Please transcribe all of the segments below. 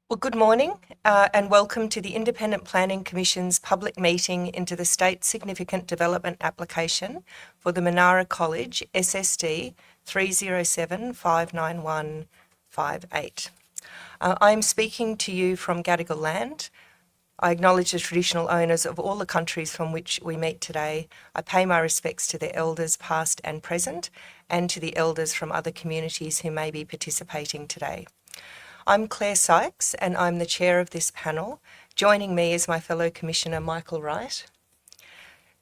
Well, good morning and welcome to the Independent Planning Commission's public meeting into the State Significant Development application for the Minarah College SSD-30759158. I am speaking to you from Gadigal land. I acknowledge the traditional owners of all the countries from which we meet today. I pay my respects to their elders past and present and to the elders from other communities who may be participating today. I'm Claire Sykes and I'm the chair of this panel. Joining me is my fellow Commissioner Michael Wright.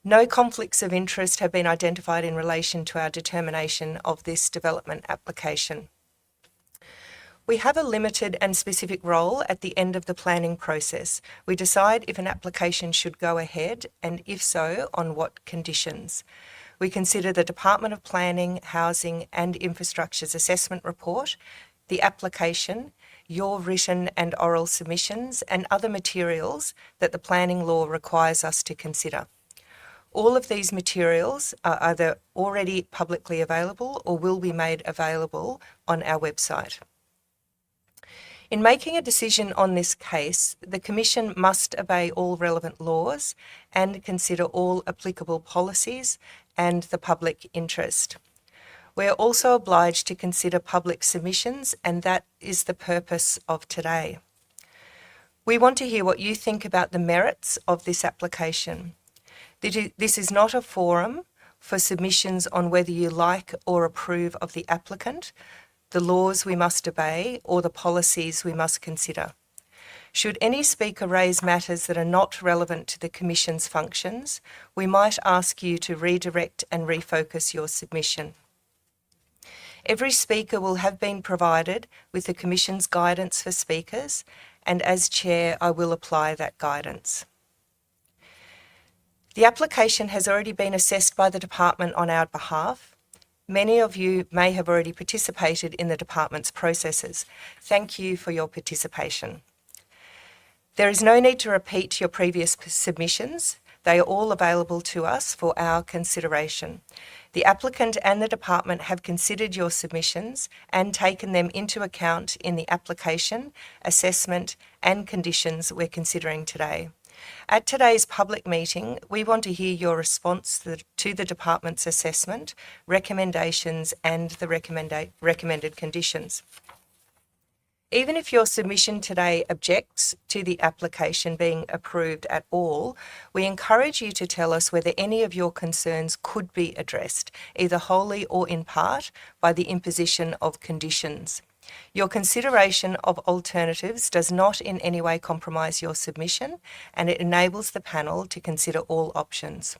No conflicts of interest have been identified in relation to our determination of this development application. We have a limited and specific role at the end of the planning process. We decide if an application should go ahead and if so, on what conditions. We consider the Department of Planning, Housing and Infrastructure's assessment report, the application, your written and oral submissions and other materials that the planning law requires us to consider. All of these materials are either already publicly available or will be made available on our website. In making a decision on this case, the Commission must obey all relevant laws and consider all applicable policies and the public interest. We are also obliged to consider public submissions, and that is the purpose of today. We want to hear what you think about the merits of this application. This is not a forum for submissions on whether you like or approve of the applicant, the laws we must obey, or the policies we must consider. Should any speaker raise matters that are not relevant to the Commission's functions, we might ask you to redirect and refocus your submission. Every speaker will have been provided with the Commission's guidance for speakers, and as Chair, I will apply that guidance. The application has already been assessed by the Department on our behalf. Many of you may have already participated in the Department's processes. Thank you for your participation. There is no need to repeat your previous submissions. They are all available to us for our consideration. The applicant and the Department have considered your submissions and taken them into account in the application, assessment and conditions we're considering today. At today's public meeting, we want to hear your response to the Department's assessment, recommendations and the recommended conditions. Even if your submission today objects to the application being approved at all, we encourage you to tell us whether any of your concerns could be addressed, either wholly or in part, by the imposition of conditions. Your consideration of alternatives does not in any way compromise your submission, and it enables the panel to consider all options.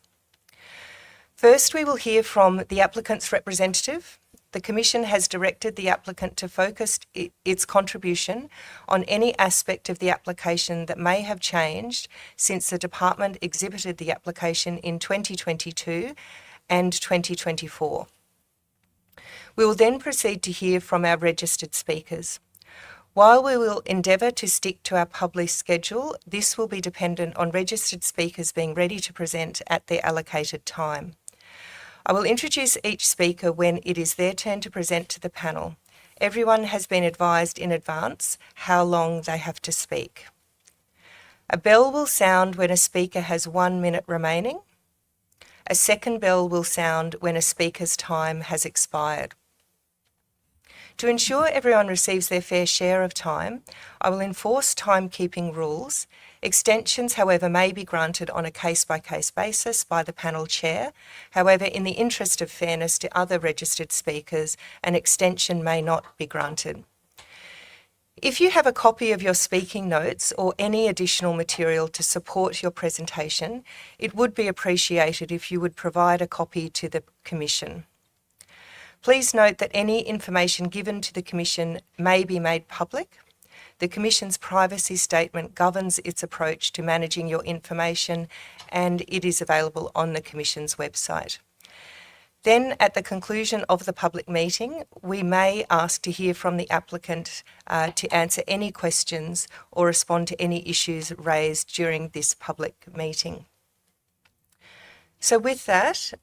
First, we will hear from the applicant's representative. The Commission has directed the applicant to focus its contribution on any aspect of the application that may have changed since the Department exhibited the application in 2022 and 2024. We will then proceed to hear from our registered speakers. While we will endeavour to stick to our published schedule, this will be dependent on registered speakers being ready to present at their allocated time. I will introduce each speaker when it is their turn to present to the panel. Everyone has been advised in advance how long they have to speak. A bell will sound when a speaker has 1 minute remaining. A second bell will sound when a speaker's time has expired. To ensure everyone receives their fair share of time, I will enforce timekeeping rules. Extensions, however, may be granted on a case-by-case basis by the panel chair. However, in the interest of fairness to other registered speakers, an extension may not be granted. If you have a copy of your speaking notes or any additional material to support your presentation, it would be appreciated if you would provide a copy to the Commission. Please note that any information given to the Commission may be made public. The Commission's privacy statement governs its approach to managing your information, and it is available on the Commission's website. Then, at the conclusion of the public meeting, we may ask to hear from the applicant to answer any questions or respond to any issues raised during this public meeting. So with that,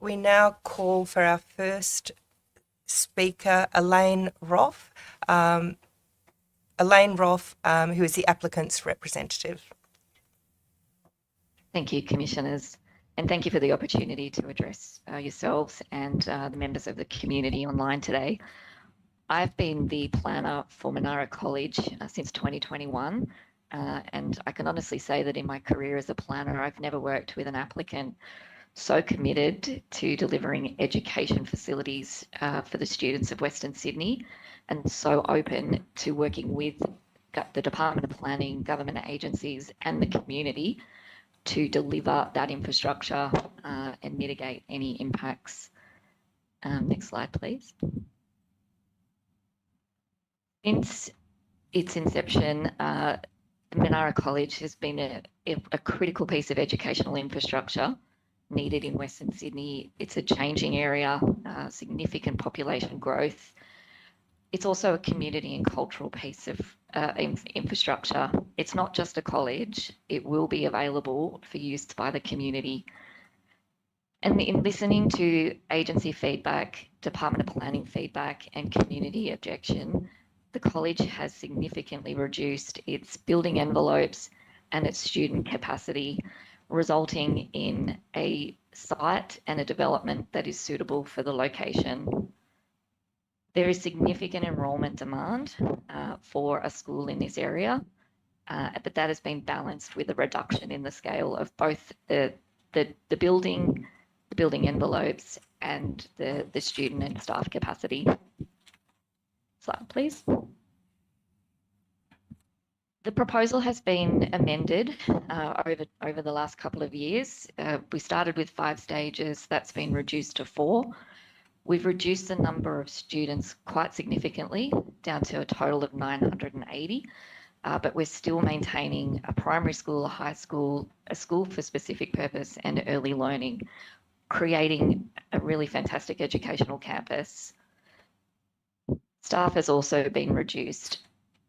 We now call for our first speaker, Elaine Roff. Elaine Roff, who is the applicant's representative. Thank you, Commissioners, and thank you for the opportunity to address yourselves and the members of the community online today. I've been the planner for Minarah College since 2021, and I can honestly say that in my career as a planner, I've never worked with an applicant so committed to delivering education facilities for the students of Western Sydney, and so open to working with the Department of Planning, government agencies and the community to deliver that infrastructure and mitigate any impacts. Next slide, please. Since its inception, Minarah College has been a critical piece of educational infrastructure needed in Western Sydney. It's a changing area, significant population growth. It's also a community and cultural piece of infrastructure. It's not just a college, it will be available for use by the community. And in listening to agency feedback, Department of Planning feedback and community objection, the college has significantly reduced its building envelopes and its student capacity, resulting in a site and a development that is suitable for the location. There is significant enrolment demand for a school in this area, but that has been balanced with a reduction in the scale of both the building envelopes and the student and staff capacity. Slide, please. The proposal has been amended over the last couple of years. We started with 5 stages, that's been reduced to 4. We've reduced the number of students quite significantly, down to a total of 980, but we're still maintaining a primary school, a high school, a school for specific purpose and early learning, creating a really fantastic educational campus. Staff has also been reduced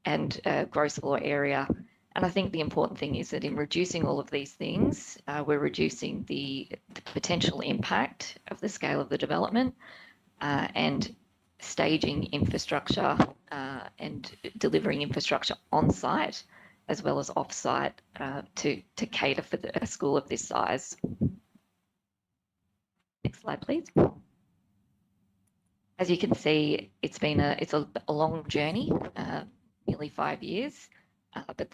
and gross floor area. And I think the important thing is that in reducing all of these things, we're reducing the potential impact of the scale of the development and staging infrastructure and delivering infrastructure on site as well as off site to cater for a school of this size. Next slide, please. As you can see, it's a long journey, nearly 5 years, but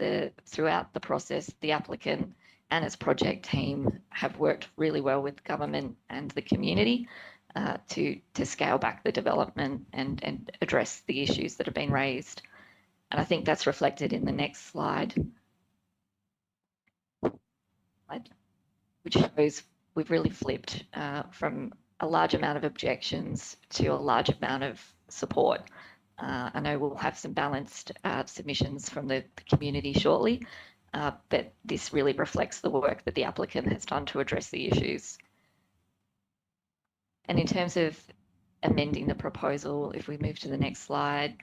throughout the process, the applicant and its project team have worked really well with government and the community to scale back the development and address the issues that have been raised. And I think that's reflected in the next slide, which shows we've really flipped from a large amount of objections to a large amount of support. I know we'll have some balanced submissions from the community shortly, but this really reflects the work that the applicant has done to address the issues. And in terms of amending the proposal, if we move to the next slide,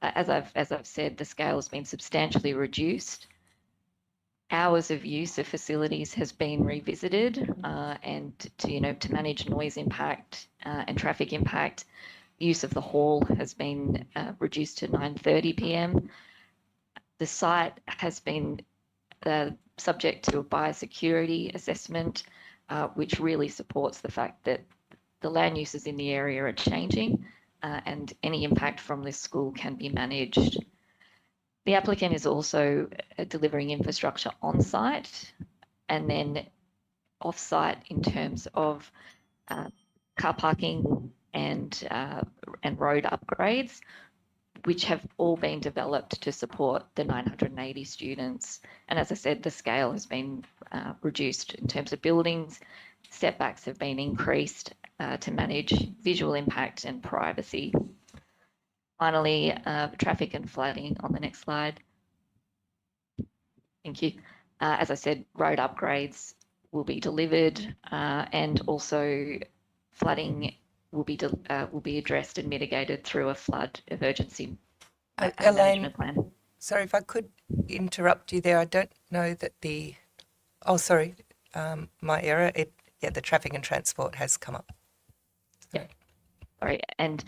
as I've said, the scale has been substantially reduced. Hours of use of facilities has been revisited, and to manage noise impact and traffic impact, use of the hall has been reduced to 9:30 p.m. The site has been subject to a biosecurity assessment, which really supports the fact that the land uses in the area are changing and any impact from this school can be managed. The applicant is also delivering infrastructure on site and then off site in terms of car parking and road upgrades, which have all been developed to support the 980 students. And as I said, the scale has been reduced in terms of buildings. Setbacks have been increased to manage visual impact and privacy. Finally, traffic and flooding on the next slide. Thank you. As I said, road upgrades will be delivered and also flooding will be addressed and mitigated through a flood emergency management plan. Sorry, if I could interrupt you there. I don't know that my error. Yeah, the traffic and transport has come up. Yeah. Sorry, and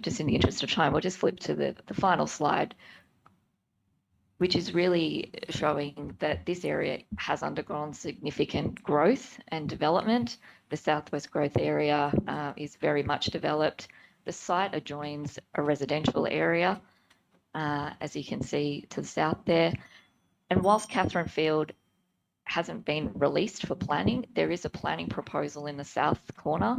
just in the interest of time, we'll just flip to the final slide, which is really showing that this area has undergone significant growth and development. The Southwest Growth Area is very much developed. The site adjoins a residential area, as you can see to the south there. And whilst Catherine Field hasn't been released for planning, there is a planning proposal in the south corner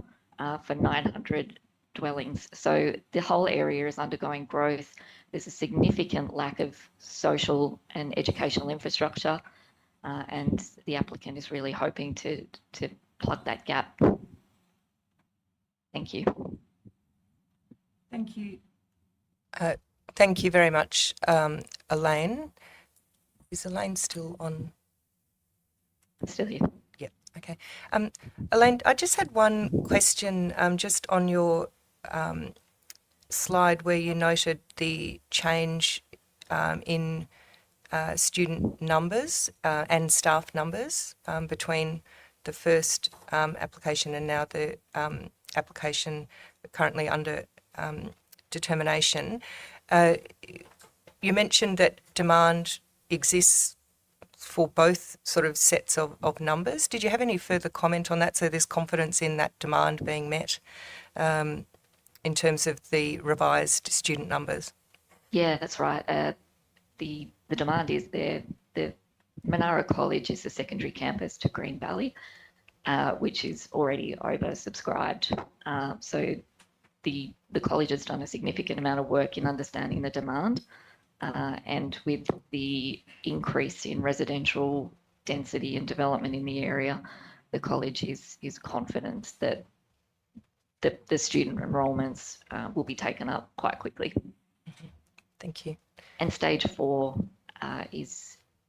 for 900 dwellings. So the whole area is undergoing growth. There's a significant lack of social and educational infrastructure, and the applicant is really hoping to plug that gap. Thank you. Thank you. Thank you very much, Elaine. Is Elaine still on? Still here. Yeah, okay. Elaine, I just had one question just on your slide where you noted the change in student numbers and staff numbers between the first application and now the application currently under determination. You mentioned that demand exists for both sort of sets of numbers. Did you have any further comment on that? So there's confidence in that demand being met in terms of the revised student numbers? Yeah, that's right. The demand is there. The Minarah College is the secondary campus to Green Valley, which is already oversubscribed. So the college has done a significant amount of work in understanding the demand, and with the increase in residential density and development in the area, the college is confident that the student enrolments will be taken up quite quickly. Thank you. And stage 4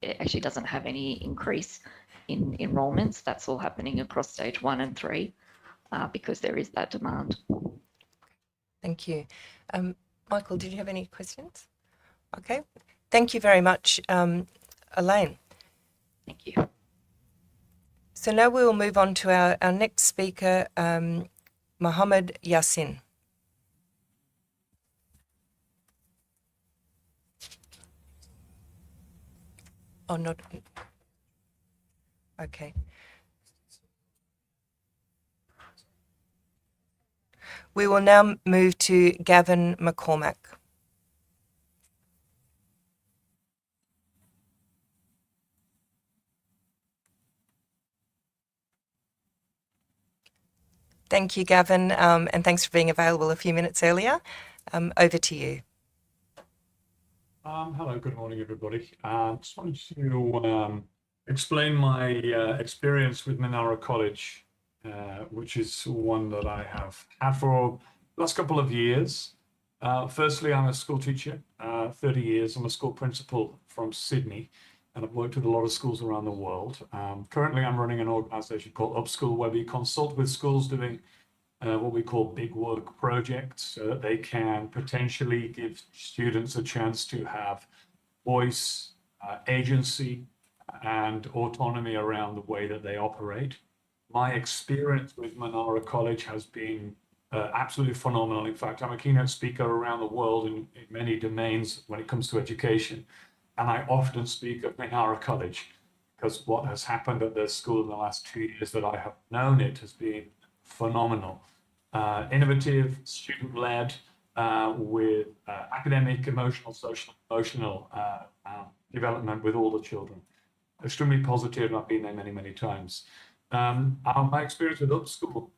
it actually doesn't have any increase in enrolments. That's all happening across stage 1 and 3 because there is that demand. Thank you. Michael, did you have any questions? Okay. Thank you very much, Elaine. Thank you. So now we will move on to our next speaker, Mohammed Yassin. Oh, not. Okay. We will now move to Gavin McCormack. Thank you, Gavin, and thanks for being available a few minutes earlier. Over to you. Hello, good morning, everybody. Just wanted to explain my experience with Minarah College, which is one that I have had for the last couple of years. Firstly, I'm a school teacher, 30 years. I'm a school principal from Sydney, and I've worked with a lot of schools around the world. Currently, I'm running an organization called Upschool, where we consult with schools doing what we call big work projects, so that they can potentially give students a chance to have voice, agency, and autonomy around the way that they operate. My experience with Minarah College has been absolutely phenomenal. In fact, I'm a keynote speaker around the world in many domains when it comes to education. And I often speak of Minarah College because what has happened at the school in the last 2 years that I have known it has been phenomenal. Innovative, student-led, with academic, emotional, social, emotional development with all the children. Extremely positive, and I've been there many, many times. My experience with Upschool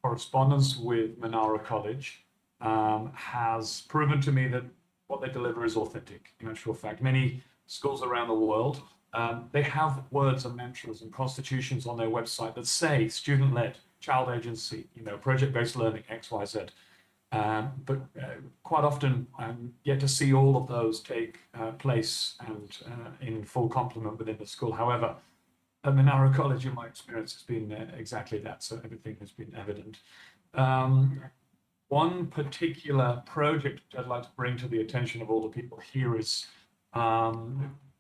correspondence with Minarah College has proven to me that what they deliver is authentic. In actual fact, many schools around the world, they have words and mantras and constitutions on their website that say student-led, child agency, project-based learning, X, Y, Z. But quite often I'm yet to see all of those take place and in full complement within the school. However, at Minarah College, in my experience, has been exactly that. So everything has been evident. One particular project I'd like to bring to the attention of all the people here is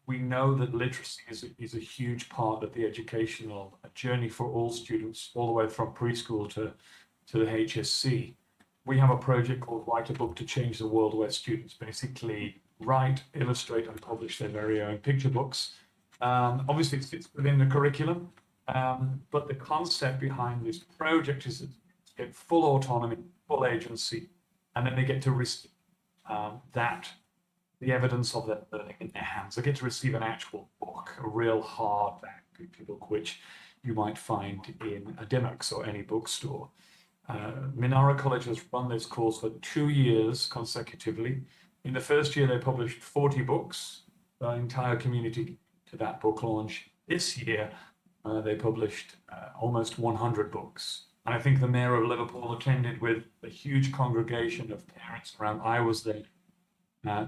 we know that literacy is a huge part of the educational journey for all students, all the way from preschool to the HSC. We have a project called Write a Book to Change the World, where students basically write, illustrate, and publish their very own picture books. Obviously, it fits within the curriculum, but the concept behind this project is to get full autonomy, full agency, and then they get to receive the evidence of their learning in their hands. They get to receive an actual book, a real hardback picture book, which you might find in a Dimmocks or any bookstore. Minarah College has run this course for 2 years consecutively. In the first year, they published 40 books, the entire community to that book launch. This year, they published almost 100 books. And I think the mayor of Liverpool attended with a huge congregation of parents around. I was there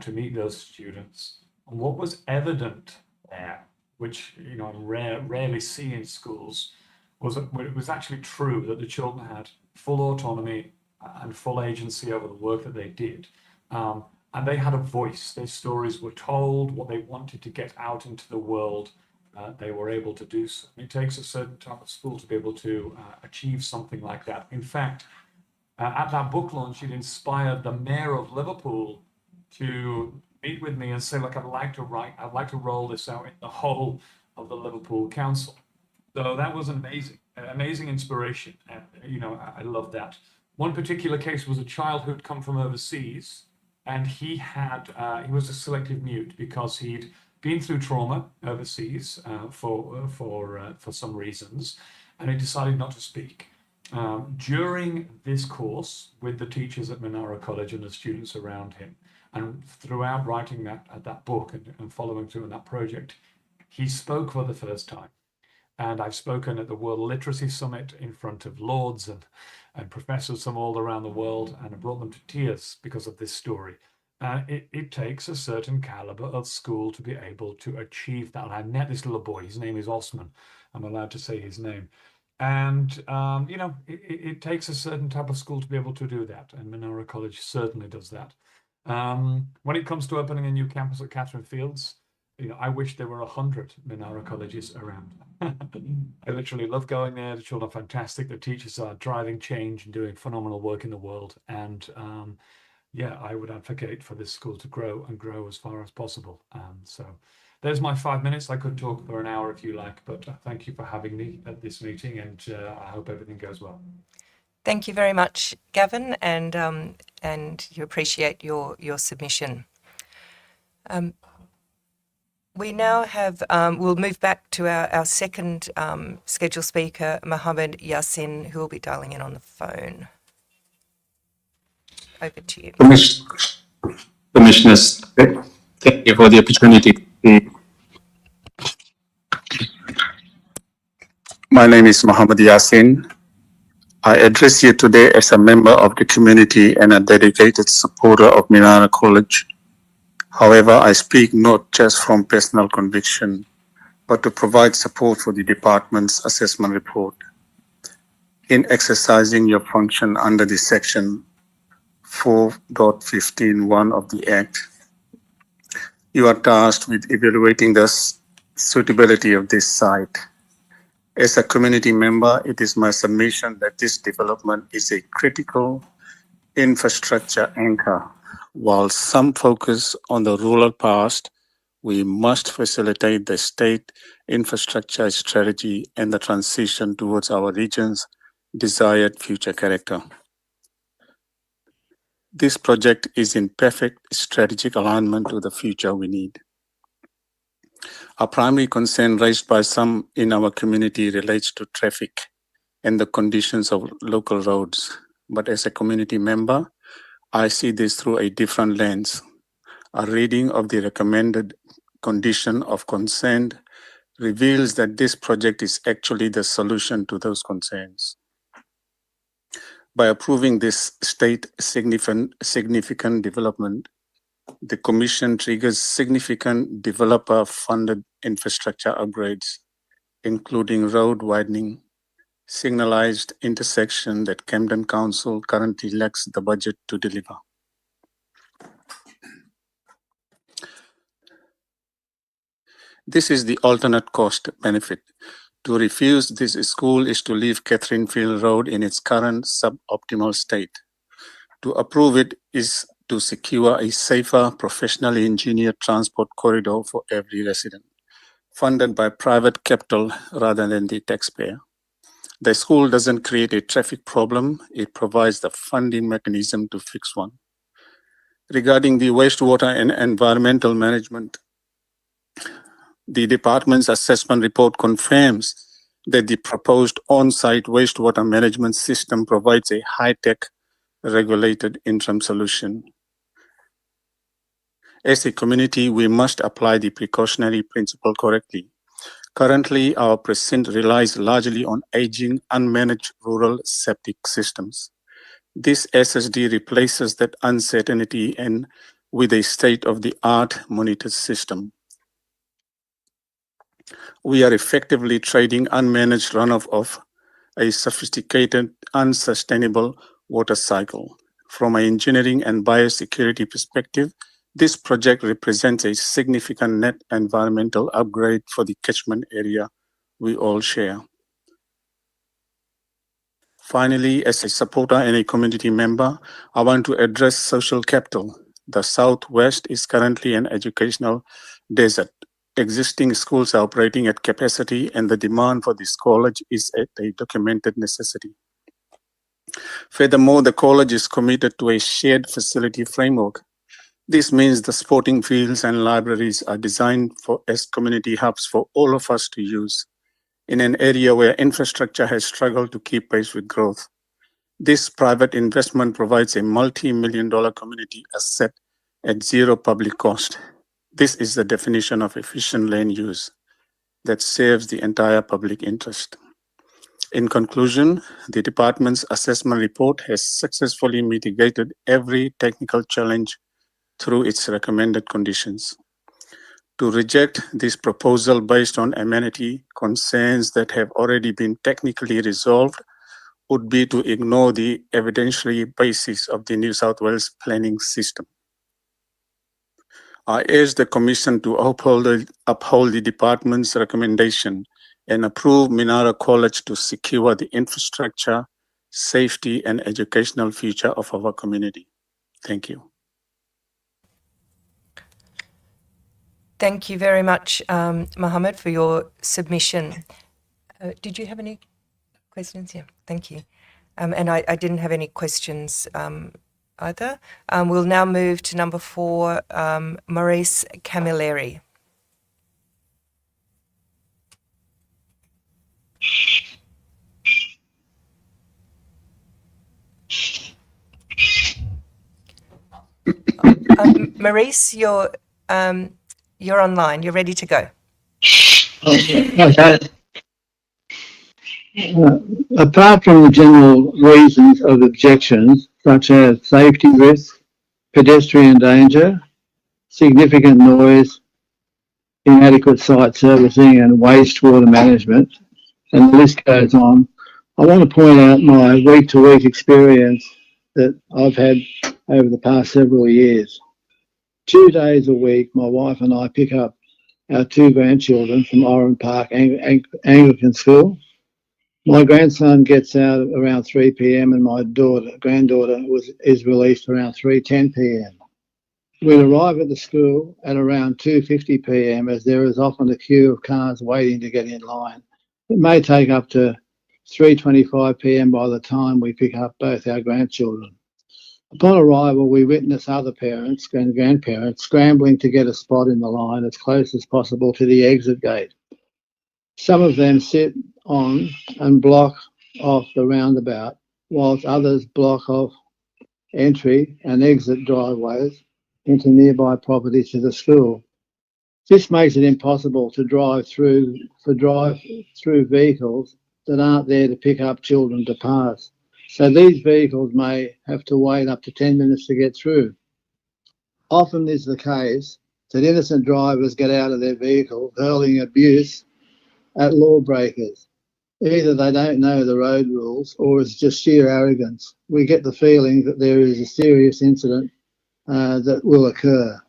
to meet those students. And what was evident there, which I rarely see in schools, was that it was actually true that the children had full autonomy and full agency over the work that they did. And they had a voice. Their stories were told, what they wanted to get out into the world, they were able to do so. It takes a certain type of school to be able to achieve something like that. In fact, at that book launch, it inspired the mayor of Liverpool to meet with me and say, look, I'd like to roll this out in the whole of the Liverpool Council. So that was amazing inspiration. And, I love that. One particular case was a child who'd come from overseas, and he was a selective mute because he'd been through trauma overseas for some reasons, and he decided not to speak. During this course with the teachers at Minarah College and the students around him, and throughout writing that book and following through on that project, he spoke for the first time. And I've spoken at the World Literacy Summit in front of lords and professors from all around the world, and I brought them to tears because of this story. It takes a certain caliber of school to be able to achieve that. And I met this little boy. His name is Osman. I'm allowed to say his name. And, it takes a certain type of school to be able to do that. And Minarah College certainly does that. When it comes to opening a new campus at Catherine Fields, I wish there were 100 Minarah colleges around. I literally love going there. The children are fantastic. The teachers are driving change and doing phenomenal work in the world. And I would advocate for this school to grow and grow as far as possible. So there's my 5 minutes. I could talk for an hour if you like, but thank you for having me at this meeting, and I hope everything goes well. Thank you very much, Gavin, and you appreciate your submission. We now have, we'll move back to our second scheduled speaker, Mohammed Yassin, who will be dialing in on the phone. Over to you. Commissioners, thank you for the opportunity. My name is Mohammed Yassin. I address you today as a member of the community and a dedicated supporter of Minarah College. However, I speak not just from personal conviction, but to provide support for the department's assessment report. In exercising your function under the section 4.15.1 of the Act, you are tasked with evaluating the suitability of this site. As a community member, it is my submission that this development is a critical infrastructure anchor. While some focus on the rural past, we must facilitate the state infrastructure strategy and the transition towards our region's desired future character. This project is in perfect strategic alignment to the future we need. A primary concern raised by some in our community relates to traffic and the conditions of local roads. But as a community member, I see this through a different lens. A reading of the recommended condition of concern reveals that this project is actually the solution to those concerns. By approving this state significant development, the Commission triggers significant developer-funded infrastructure upgrades, including road widening, signalized intersection that Camden Council currently lacks the budget to deliver. This is the alternate cost benefit. To refuse this school is to leave Catherine Field Road in its current suboptimal state. To approve it is to secure a safer, professionally engineered transport corridor for every resident, funded by private capital rather than the taxpayer. The school doesn't create a traffic problem, it provides the funding mechanism to fix one. Regarding the wastewater and environmental management, the department's assessment report confirms that the proposed on-site wastewater management system provides a high-tech regulated interim solution. As a community, we must apply the precautionary principle correctly. Currently, our precinct relies largely on aging, unmanaged rural septic systems. This SSD replaces that uncertainty and with a state-of-the-art monitored system. We are effectively trading unmanaged runoff of a sophisticated, unsustainable water cycle. From an engineering and biosecurity perspective, this project represents a significant net environmental upgrade for the catchment area we all share. Finally, as a supporter and a community member, I want to address social capital. The Southwest is currently an educational desert. Existing schools are operating at capacity, and the demand for this college is at a documented necessity. Furthermore, the college is committed to a shared facility framework. This means the sporting fields and libraries are designed as community hubs for all of us to use in an area where infrastructure has struggled to keep pace with growth. This private investment provides a multi-million-dollar community asset at zero public cost. This is the definition of efficient land use that serves the entire public interest. In conclusion, the department's assessment report has successfully mitigated every technical challenge through its recommended conditions. To reject this proposal based on amenity concerns that have already been technically resolved would be to ignore the evidentiary basis of the New South Wales planning system. I urge the Commission to uphold the department's recommendation and approve Minarah College to secure the infrastructure, safety, and educational future of our community. Thank you. Thank you very much, Mohammed, for your submission. Did you have any questions? Yeah, thank you. And I didn't have any questions either. We'll now move to number 4, Maurice Camilleri. Maurice, you're online. You're ready to go. Okay. Apart from the general reasons of objections, such as safety risk, pedestrian danger, significant noise, inadequate site servicing and wastewater management, and the list goes on, I want to point out my week-to-week experience that I've had over the past several years. 2 days a week, my wife and I pick up our 2 grandchildren from Oran Park Anglican School. My grandson gets out around 3 p.m. and my granddaughter is released around 3:10 p.m. We arrive at the school at around 2:50 p.m. as there is often a queue of cars waiting to get in line. It may take up to 3:25 p.m. by the time we pick up both our grandchildren. Upon arrival, we witness other parents and grandparents scrambling to get a spot in the line as close as possible to the exit gate. Some of them sit on and block off the roundabout, whilst others block off entry and exit driveways into nearby property to the school. This makes it impossible to drive through vehicles that aren't there to pick up children to pass. So these vehicles may have to wait up to 10 minutes to get through. Often is the case that innocent drivers get out of their vehicle hurling abuse at lawbreakers. Either they don't know the road rules or it's just sheer arrogance. We get the feeling that there is a serious incident that will occur.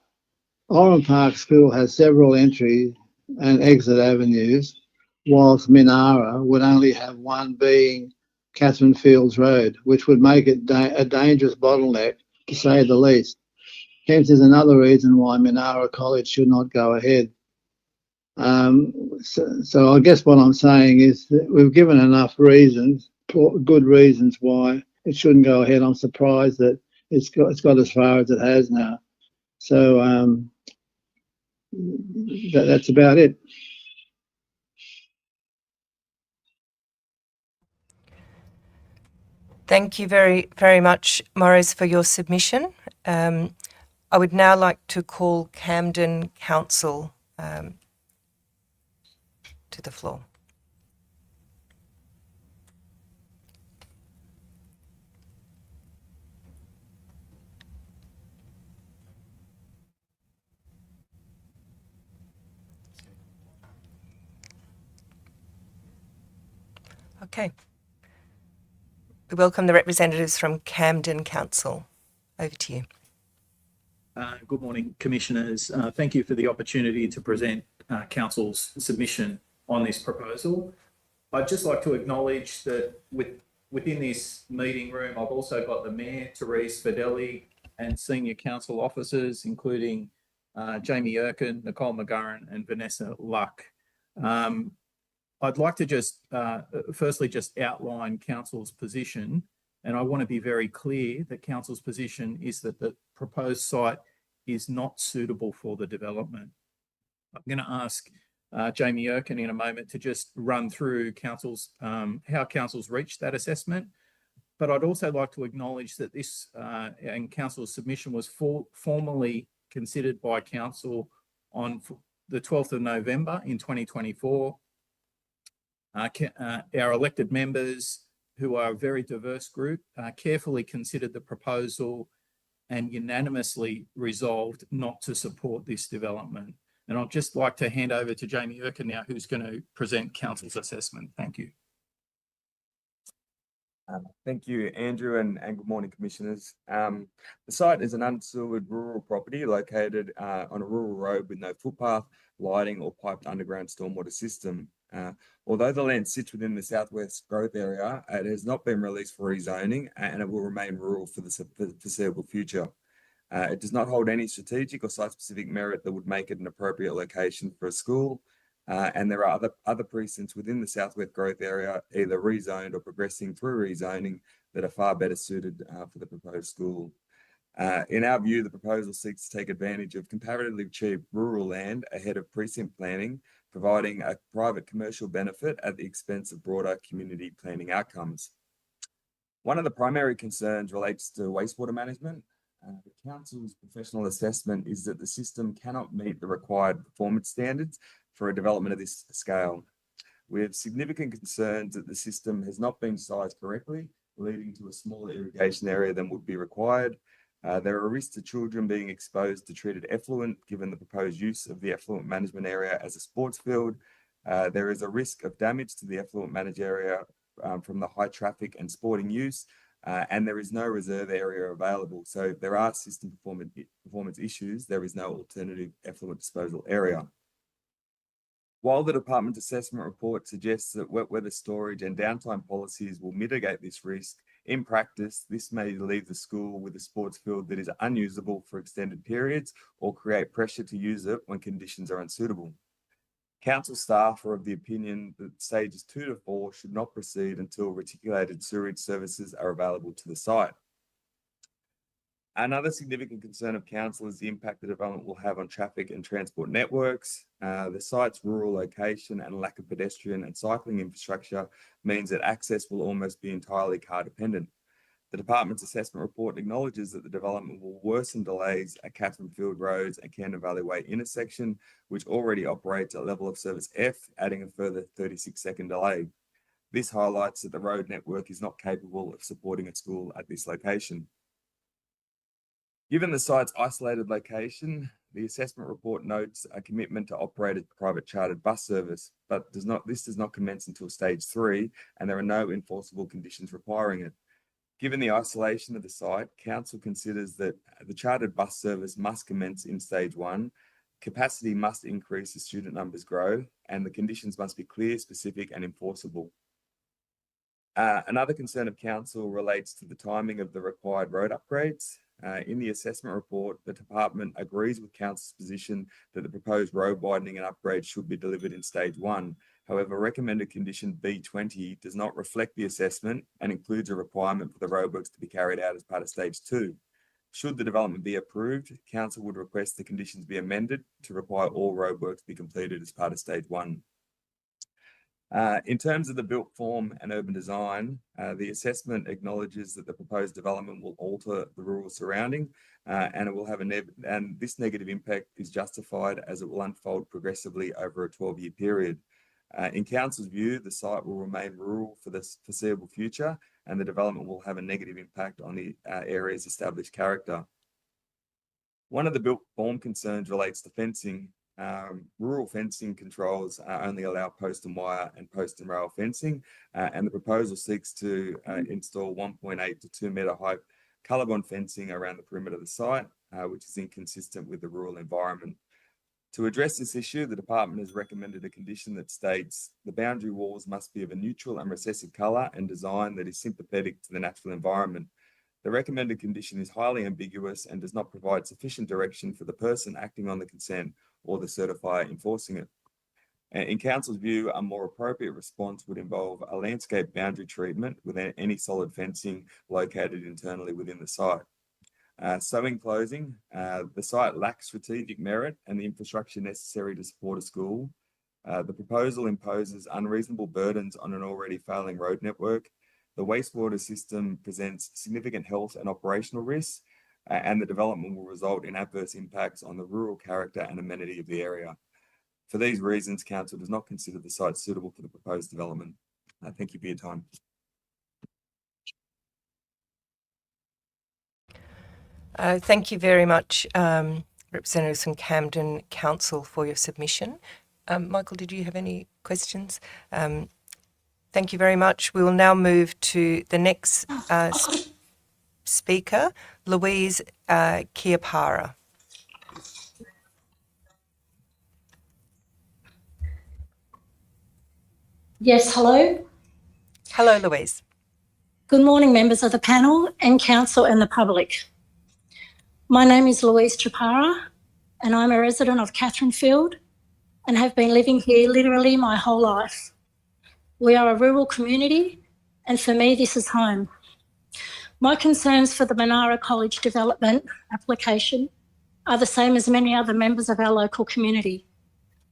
Oran Park School has several entries and exit avenues, whilst Minarah would only have one being Catherine Fields Road, which would make it a dangerous bottleneck, to say the least. Hence is another reason why Minarah College should not go ahead. So I guess what I'm saying is that we've given enough reasons, good reasons why it shouldn't go ahead. I'm surprised that it's got as far as it has now. So that's about it. Thank you very, very much, Morris, for your submission. I would now like to call Camden Council to the floor. Okay. We welcome the representatives from Camden Council. Over to you. Good morning, Commissioners. Thank you for the opportunity to present Council's submission on this proposal. I'd just like to acknowledge that within this meeting room, I've also got the Mayor, Therese Fideli, and senior council officers, including Jamie Erkin, Nicole McGurran, and Vanessa Luck. I'd like to just firstly just outline Council's position, and I want to be very clear that Council's position is that the proposed site is not suitable for the development. I'm going to ask Jamie Erkin in a moment to just run through Council's how Council's reached that assessment, but I'd also like to acknowledge that this and Council's submission was formally considered by Council on the 12th of November in 2024. Our elected members, who are a very diverse group, carefully considered the proposal and unanimously resolved not to support this development. And I'd just like to hand over to Jamie Erkin now, who's going to present Council's assessment. Thank you. Thank you, Andrew, and good morning, Commissioners. The site is an unsewered rural property located on a rural road with no footpath, lighting, or piped underground stormwater system. Although the land sits within the southwest growth area, it has not been released for rezoning, and it will remain rural for the foreseeable future. It does not hold any strategic or site-specific merit that would make it an appropriate location for a school, and there are other precincts within the southwest growth area, either rezoned or progressing through rezoning, that are far better suited for the proposed school. In our view, the proposal seeks to take advantage of comparatively cheap rural land ahead of precinct planning, providing a private commercial benefit at the expense of broader community planning outcomes. One of the primary concerns relates to wastewater management. The Council's professional assessment is that the system cannot meet the required performance standards for a development of this scale. We have significant concerns that the system has not been sized correctly, leading to a smaller irrigation area than would be required. There are risks to children being exposed to treated effluent, given the proposed use of the effluent management area as a sports field. There is a risk of damage to the effluent managed area from the high traffic and sporting use, and there is no reserve area available. So if there are system performance issues, there is no alternative effluent disposal area. While the department's assessment report suggests that wet weather storage and downtime policies will mitigate this risk, in practice, this may leave the school with a sports field that is unusable for extended periods or create pressure to use it when conditions are unsuitable. Council staff are of the opinion that stages 2 to 4 should not proceed until reticulated sewerage services are available to the site. Another significant concern of Council is the impact the development will have on traffic and transport networks. The site's rural location and lack of pedestrian and cycling infrastructure means that access will almost be entirely car dependent. The department's assessment report acknowledges that the development will worsen delays at Catherine Field Roads and Camden Valley Way intersection, which already operates at level of service F, adding a further 36-second delay. This highlights that the road network is not capable of supporting a school at this location. Given the site's isolated location, the assessment report notes a commitment to operate a private chartered bus service, but this does not commence until stage 3, and there are no enforceable conditions requiring it. Given the isolation of the site, Council considers that the chartered bus service must commence in stage 1, Capacity must increase as student numbers grow, and the conditions must be clear, specific, and enforceable. Another concern of council relates to the timing of the required road upgrades. In the assessment report, the department agrees with council's position that the proposed road widening and upgrade should be delivered in stage 1. However, recommended condition B20 does not reflect the assessment and includes a requirement for the roadworks to be carried out as part of stage 2. Should the development be approved, council would request the conditions be amended to require all roadworks be completed as part of stage 1. In terms of the built form and urban design, the assessment acknowledges that the proposed development will alter the rural surrounding, and it will have and this negative impact is justified as it will unfold progressively over a 12-year period. In council's view, the site will remain rural for the foreseeable future, and the development will have a negative impact on the area's established character. One of the built form concerns relates to fencing. Rural fencing controls only allow post and wire and post and rail fencing, and the proposal seeks to install 1.8 to 2 metre high colour-bond fencing around the perimeter of the site, which is inconsistent with the rural environment. To address this issue, the department has recommended a condition that states the boundary walls must be of a neutral and recessive colour and design that is sympathetic to the natural environment. The recommended condition is highly ambiguous and does not provide sufficient direction for the person acting on the consent or the certifier enforcing it. In council's view, a more appropriate response would involve a landscape boundary treatment with any solid fencing located internally within the site. So in closing, the site lacks strategic merit and the infrastructure necessary to support a school. The proposal imposes unreasonable burdens on an already failing road network. The wastewater system presents significant health and operational risks, and the development will result in adverse impacts on the rural character and amenity of the area. For these reasons, council does not consider the site suitable for the proposed development. Thank you for your time. Thank you very much, Representatives from Camden Council, for your submission. Michael, did you have any questions? Thank you very much. We will now move to the next speaker, Louise Chiapara. Yes, hello. Hello, Louise. Good morning, members of the panel and council and the public. My name is Louise Chiapara, and I'm a resident of Catherine Field and have been living here literally my whole life. We are a rural community, and for me, this is home. My concerns for the Minarah College development application are the same as many other members of our local community.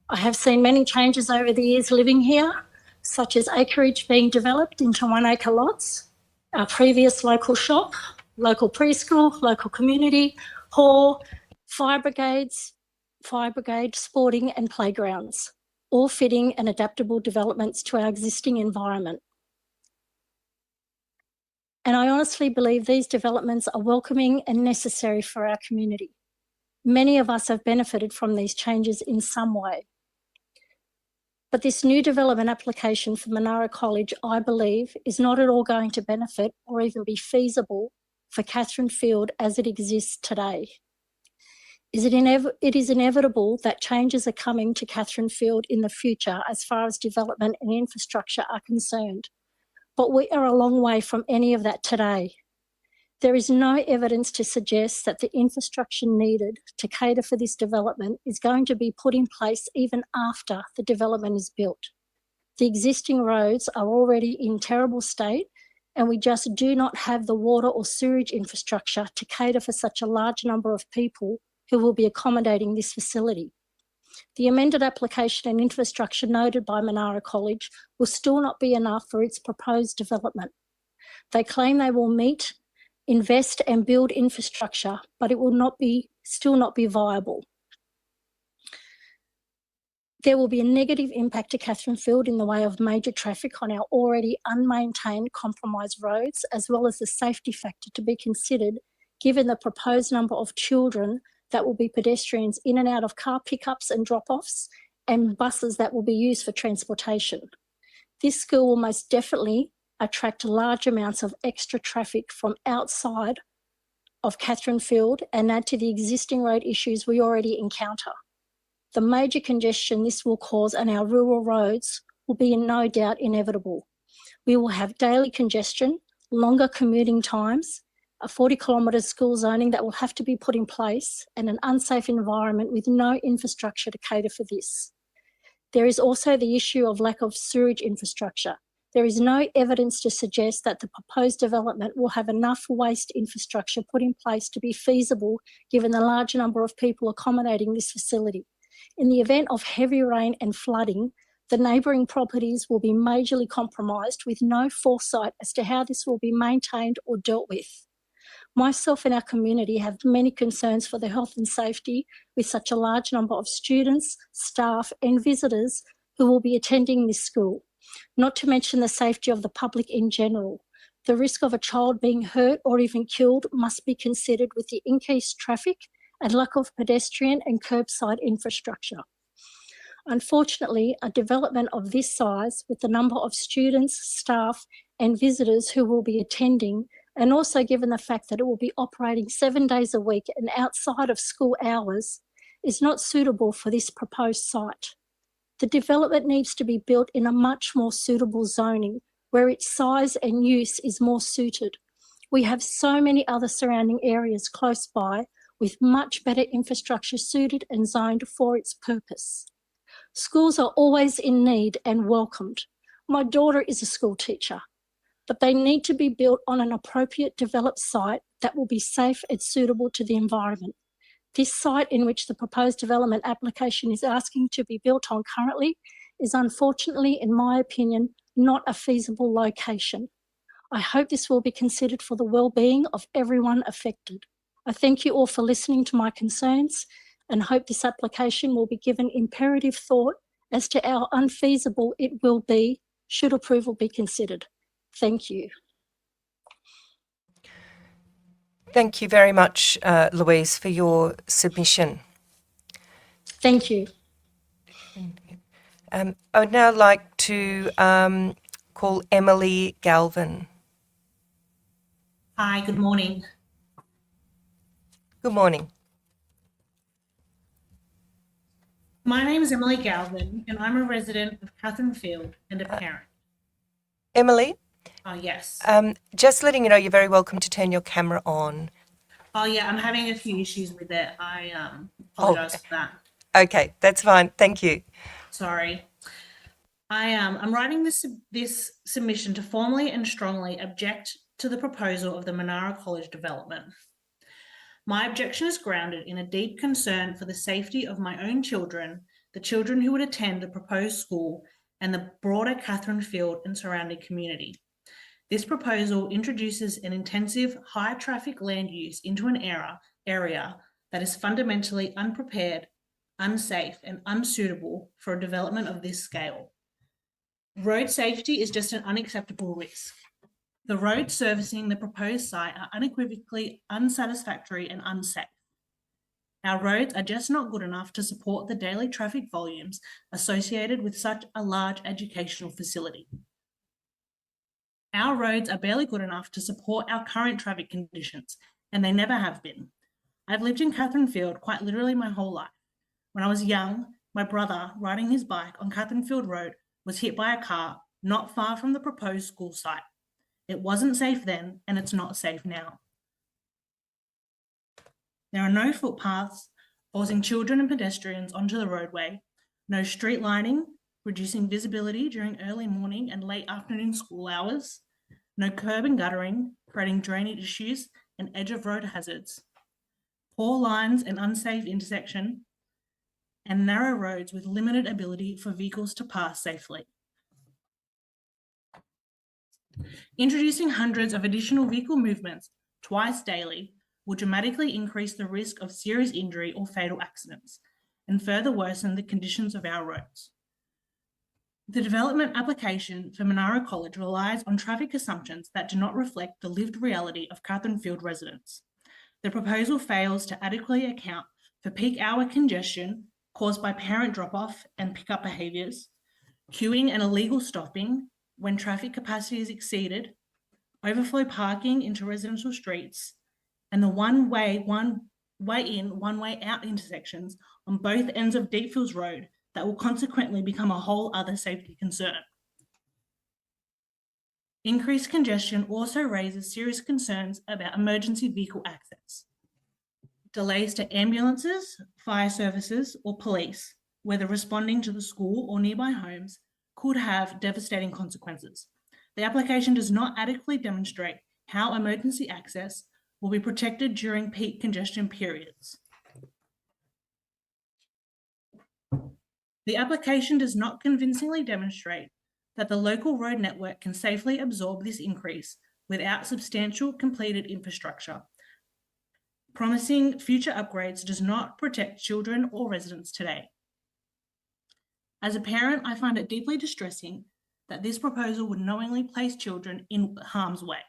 I have seen many changes over the years living here, such as acreage being developed into 1 acre lots, our previous local shop, local preschool, local community, hall, fire brigade, sporting and playgrounds, all fitting and adaptable developments to our existing environment. And I honestly believe these developments are welcoming and necessary for our community. Many of us have benefited from these changes in some way. But this new development application for Minarah College, I believe, is not at all going to benefit or even be feasible for Catherine Field as it exists today. It is inevitable that changes are coming to Catherine Field in the future as far as development and infrastructure are concerned, but we are a long way from any of that today. There is no evidence to suggest that the infrastructure needed to cater for this development is going to be put in place even after the development is built. The existing roads are already in terrible state, and we just do not have the water or sewage infrastructure to cater for such a large number of people who will be accommodating this facility. The amended application and infrastructure noted by Minarah College will still not be enough for its proposed development. They claim they will meet, invest and build infrastructure, but it will still not be viable. There will be a negative impact to Catherine Field in the way of major traffic on our already unmaintained compromised roads, as well as the safety factor to be considered given the proposed number of children that will be pedestrians in and out of car pickups and drop-offs and buses that will be used for transportation. This school will most definitely attract large amounts of extra traffic from outside of Catherine Field and add to the existing road issues we already encounter. The major congestion this will cause on our rural roads will be no doubt inevitable. We will have daily congestion, longer commuting times, a 40-kilometre school zoning that will have to be put in place, and an unsafe environment with no infrastructure to cater for this. There is also the issue of lack of sewerage infrastructure. There is no evidence to suggest that the proposed development will have enough waste infrastructure put in place to be feasible given the large number of people accommodating this facility. In the event of heavy rain and flooding, the neighbouring properties will be majorly compromised with no foresight as to how this will be maintained or dealt with. Myself and our community have many concerns for the health and safety with such a large number of students, staff and visitors who will be attending this school, not to mention the safety of the public in general. The risk of a child being hurt or even killed must be considered with the increased traffic and lack of pedestrian and curbside infrastructure. Unfortunately, a development of this size with the number of students, staff and visitors who will be attending, and also given the fact that it will be operating 7 days a week and outside of school hours, is not suitable for this proposed site. The development needs to be built in a much more suitable zoning where its size and use is more suited. We have so many other surrounding areas close by with much better infrastructure suited and zoned for its purpose. Schools are always in need and welcomed. My daughter is a school teacher, but they need to be built on an appropriate developed site that will be safe and suitable to the environment. This site in which the proposed development application is asking to be built on currently is unfortunately, in my opinion, not a feasible location. I hope this will be considered for the well-being of everyone affected. I thank you all for listening to my concerns and hope this application will be given imperative thought as to how unfeasible it will be should approval be considered. Thank you. Thank you very much, Louise, for your submission. Thank you. I would now like to call Emily Galvin. Hi, good morning. Good morning. My name is Emily Galvin and I'm a resident of Catherine Field and a parent. Emily, Yes. just letting you know you're very welcome to turn your camera on. Oh yeah, I'm having a few issues with it. I apologise for that. Okay, that's fine. Thank you. Sorry. I'm writing this submission to formally and strongly object to the proposal of the Minarah College development. My objection is grounded in a deep concern for the safety of my own children, the children who would attend the proposed school, and the broader Catherine Field and surrounding community. This proposal introduces an intensive, high-traffic land use into an area that is fundamentally unprepared, unsafe, and unsuitable for a development of this scale. Road safety is just an unacceptable risk. The roads servicing the proposed site are unequivocally unsatisfactory and unsafe. Our roads are just not good enough to support the daily traffic volumes associated with such a large educational facility. Our roads are barely good enough to support our current traffic conditions, and they never have been. I've lived in Catherine Field quite literally my whole life. When I was young, my brother, riding his bike on Catherine Field Road, was hit by a car not far from the proposed school site. It wasn't safe then, and it's not safe now. There are no footpaths forcing children and pedestrians onto the roadway, no street lighting, reducing visibility during early morning and late afternoon school hours, no curb and guttering, creating drainage issues and edge of road hazards, poor lines and unsafe intersection, and narrow roads with limited ability for vehicles to pass safely. Introducing hundreds of additional vehicle movements twice daily will dramatically increase the risk of serious injury or fatal accidents and further worsen the conditions of our roads. The development application for Minarah College relies on traffic assumptions that do not reflect the lived reality of Catherine Field residents. The proposal fails to adequately account for peak hour congestion caused by parent drop-off and pickup behaviours, queuing and illegal stopping when traffic capacity is exceeded, overflow parking into residential streets, and the one-way, one in, one-way out intersections on both ends of Deepfields Road that will consequently become a whole other safety concern. Increased congestion also raises serious concerns about emergency vehicle access. Delays to ambulances, fire services, or police, whether responding to the school or nearby homes, could have devastating consequences. The application does not adequately demonstrate how emergency access will be protected during peak congestion periods. The application does not convincingly demonstrate that the local road network can safely absorb this increase without substantial completed infrastructure. Promising future upgrades does not protect children or residents today. As a parent, I find it deeply distressing that this proposal would knowingly place children in harm's way.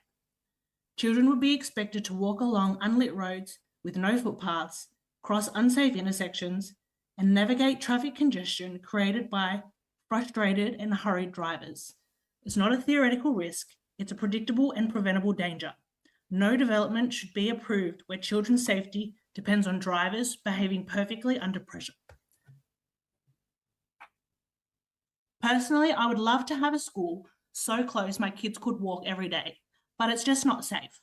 Children would be expected to walk along unlit roads with no footpaths, cross unsafe intersections, and navigate traffic congestion created by frustrated and hurried drivers. It's not a theoretical risk, it's a predictable and preventable danger. No development should be approved where children's safety depends on drivers behaving perfectly under pressure. Personally, I would love to have a school so close my kids could walk every day, but it's just not safe.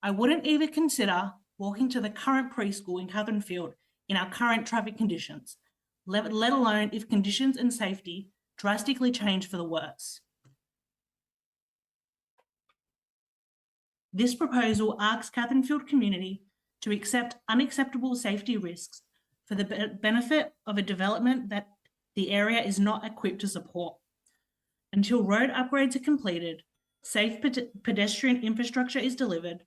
I wouldn't even consider walking to the current preschool in Catherine Field in our current traffic conditions, let alone if conditions and safety drastically change for the worse. This proposal asks Catherine Field community to accept unacceptable safety risks for the benefit of a development that the area is not equipped to support. Until road upgrades are completed, safe pedestrian infrastructure is delivered,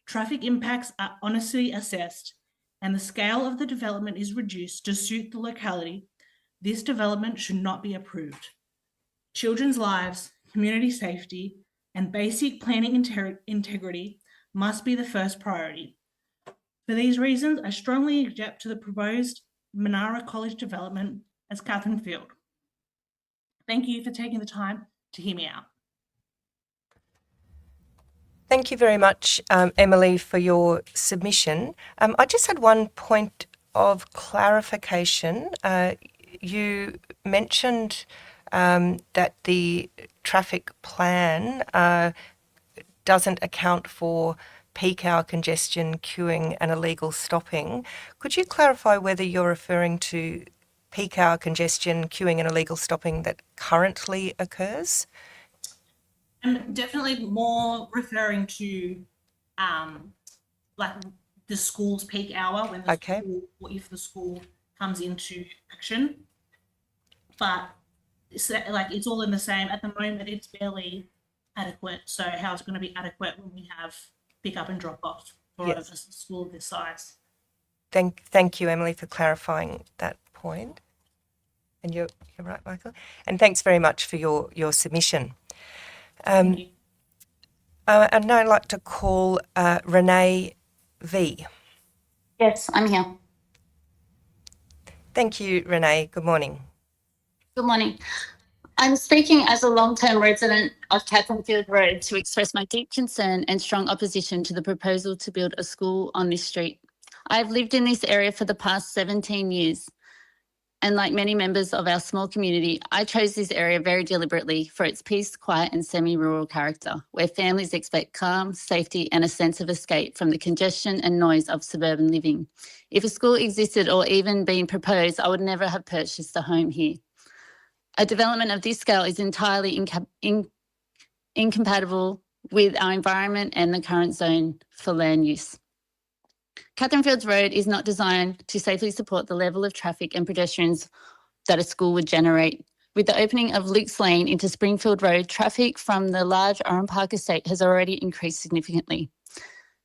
traffic impacts are honestly assessed, and the scale of the development is reduced to suit the locality, this development should not be approved. Children's lives, community safety, and basic planning integrity must be the first priority. For these reasons, I strongly object to the proposed Minarah College development as Catherine Field. Thank you for taking the time to hear me out. Thank you very much, Emily, for your submission. I just had one point of clarification. You mentioned that the traffic plan doesn't account for peak hour congestion, queuing and illegal stopping. Could you clarify whether you're referring to peak hour congestion, queuing and illegal stopping that currently occurs? I'm definitely more referring to like the school's peak hour when the school, or if the school comes into action. But it's like it's all in the same. At the moment, it's barely adequate. So how it's going to be adequate when we have pick up and drop off for a school of this size? Thank you, Emily, for clarifying that point. And you're right, Michael. And thanks very much for your submission. Thank you. And now I'd like to call Renee V. Yes, I'm here. Thank you, Renee. Good morning. Good morning. I'm speaking as a long-term resident of Catherine Field Road to express my deep concern and strong opposition to the proposal to build a school on this street. I've lived in this area for the past 17 years. And like many members of our small community, I chose this area very deliberately for its peace, quiet and semi-rural character, where families expect calm, safety and a sense of escape from the congestion and noise of suburban living. If a school existed or even been proposed, I would never have purchased a home here. A development of this scale is entirely incompatible with our environment and the current zone for land use. Catherine Fields Road is not designed to safely support the level of traffic and pedestrians that a school would generate. With the opening of Luke's Lane into Springfield Road, traffic from the large Oran Park estate has already increased significantly.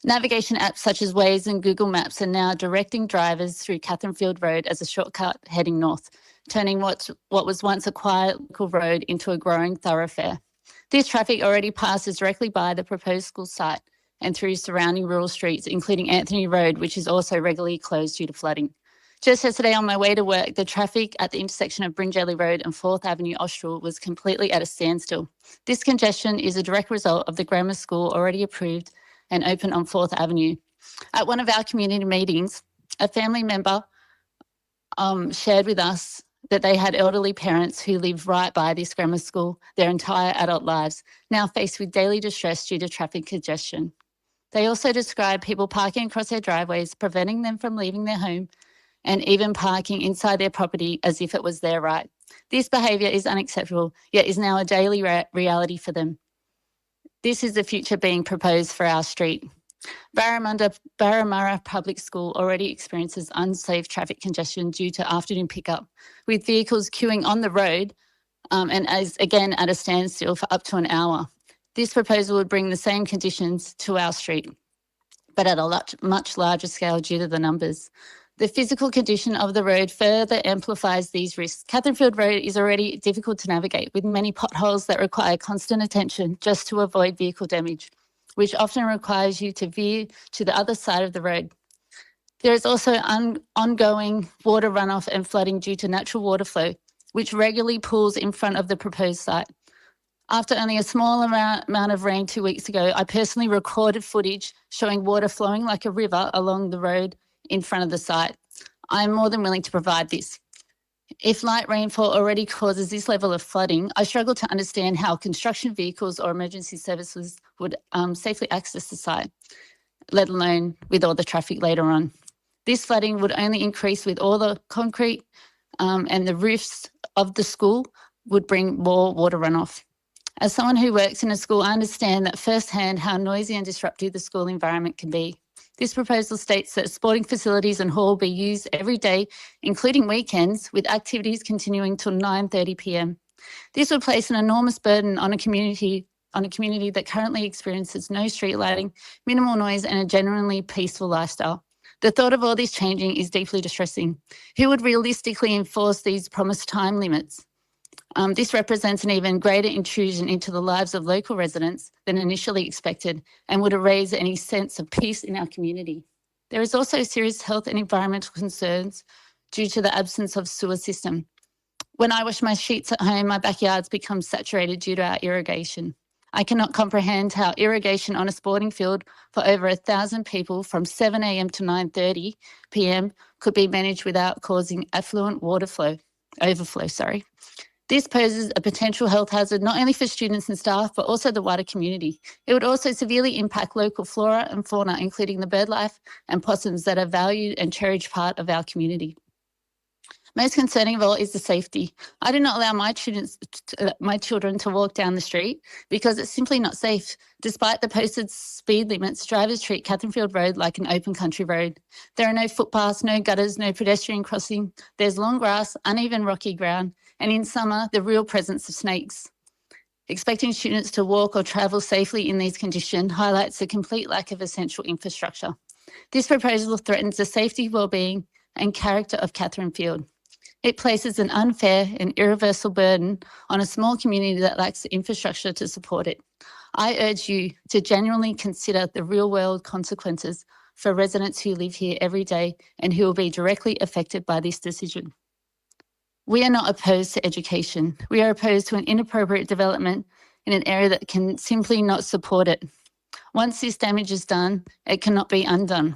Navigation apps such as Waze and Google Maps are now directing drivers through Catherine Field Road as a shortcut heading north, turning what was once a quiet local road into a growing thoroughfare. This traffic already passes directly by the proposed school site and through surrounding rural streets, including Anthony Road, which is also regularly closed due to flooding. Just yesterday on my way to work, the traffic at the intersection of Bringelly Road and 4th Avenue Austral was completely at a standstill. This congestion is a direct result of the grammar school already approved and open on 4th Avenue. At one of our community meetings, A family member shared with us that they had elderly parents who lived right by this grammar school their entire adult lives, now faced with daily distress due to traffic congestion. They also described people parking across their driveways, preventing them from leaving their home, and even parking inside their property as if it was their right. This behaviour is unacceptable, yet is now a daily reality for them. This is the future being proposed for our street. Barramurra Public School already experiences unsafe traffic congestion due to afternoon pickup, with vehicles queuing on the road and again at a standstill for up to an hour. This proposal would bring the same conditions to our street, but at a much larger scale due to the numbers. The physical condition of the road further amplifies these risks. Catherine Field Road is already difficult to navigate, with many potholes that require constant attention just to avoid vehicle damage, which often requires you to veer to the other side of the road. There is also ongoing water runoff and flooding due to natural water flow, which regularly pools in front of the proposed site. After only a small amount of rain 2 weeks ago, I personally recorded footage showing water flowing like a river along the road in front of the site. I'm more than willing to provide this. If light rainfall already causes this level of flooding, I struggle to understand how construction vehicles or emergency services would safely access the site, let alone with all the traffic later on. This flooding would only increase with all the concrete and the roofs of the school would bring more water runoff. As someone who works in a school, I understand that firsthand how noisy and disruptive the school environment can be. This proposal states that sporting facilities and hall be used every day, including weekends, with activities continuing till 9:30 p.m. This would place an enormous burden on a community that currently experiences no street lighting, minimal noise, and a genuinely peaceful lifestyle. The thought of all this changing is deeply distressing. Who would realistically enforce these promised time limits? This represents an even greater intrusion into the lives of local residents than initially expected and would erase any sense of peace in our community. There is also serious health and environmental concerns due to the absence of sewer system. When I wash my sheets at home, my backyards become saturated due to our irrigation. I cannot comprehend how irrigation on a sporting field for over 1,000 people from 7 a.m. to 9:30 p.m. could be managed without causing overflow. This poses a potential health hazard not only for students and staff, but also the wider community. It would also severely impact local flora and fauna, including the bird life and possums that are valued and cherished part of our community. Most concerning of all is the safety. I do not allow my children to walk down the street because it's simply not safe. Despite the posted speed limits, drivers treat Catherine Field Road like an open country road. There are no footpaths, no gutters, no pedestrian crossing. There's long grass, uneven rocky ground, and in summer, the real presence of snakes. Expecting students to walk or travel safely in these conditions highlights the complete lack of essential infrastructure. This proposal threatens the safety, well-being and character of Catherine Field. It places an unfair and irreversible burden on a small community that lacks the infrastructure to support it. I urge you to genuinely consider the real-world consequences for residents who live here every day and who will be directly affected by this decision. We are not opposed to education. We are opposed to an inappropriate development in an area that can simply not support it. Once this damage is done, it cannot be undone.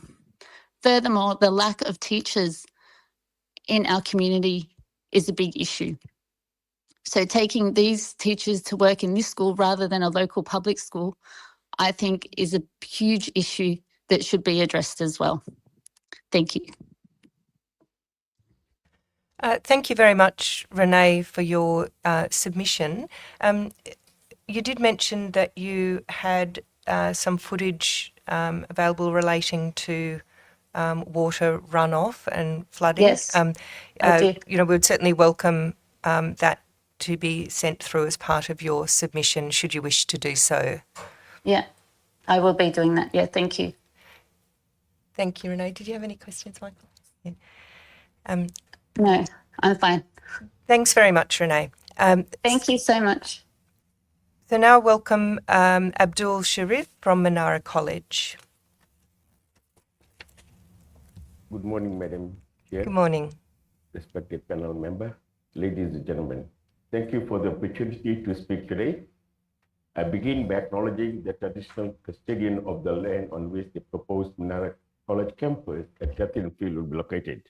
Furthermore, the lack of teachers in our community is a big issue. So taking these teachers to work in this school rather than a local public school, I think is a huge issue that should be addressed as well. Thank you. Thank you very much, Renee, for your submission. You did mention that you had some footage available relating to water runoff and flooding. Yes, I do. You know, we'd certainly welcome that to be sent through as part of your submission, should you wish to do so. Yeah, I will be doing that. Yeah, thank you. Thank you, Renee. Did you have any questions, Michael? Yeah. No, I'm fine. Thanks very much, Renee. Thank you so much. So now welcome Abdul Sharif from Minarah College. Good morning, Madam Chair. Good morning. Respected panel member, ladies and gentlemen. Thank you for the opportunity to speak today. I begin by acknowledging the traditional custodian of the land on which the proposed Minarah College campus at Catherine Field will be located.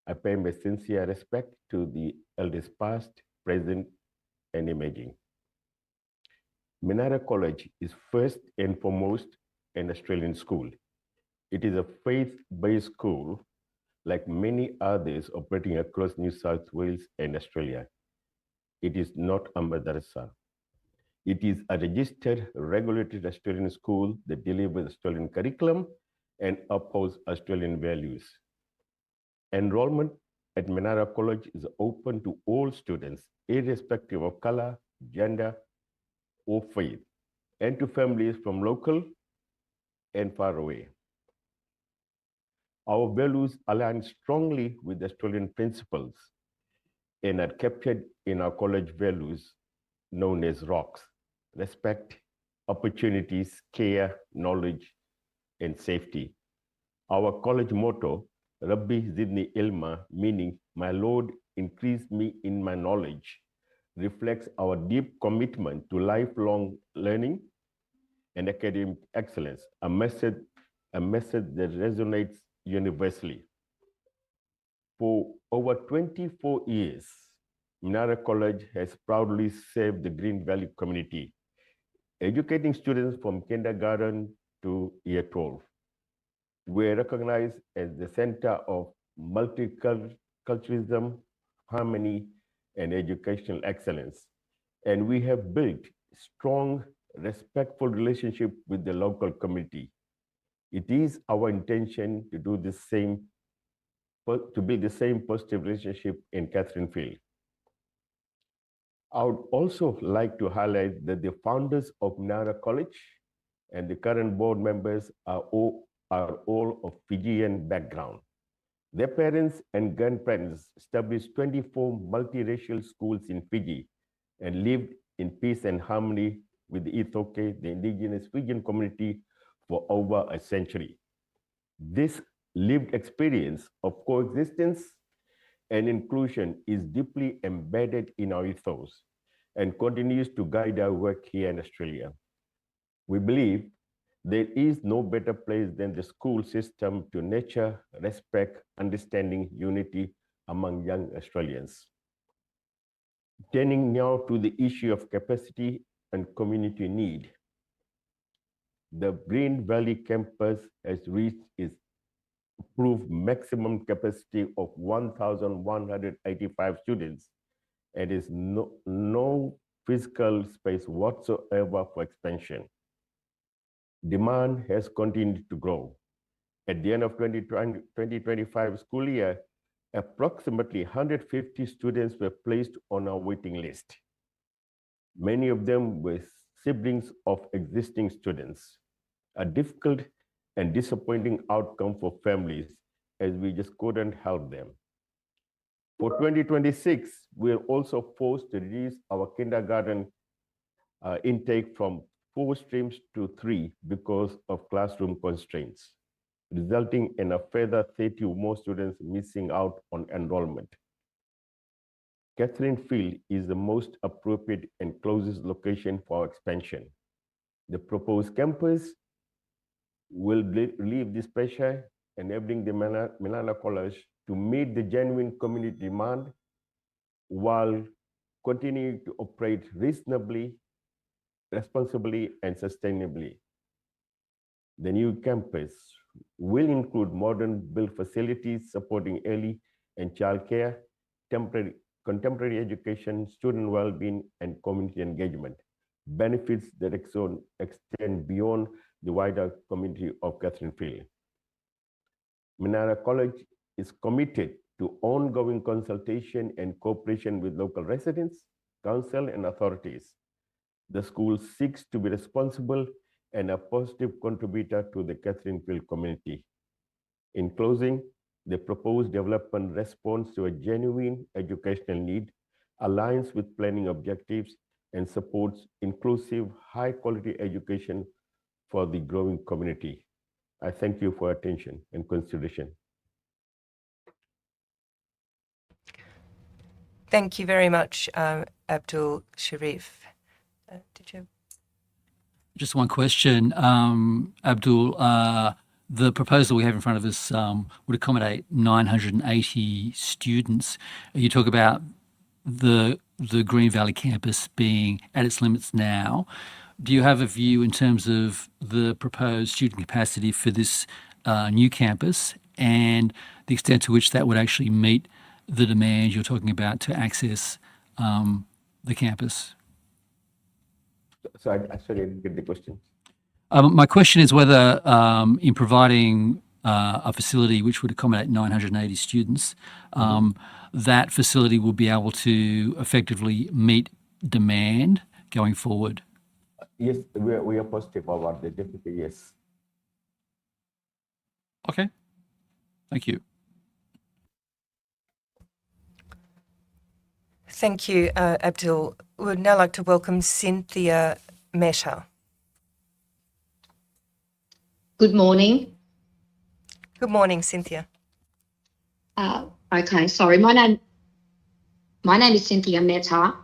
I pay my sincere respect to the elders past, present, and emerging. Minarah College is first and foremost an Australian school. It is a faith-based school like many others operating across New South Wales and Australia. It is not a madrasa. It is a registered, regulated Australian school that delivers Australian curriculum and upholds Australian values. Enrollment at Minarah College is open to all students, irrespective of color, gender, or faith, and to families from local and far away. Our values align strongly with Australian principles and are captured in our college values known as ROCs: respect, opportunities, care, knowledge, and safety. Our college motto, Rabbi Zidni Ilma, meaning my Lord increase me in my knowledge, reflects our deep commitment to lifelong learning and academic excellence, a message that resonates universally. For over 24 years, Minarah College has proudly served the Green Valley community, educating students from kindergarten to year 12. We are recognized as the center of multiculturalism, harmony, and educational excellence. And we have built strong, respectful relationship with the local community. It is our intention to do the same, to build the same positive relationship in Catherine Field. I would also like to highlight that the founders of Minarah College and the current board members are all of Fijian background. Their parents and grandparents established 24 multiracial schools in Fiji and lived in peace and harmony with the Ithoke, the indigenous Fijian community, for over a century. This lived experience of coexistence and inclusion is deeply embedded in our ethos and continues to guide our work here in Australia. We believe there is no better place than the school system to nurture respect, understanding, unity among young Australians. Turning now to the issue of capacity and community need. The Green Valley campus has reached its approved maximum capacity of 1,185 students and is no physical space whatsoever for expansion. Demand has continued to grow. At the end of 2025 school year, approximately 150 students were placed on our waiting list. Many of them were siblings of existing students, a difficult and disappointing outcome for families as we just couldn't help them. For 2026, we are also forced to reduce our kindergarten intake from 4 streams to 3 because of classroom constraints, resulting in a further 30 or more students missing out on enrollment. Catherine Field is the most appropriate and closest location for our expansion. The proposed campus will relieve this pressure, enabling the Minarah College to meet the genuine community demand while continuing to operate reasonably, responsibly, and sustainably. The new campus will include modern built facilities supporting early and childcare, contemporary education, student well-being, and community engagement, benefits that extend beyond the wider community of Catherine Field. Minarah College is committed to ongoing consultation and cooperation with local residents, council, and authorities. The school seeks to be responsible and a positive contributor to the Catherine Field community. In closing, the proposed development responds to a genuine educational need, aligns with planning objectives, and supports inclusive, high-quality education for the growing community. I thank you for your attention and consideration. Thank you very much, Abdul Sharif. Did you? Just one question, Abdul. the proposal we have in front of us would accommodate 980 students. You talk about the Green Valley campus being at its limits now. Do you have a view in terms of the proposed student capacity for this new campus and the extent to which that would actually meet the demand you're talking about to access the campus? So I sorry, I didn't get the question. My question is whether in providing a facility which would accommodate 980 students, that facility will be able to effectively meet demand going forward. Yes, we are positive about the definitely, yes. Okay, thank you. Thank you, Abdul. We would now like to welcome Cynthia Mehta. Good morning. Good morning, Cynthia. Okay, sorry. My name is Cynthia Mehta,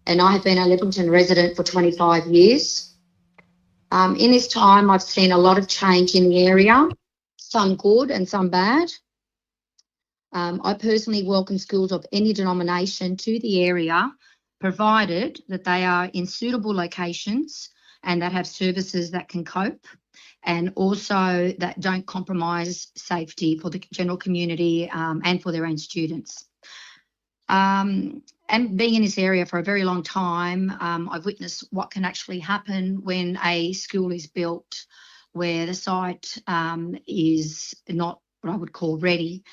and I have been a Littleton resident for 25 years. In this time, I've seen a lot of change in the area, some good and some bad. I personally welcome schools of any denomination to the area, provided that they are in suitable locations and that have services that can cope, and also that don't compromise safety for the general community and for their own students. And being in this area for a very long time, I've witnessed what can actually happen when a school is built where the site is not what I would call ready.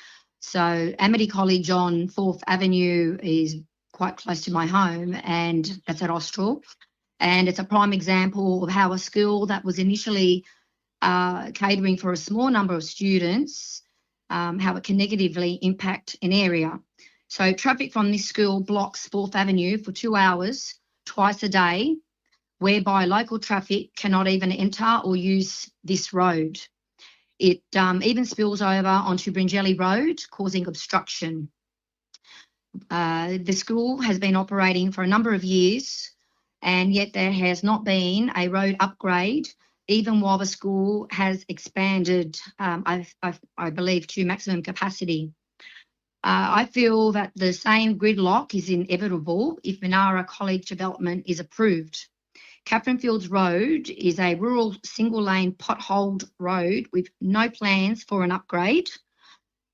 So Amity College on 4th Avenue is quite close to my home, and that's at Austral. And it's a prime example of how a school that was initially catering for a small number of students, how it can negatively impact an area. So traffic from this school blocks 4th Avenue for 2 hours, twice a day, whereby local traffic cannot even enter or use this road. It even spills over onto Bringelly Road, causing obstruction. The school has been operating for a number of years, and yet there has not been a road upgrade, even while the school has expanded, I believe, to maximum capacity. I feel that the same gridlock is inevitable if Minarah College development is approved. Catherine Fields Road is a rural single-lane potholed road with no plans for an upgrade.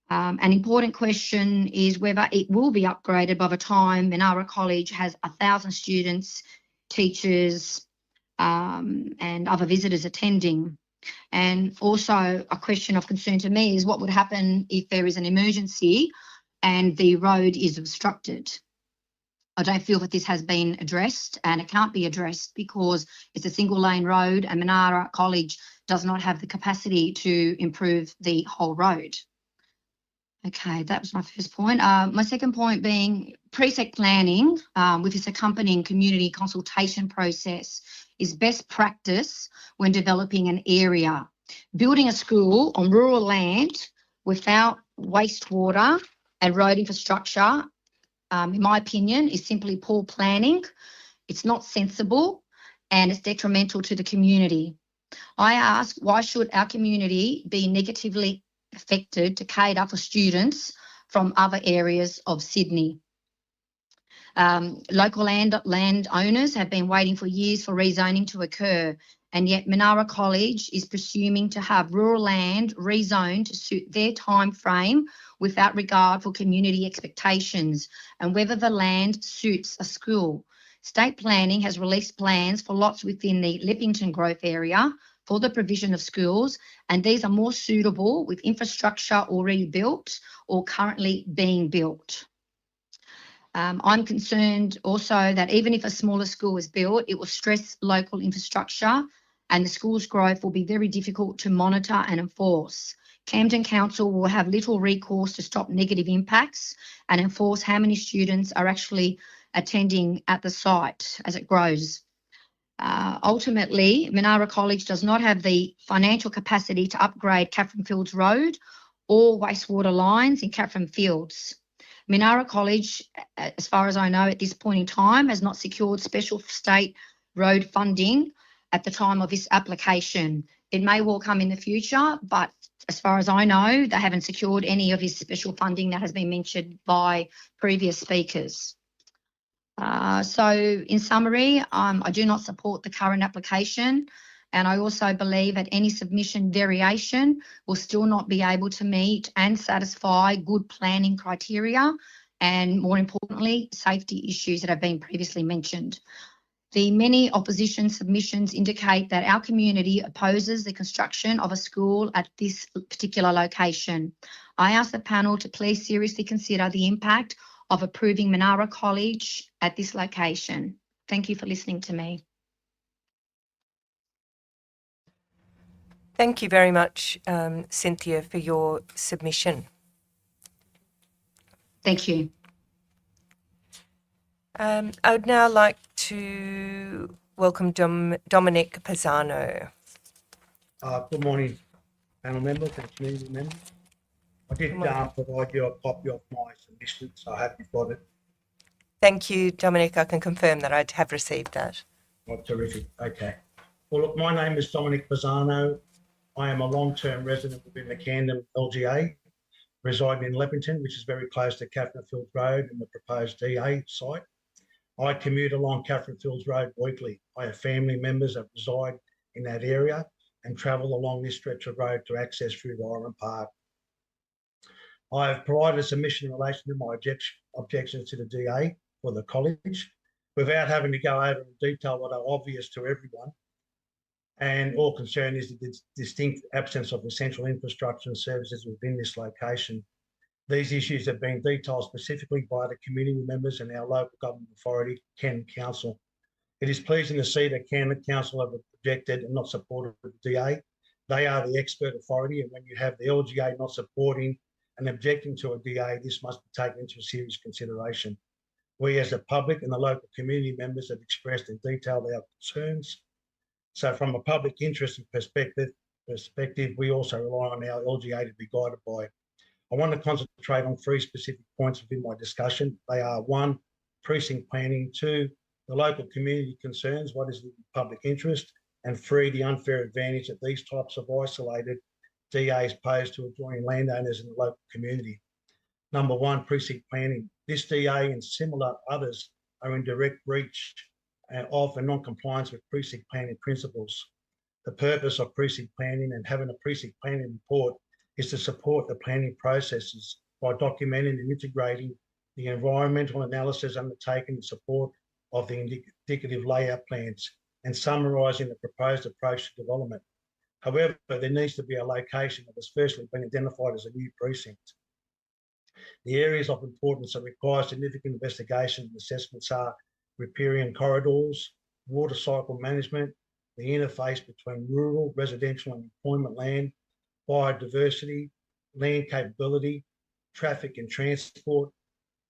An important question is whether it will be upgraded by the time Minarah College has 1,000 students, teachers, and other visitors attending. And also a question of concern to me is what would happen if there is an emergency and the road is obstructed. I don't feel that this has been addressed, and it can't be addressed because it's a single lane road and Minarah College does not have the capacity to improve the whole road. Okay, that was my first point. My second point being pre-sec planning with its accompanying community consultation process is best practice when developing an area. Building a school on rural land without wastewater and road infrastructure, in my opinion, is simply poor planning. It's not sensible and it's detrimental to the community. I ask, why should our community be negatively affected to cater for students from other areas of Sydney? Local landowners have been waiting for years for rezoning to occur, and yet Minarah College is presuming to have rural land rezoned to suit their time frame without regard for community expectations and whether the land suits a school. State planning has released plans for lots within the Lippington growth area for the provision of schools, and these are more suitable with infrastructure already built or currently being built. I'm concerned also that even if a smaller school is built, it will stress local infrastructure and the school's growth will be very difficult to monitor and enforce. Camden Council will have little recourse to stop negative impacts and enforce how many students are actually attending at the site as it grows. Ultimately, Minarah College does not have the financial capacity to upgrade Catherine Fields Road or wastewater lines in Catherine Fields. Minarah College, as far as I know at this point in time, has not secured special state road funding at the time of this application. It may well come in the future, but as far as I know, they haven't secured any of his special funding that has been mentioned by previous speakers. So in summary, I do not support the current application, and I also believe that any submission variation will still not be able to meet and satisfy good planning criteria and, more importantly, safety issues that have been previously mentioned. The many opposition submissions indicate that our community opposes the construction of a school at this particular location. I ask the panel to please seriously consider the impact of approving Minarah College at this location. Thank you for listening to me. Thank you very much, Cynthia, for your submission. Thank you. I would now like to welcome Dominic Pisano. Good morning, panel members and community members. I did provide you a copy of my submission, so I hope you've got it. Thank you, Dominic. I can confirm that I have received that. Oh, terrific. Okay. Well, look, my name is Dominic Pisano. I am a long-term resident within the Camden LGA, residing in Leppington, which is very close to Catherine Fields Road and the proposed DA site. I commute along Catherine Fields Road weekly. I have family members that reside in that area and travel along this stretch of road to access through the Island Park. I have provided a submission in relation to my objections to the DA for the college without having to go over in detail what are obvious to everyone. And all concerned is the distinct absence of essential infrastructure and services within this location. These issues have been detailed specifically by the community members and our local government authority, Camden Council. It is pleasing to see that Camden Council have objected and not supported the DA. They are the expert authority, and when you have the LGA not supporting and objecting to a DA, this must be taken into serious consideration. We as the public and the local community members have expressed in detail our concerns. So from a public interest perspective, we also rely on our LGA to be guided by. I want to concentrate on three specific points within my discussion. They are: 1, precinct planning; 2, the local community concerns, what is the public interest; and 3, the unfair advantage that these types of isolated DAs pose to adjoining landowners in the local community. Number 1, precinct planning. This DA and similar others are in direct breach of and non-compliance with precinct planning principles. The purpose of precinct planning and having a precinct planning report is to support the planning processes by documenting and integrating the environmental analysis undertaken in support of the indicative layout plans and summarising the proposed approach to development. However, there needs to be a location that has firstly been identified as a new precinct. The areas of importance that require significant investigation and assessments are riparian corridors, water cycle management, the interface between rural, residential and employment land, biodiversity, land capability, traffic and transport,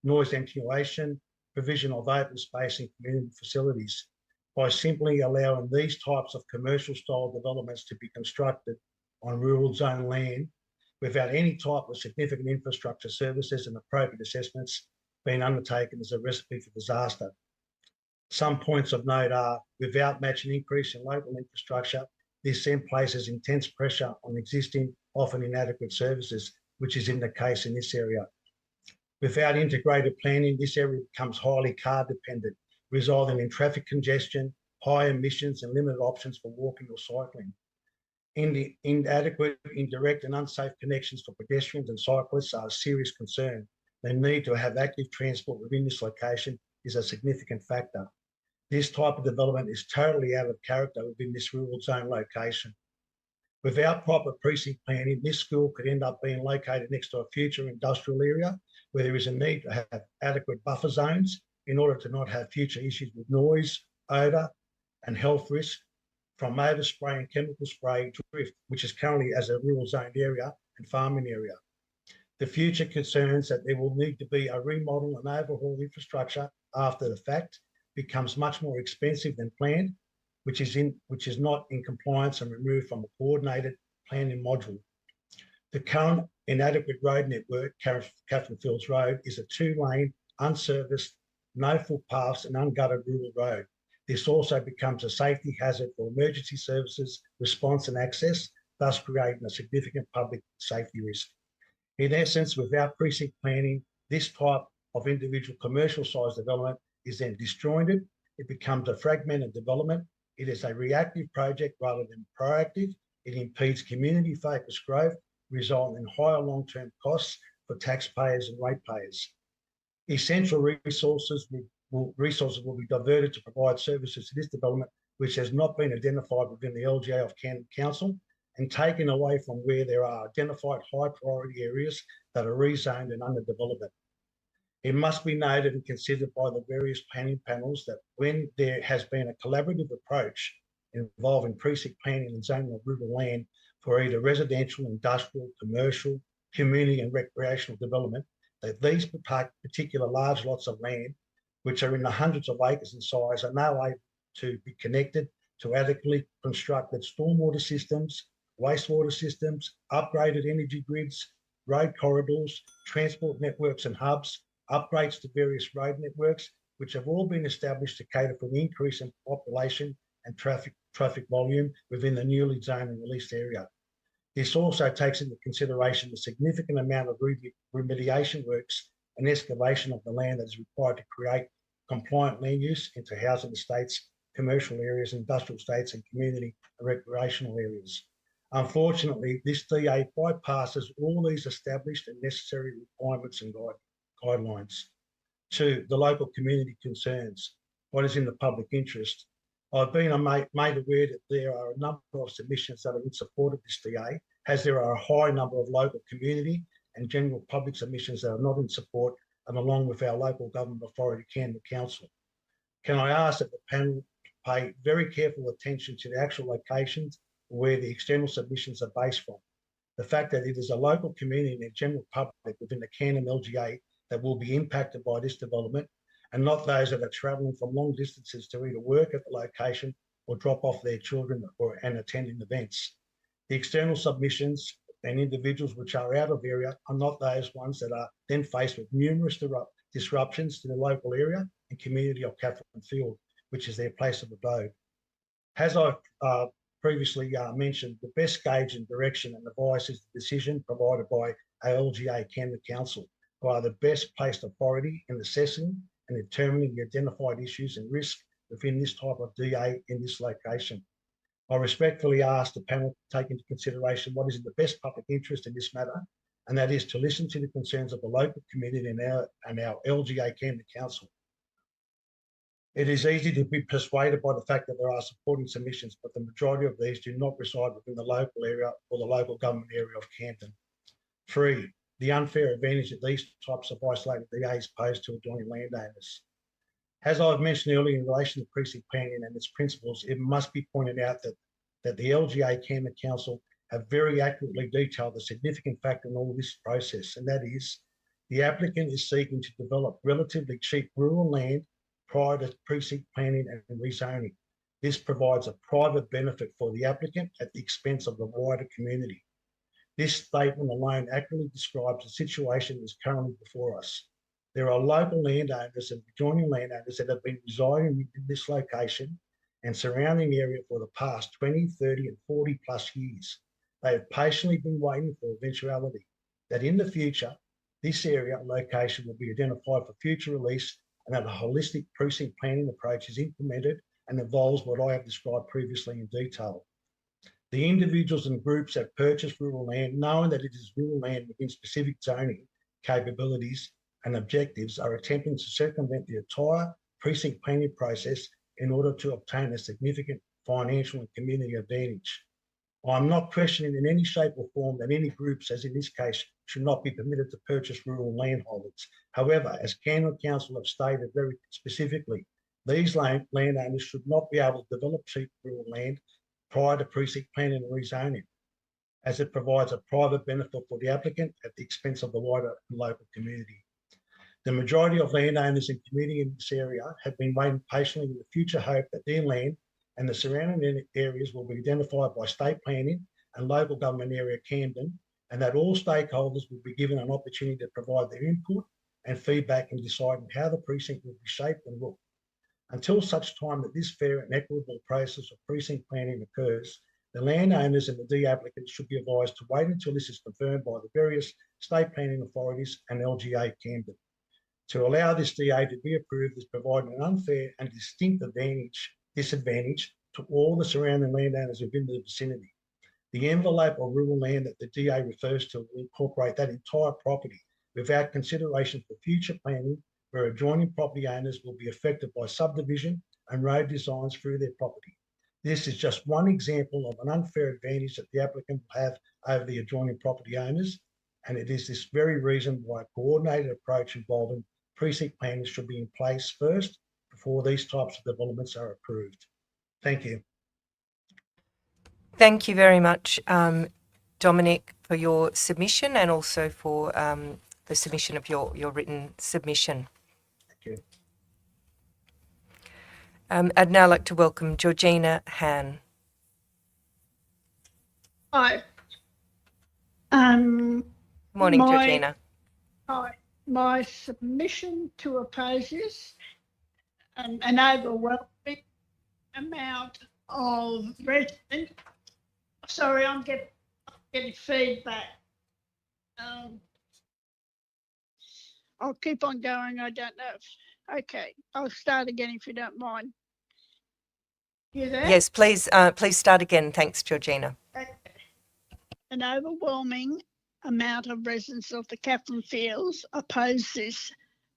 noise attenuation, provision of open space and community facilities. By simply allowing these types of commercial style developments to be constructed on rural zone land without any type of significant infrastructure services and appropriate assessments being undertaken is a recipe for disaster. Some points of note are: without matching increase in local infrastructure, this then places intense pressure on existing, often inadequate services, which is in the case in this area. Without integrated planning, this area becomes highly car dependent, resulting in traffic congestion, high emissions and limited options for walking or cycling. Inadequate, indirect and unsafe connections for pedestrians and cyclists are a serious concern. The need to have active transport within this location is a significant factor. This type of development is totally out of character within this rural zone location. Without proper precinct planning, this school could end up being located next to a future industrial area where there is a need to have adequate buffer zones in order to not have future issues with noise, odour and health risk from overspray and chemical spray drift, which is currently as a rural zoned area and farming area. The future concerns that there will need to be a remodel and overhaul infrastructure after the fact becomes much more expensive than planned, which is not in compliance and removed from a coordinated planning module. The current inadequate road network, Catherine Fields Road, is a 2-lane, unserviced, no footpaths and ungutted rural road. This also becomes a safety hazard for emergency services, response and access, thus creating a significant public safety risk. In essence, without precinct planning, this type of individual commercial size development is then disjointed. It becomes a fragmented development. It is a reactive project rather than proactive. It impedes community-focused growth, resulting in higher long-term costs for taxpayers and ratepayers. Essential resources will be diverted to provide services to this development, which has not been identified within the LGA of Camden Council, and taken away from where there are identified high priority areas that are rezoned and under development. It must be noted and considered by the various planning panels that when there has been a collaborative approach involving precinct planning and zoning of rural land for either residential, industrial, commercial, community and recreational development, that these particular large lots of land, which are in the hundreds of acres in size, are now able to be connected to adequately constructed stormwater systems, wastewater systems, upgraded energy grids, road corridors, transport networks and hubs, upgrades to various road networks, which have all been established to cater for the increase in population and traffic volume within the newly zoned and released area. This also takes into consideration the significant amount of remediation works and excavation of the land that is required to create compliant land use into housing estates, commercial areas, industrial estates, and community and recreational areas. Unfortunately, this DA bypasses all these established and necessary requirements and guidelines. To the local community concerns, what is in the public interest? I've been made aware that there are a number of submissions that are in support of this DA, as there are a high number of local community and general public submissions that are not in support, and along with our local government authority, Camden Council. Can I ask that the panel pay very careful attention to the actual locations where the external submissions are based from? The fact that it is a local community and the general public within the Camden LGA that will be impacted by this development, and not those that are travelling from long distances to either work at the location or drop off their children and attending events. The external submissions and individuals which are out of area are not those ones that are then faced with numerous disruptions to the local area and community of Catherine Field, which is their place of abode. As I've previously mentioned, the best gauge and direction and advice is the decision provided by LGA Camden Council, who are the best placed authority in assessing and determining the identified issues and risks within this type of DA in this location. I respectfully ask the panel to take into consideration what is in the best public interest in this matter, and that is to listen to the concerns of the local community and our LGA Camden Council. It is easy to be persuaded by the fact that there are supporting submissions, but the majority of these do not reside within the local area or the local government area of Camden. 3, the unfair advantage that these types of isolated DAs pose to adjoining landowners. As I've mentioned earlier in relation to precinct planning and its principles, it must be pointed out that the LGA Camden Council have very accurately detailed the significant factor in all this process, and that is the applicant is seeking to develop relatively cheap rural land prior to precinct planning and rezoning. This provides a private benefit for the applicant at the expense of the wider community. This statement alone accurately describes the situation that is currently before us. There are local landowners and adjoining landowners that have been residing in this location and surrounding area for the past 20, 30 and 40 plus years. They have patiently been waiting for eventuality that in the future, this area and location will be identified for future release, and that a holistic precinct planning approach is implemented and involves what I have described previously in detail. The individuals and groups that purchase rural land, knowing that it is rural land within specific zoning capabilities and objectives, are attempting to circumvent the entire precinct planning process in order to obtain a significant financial and community advantage. I'm not questioning in any shape or form that any groups, as in this case, should not be permitted to purchase rural landholdings. However, as Camden Council have stated very specifically, these landowners should not be able to develop cheap rural land prior to precinct planning and rezoning, as it provides a private benefit for the applicant at the expense of the wider local community. The majority of landowners and community in this area have been waiting patiently with the future hope that their land and the surrounding areas will be identified by state planning and local government area Camden, and that all stakeholders will be given an opportunity to provide their input and feedback in deciding how the precinct will be shaped and look. Until such time that this fair and equitable process of precinct planning occurs, The landowners and the D applicants should be advised to wait until this is confirmed by the various state planning authorities and LGA Camden. To allow this DA to be approved is providing an unfair and distinct disadvantage to all the surrounding landowners within the vicinity. The envelope of rural land that the DA refers to will incorporate that entire property without consideration for future planning, where adjoining property owners will be affected by subdivision and road designs through their property. This is just one example of an unfair advantage that the applicant will have over the adjoining property owners, and it is this very reason why a coordinated approach involving precinct planners should be in place first before these types of developments are approved. Thank you. Thank you very much, Dominic, for your submission and also for the submission of your written submission. Thank you. I'd now like to welcome Georgina Han. Hi. Morning, Georgina. Hi. My submission to oppose this, an overwhelming amount of residents. Sorry, I'm getting feedback. I'll keep on going. I don't know. Okay, I'll start again if you don't mind. You there? Yes, please start again. Thanks, Georgina. Okay. An overwhelming amount of residents of the Catherine Fields oppose this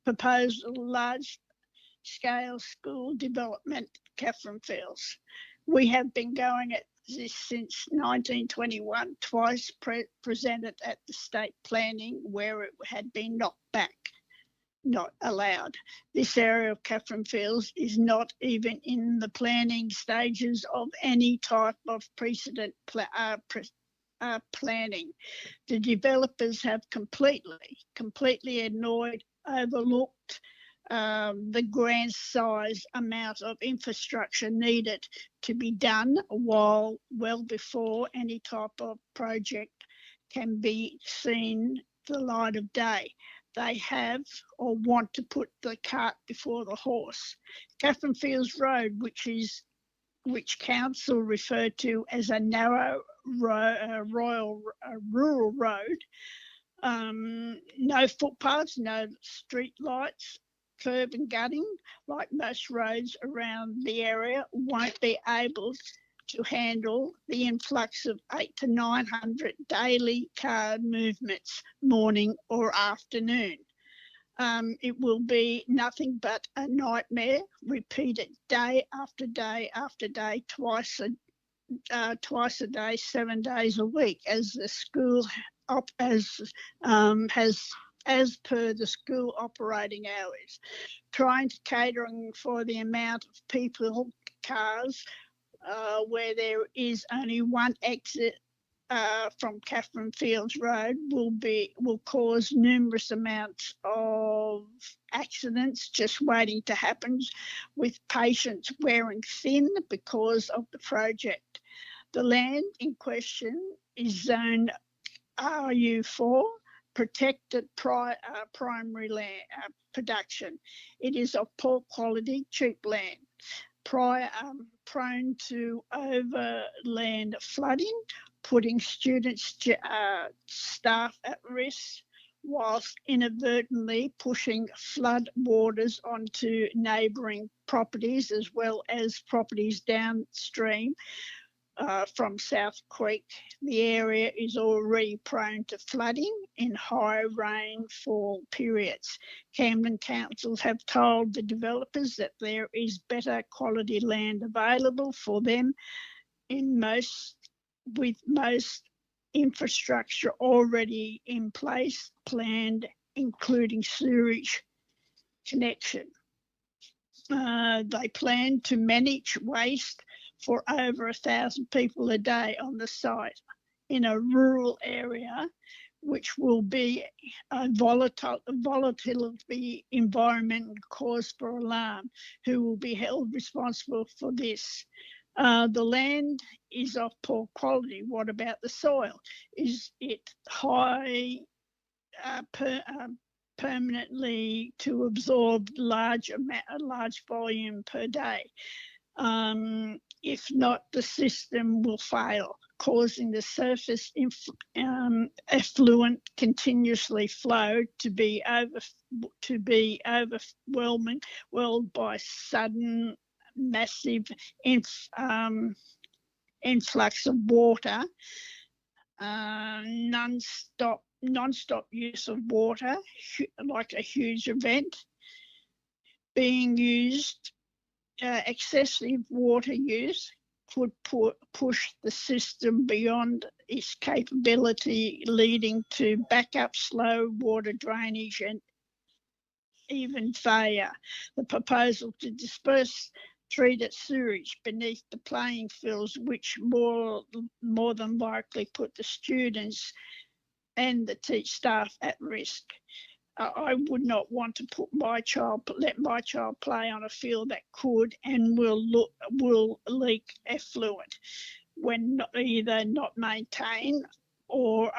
proposed large-scale school development, Catherine Fields. We have been going at this since 1921, twice presented at the state planning where it had been knocked back, not allowed. This area of Catherine Fields is not even in the planning stages of any type of precedent planning. The developers have completely ignored, overlooked the grand size amount of infrastructure needed to be done well before any type of project can be seen the light of day. They have or want to put the cart before the horse. Catherine Fields Road, which council referred to as a narrow rural road, no footpaths, no street lights, curb and gutting, like most roads around the area, won't be able to handle the influx of 800 to 900 daily car movements, morning or afternoon. It will be nothing but a nightmare, repeated day after day after day, twice a day, 7 days a week, as the school as per the school operating hours. Trying to catering for the amount of people, cars, where there is only one exit from Catherine Fields Road will cause numerous amounts of accidents just waiting to happen, with patients wearing thin because of the project. The land in question is zone RU4, protected primary land production. It is of poor quality, cheap land, prone to overland flooding, putting students, staff at risk, whilst inadvertently pushing flood waters onto neighbouring properties as well as properties downstream from South Creek. The area is already prone to flooding in high rainfall periods. Camden councils have told the developers that there is better quality land available for them with most infrastructure already in place, planned, including sewerage connection. They plan to manage waste for over 1,000 people a day on the site in a rural area, which will be a volatility environment and cause for alarm. Who will be held responsible for this? The land is of poor quality. What about the soil? Is it high permanently to absorb large volume per day? If not, the system will fail, causing the surface effluent continuously flow to be overwhelmed by sudden massive influx of water, non-stop use of water, like a huge event being used. Excessive water use could push the system beyond its capability, leading to backup slow water drainage and even failure. The proposal to disperse treated sewage beneath the playing fields, which more than likely put the students and the staff at risk. I would not want to let my child play on a field that could and will leak effluent when either not maintained or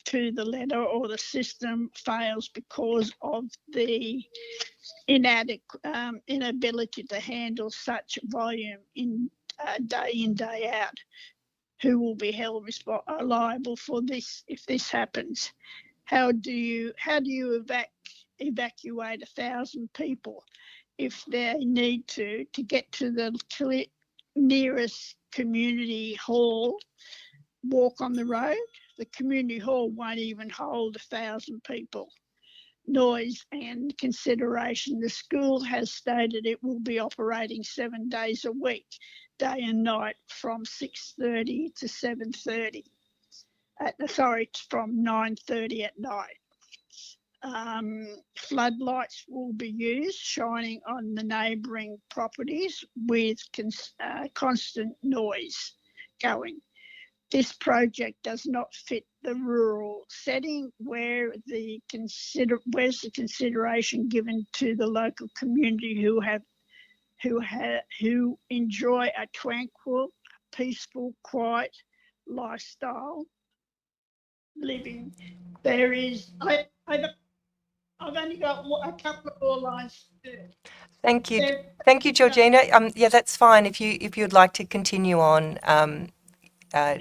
to the letter, or the system fails because of the inability to handle such volume day in, day out. Who will be held liable for this if this happens? How do you evacuate 1,000 people if they need to get to the nearest community hall, walk on the road? The community hall won't even hold 1,000 people. Noise and consideration. The school has stated it will be operating 7 days a week, day and night, from 6:30 to 7:30. From 9:30 at night. Floodlights will be used, shining on the neighbouring properties with constant noise going. This project does not fit the rural setting where's the consideration given to the local community who enjoy a tranquil, peaceful, quiet lifestyle living. There is, I've only got a couple of more lines to do. Thank you, Georgina. Yeah, that's fine. If you'd like to continue on. Yeah.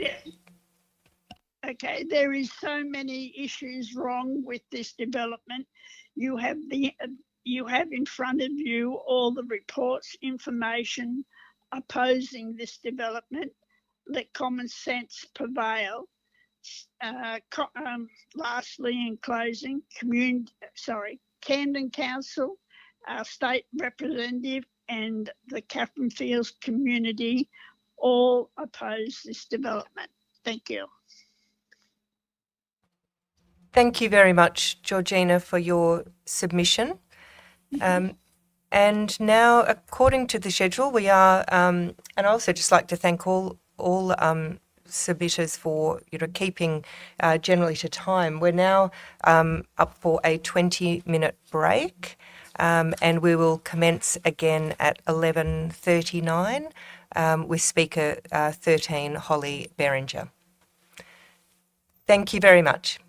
Okay, there is so many issues wrong with this development. You have in front of you all the reports, information opposing this development. Let common sense prevail. Lastly, in closing, Camden Council, our state representative, and the Catherine Fields community all oppose this development. Thank you. Thank you very much, Georgina, for your submission. And now, according to the schedule, we are, and I also just like to thank all submitters for keeping generally to time. We're now up for a 20-minute break, and we will commence again at 11:39 with Speaker 13, Holly Berringer. Thank you very much.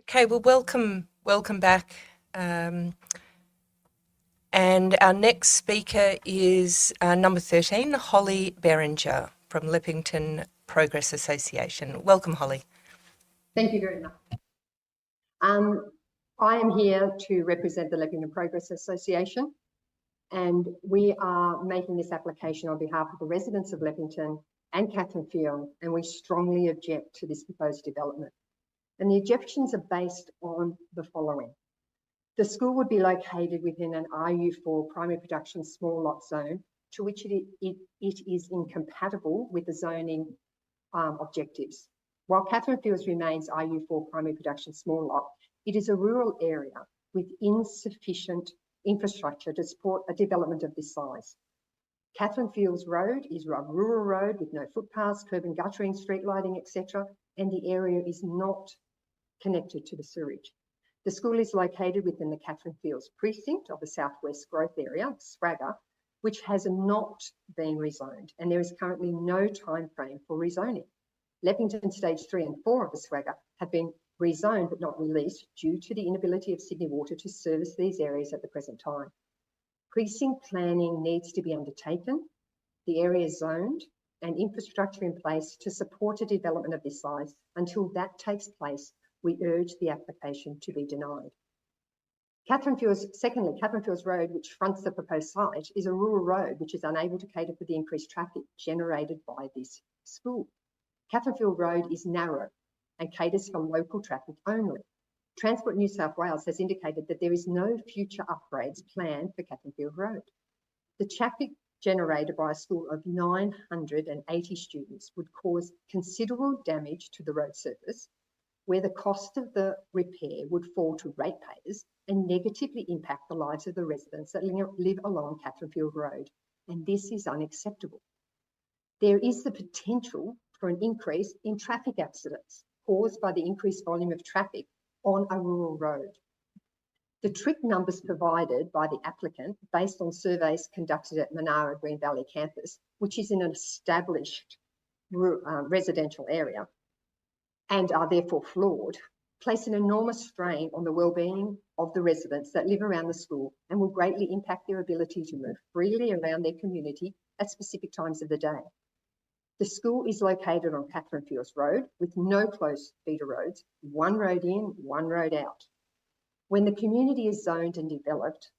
Okay, well, welcome back. And our next speaker is number 13, Holly Berenger from Leppington Progress Association. Welcome, Holly. Thank you very much. I am here to represent the Leppington Progress Association, and we are making this application on behalf of the residents of Leppington and Catherine Field, and we strongly object to this proposed development. And the objections are based on the following. The school would be located within an RU4 primary production small lot zone, to which it is incompatible with the zoning objectives. While Catherine Fields remains RU4 primary production small lot, it is a rural area with insufficient infrastructure to support a development of this size. Catherine Fields Road is a rural road with no footpaths, curb and guttering, street lighting, etc., and the area is not connected to the sewerage. The school is located within the Catherine Fields precinct of the Southwest Growth Area, SWAGA, which has not been rezoned, and there is currently no time frame for rezoning. Leppington Stage 3 and 4 of the SWAGA have been rezoned but not released due to the inability of Sydney Water to service these areas at the present time. Precinct planning needs to be undertaken, the area zoned, and infrastructure in place to support a development of this size. Until that takes place, we urge the application to be denied. Secondly, Catherine Fields Road, which fronts the proposed site, is a rural road which is unable to cater for the increased traffic generated by this school. Catherine Field Road is narrow and caters for local traffic only. Transport New South Wales has indicated that there is no future upgrades planned for Catherine Field Road. The traffic generated by a school of 980 students would cause considerable damage to the road surface, where the cost of the repair would fall to ratepayers and negatively impact the lives of the residents that live along Catherine Field Road, and this is unacceptable. There is the potential for an increase in traffic accidents caused by the increased volume of traffic on a rural road. The trip numbers provided by the applicant, based on surveys conducted at Minarah Green Valley campus, which is in an established residential area, and are therefore flawed, place an enormous strain on the well-being of the residents that live around the school and will greatly impact their ability to move freely around their community at specific times of the day. The school is located on Catherine Fields Road with no close feeder roads, one road in, one road out. When the community is zoned and developed,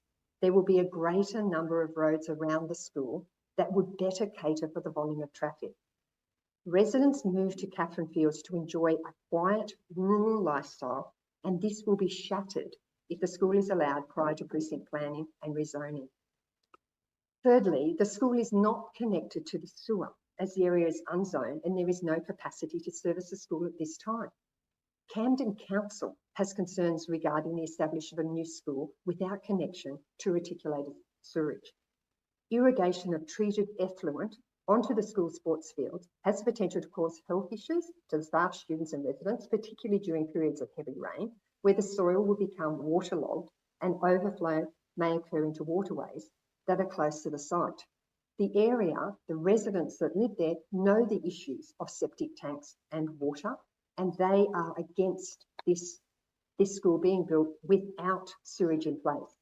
there will be a greater number of roads around the school that would better cater for the volume of traffic. Residents move to Catherine Fields to enjoy a quiet rural lifestyle, and this will be shattered if the school is allowed prior to precinct planning and rezoning. Thirdly, the school is not connected to the sewer, as the area is unzoned and there is no capacity to service the school at this time. Camden Council has concerns regarding the establishment of a new school without connection to reticulated sewerage. Irrigation of treated effluent onto the school sports field has the potential to cause health issues to the staff, students and residents, particularly during periods of heavy rain, where the soil will become waterlogged and overflow may occur into waterways that are close to the site. The area, the residents that live there know the issues of septic tanks and water, and they are against this school being built without sewage in place.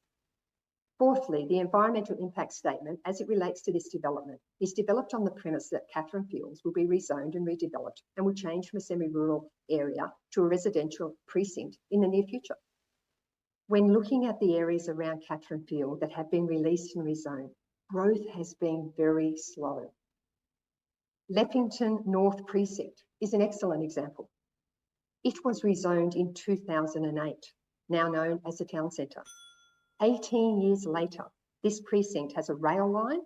Fourthly, the environmental impact statement as it relates to this development is developed on the premise that Catherine Fields will be rezoned and redeveloped and will change from a semi-rural area to a residential precinct in the near future. When looking at the areas around Catherine Field that have been released and rezoned, growth has been very slow. Leppington North Precinct is an excellent example. It was rezoned in 2008, now known as the town centre. 18 years later, this precinct has a rail line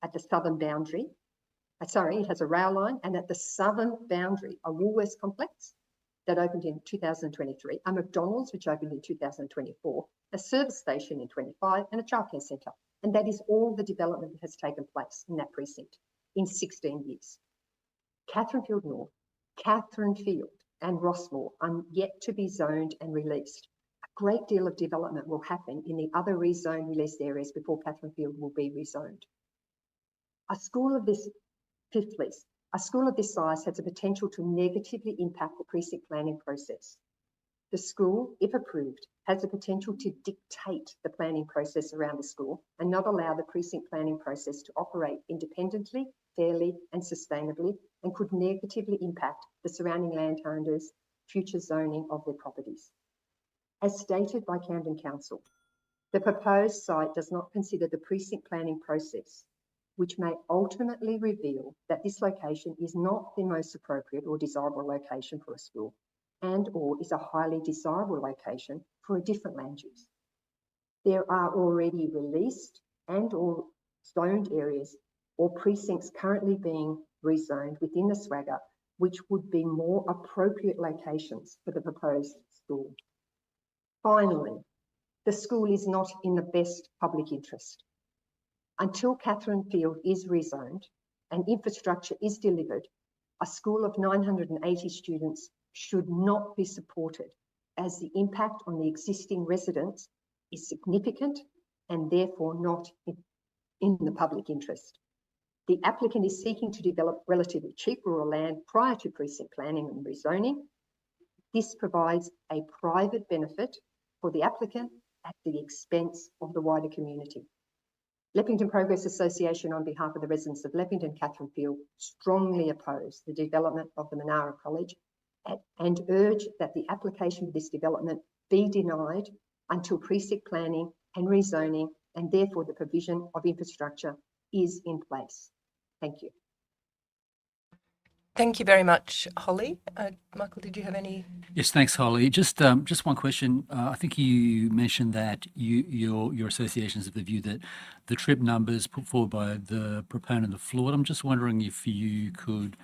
at the southern boundary. It has a rail line, and at the southern boundary, a Woolworths complex that opened in 2023, a McDonald's which opened in 2024, a service station in 25, and a childcare centre. And that is all the development that has taken place in that precinct in 16 years. Catherine Field North, Catherine Field and Rossmore are yet to be zoned and released. A great deal of development will happen in the other rezoned released areas before Catherine Field will be rezoned. Fifthly, a school of this size has the potential to negatively impact the precinct planning process. The school, if approved, has the potential to dictate the planning process around the school and not allow the precinct planning process to operate independently, fairly and sustainably, and could negatively impact the surrounding landowners' future zoning of their properties. As stated by Camden Council, the proposed site does not consider the precinct planning process, which may ultimately reveal that this location is not the most appropriate or desirable location for a school and or is a highly desirable location for a different land use. There are already released and or zoned areas or precincts currently being rezoned within the swagger, which would be more appropriate locations for the proposed school. Finally, the school is not in the best public interest. Until Catherine Field is rezoned and infrastructure is delivered, a school of 980 students should not be supported, as the impact on the existing residents is significant and therefore not in the public interest. The applicant is seeking to develop relatively cheap rural land prior to precinct planning and rezoning. This provides a private benefit for the applicant at the expense of the wider community. Leppington Progress Association, on behalf of the residents of Leppington, Catherine Field, strongly oppose the development of the Minarah College and urge that the application for this development be denied until precinct planning and rezoning and therefore the provision of infrastructure is in place. Thank you. Thank you very much, Holly. Michael, did you have any? Yes, thanks, Holly. Just one question. I think you mentioned that your association is of the view that the trip numbers put forward by the proponent are flawed. I'm just wondering if you could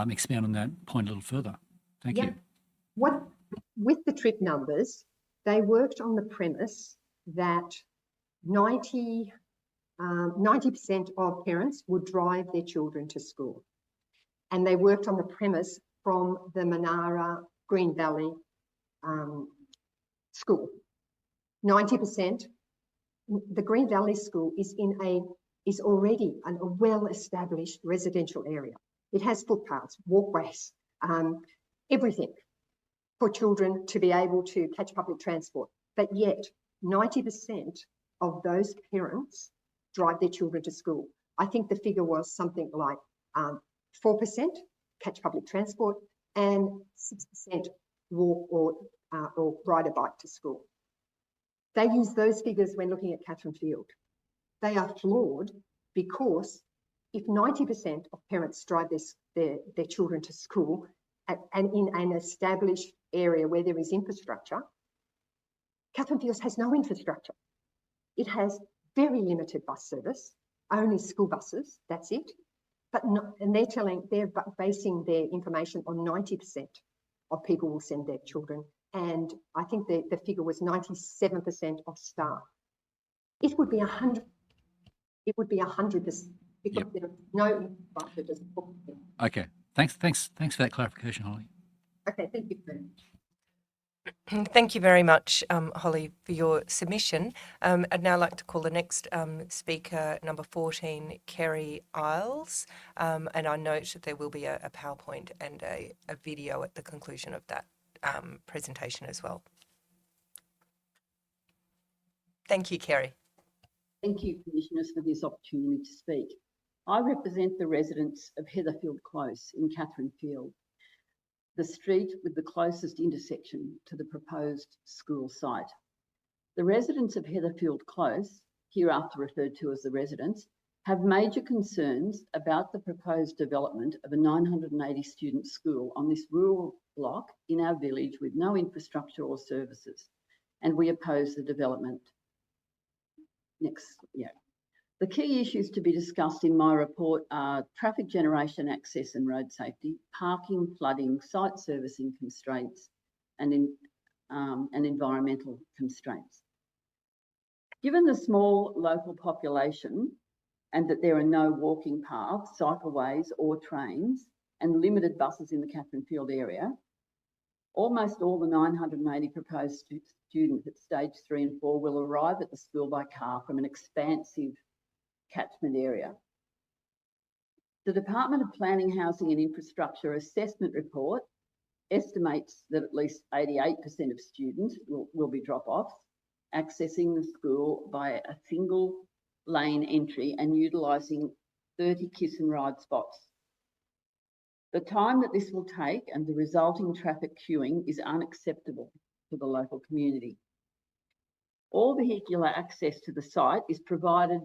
expand on that point a little further. Thank you. With the trip numbers, they worked on the premise that 90% of parents would drive their children to school. And they worked on the premise from the Minarah Green Valley school. 90%, the Green Valley school is already a well-established residential area. It has footpaths, walkways, everything for children to be able to catch public transport. But yet 90% of those parents drive their children to school. I think the figure was something like 4% catch public transport and 6% walk or ride a bike to school. They use those figures when looking at Catherine Field. They are flawed because if 90% of parents drive their children to school and in an established area where there is infrastructure, Catherine Field has no infrastructure. It has very limited bus service, only school buses, that's it. But no, and they're basing their information on 90% of people will send their children. And I think the figure was 97% of staff. It would be 100%. It would be 100% because there are no infrastructure. Okay. Thanks for that clarification, Holly. Okay, thank you very much. Thank you very much, Holly, for your submission. I'd now like to call the next speaker, number 14, Kerry Isles. And I note that there will be a PowerPoint and a video at the conclusion of that presentation as well. Thank you, Kerry. Thank you, Commissioners, for this opportunity to speak. I represent the residents of Heatherfield Close in Catherine Field, the street with the closest intersection to the proposed school site. The residents of Heatherfield Close, hereafter referred to as the residents, have major concerns about the proposed development of a 980 student school on this rural block in our village with no infrastructure or services, and we oppose the development. The key issues to be discussed in my report are traffic generation, access and road safety, parking, flooding, site servicing constraints, and environmental constraints. Given the small local population and that there are no walking paths, cycleways or trains and limited buses in the Catherine Field area, almost all the 980 proposed students at stage 3 and 4 will arrive at the school by car from an expansive catchment area. The Department of Planning, Housing and Infrastructure assessment report estimates that at least 88% of students will be drop-offs, accessing the school by a single lane entry and utilising 30 kiss and ride spots. The time that this will take and the resulting traffic queuing is unacceptable to the local community. All vehicular access to the site is provided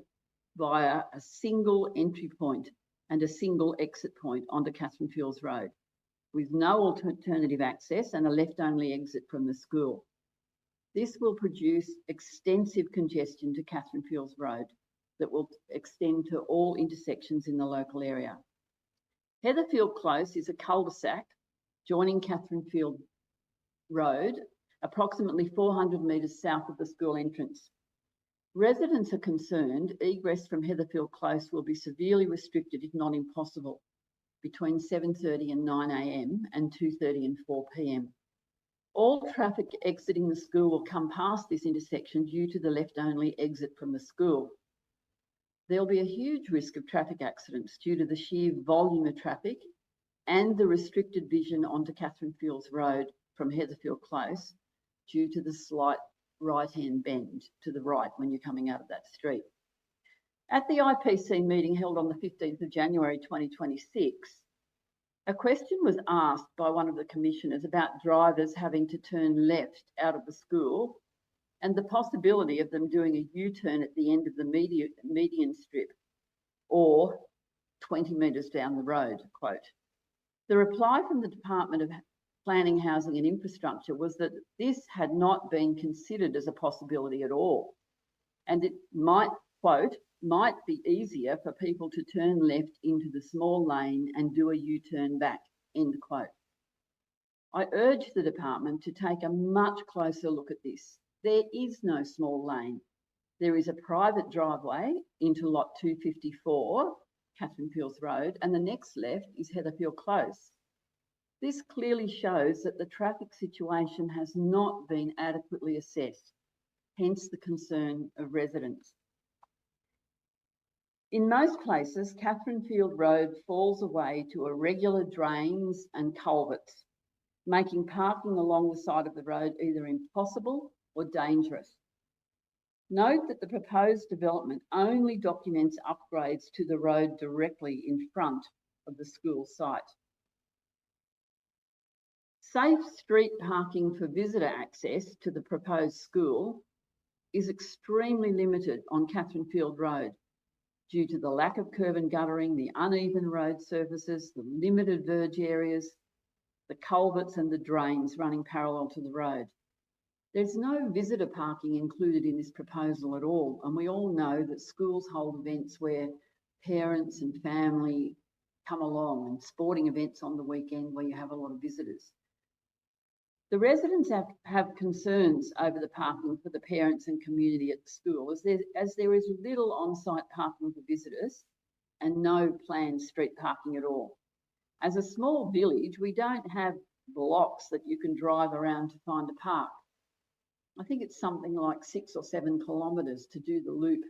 via a single entry point and a single exit point onto Catherine Fields Road, with no alternative access and a left-only exit from the school. This will produce extensive congestion to Catherine Fields Road that will extend to all intersections in the local area. Heatherfield Close is a cul-de-sac joining Catherine Field Road, approximately 400 metres south of the school entrance. Residents are concerned egress from Heatherfield Close will be severely restricted, if not impossible, between 7:30 and 9 a.m. and 2:30 and 4 p.m. All traffic exiting the school will come past this intersection due to the left-only exit from the school. There'll be a huge risk of traffic accidents due to the sheer volume of traffic and the restricted vision onto Catherine Fields Road from Heatherfield Close due to the slight right-hand bend to the right when you're coming out of that street. At the IPC meeting held on the 15th of January 2026, a question was asked by one of the commissioners about drivers having to turn left out of the school and the possibility of them doing a U-turn at the end of the median strip or 20 metres down the road, quote. The reply from the Department of Planning, Housing and Infrastructure was that this had not been considered as a possibility at all, and it might, quote, might be easier for people to turn left into the small lane and do a U-turn back, end quote. I urge the department to take a much closer look at this. There is no small lane. There is a private driveway into lot 254, Catherine Fields Road, and the next left is Heatherfield Close. This clearly shows that the traffic situation has not been adequately assessed, hence the concern of residents. In most places, Catherine Field Road falls away to irregular drains and culverts, making parking along the side of the road either impossible or dangerous. Note that the proposed development only documents upgrades to the road directly in front of the school site. Safe street parking for visitor access to the proposed school is extremely limited on Catherine Field Road due to the lack of curb and guttering, the uneven road surfaces, the limited verge areas, the culverts and the drains running parallel to the road. There's no visitor parking included in this proposal at all, and we all know that schools hold events where parents and family come along, and sporting events on the weekend where you have a lot of visitors. The residents have concerns over the parking for the parents and community at the school, as there is little on-site parking for visitors and no planned street parking at all. As a small village, we don't have blocks that you can drive around to find a park. I think it's something like 6 or 7 kilometres to do the loop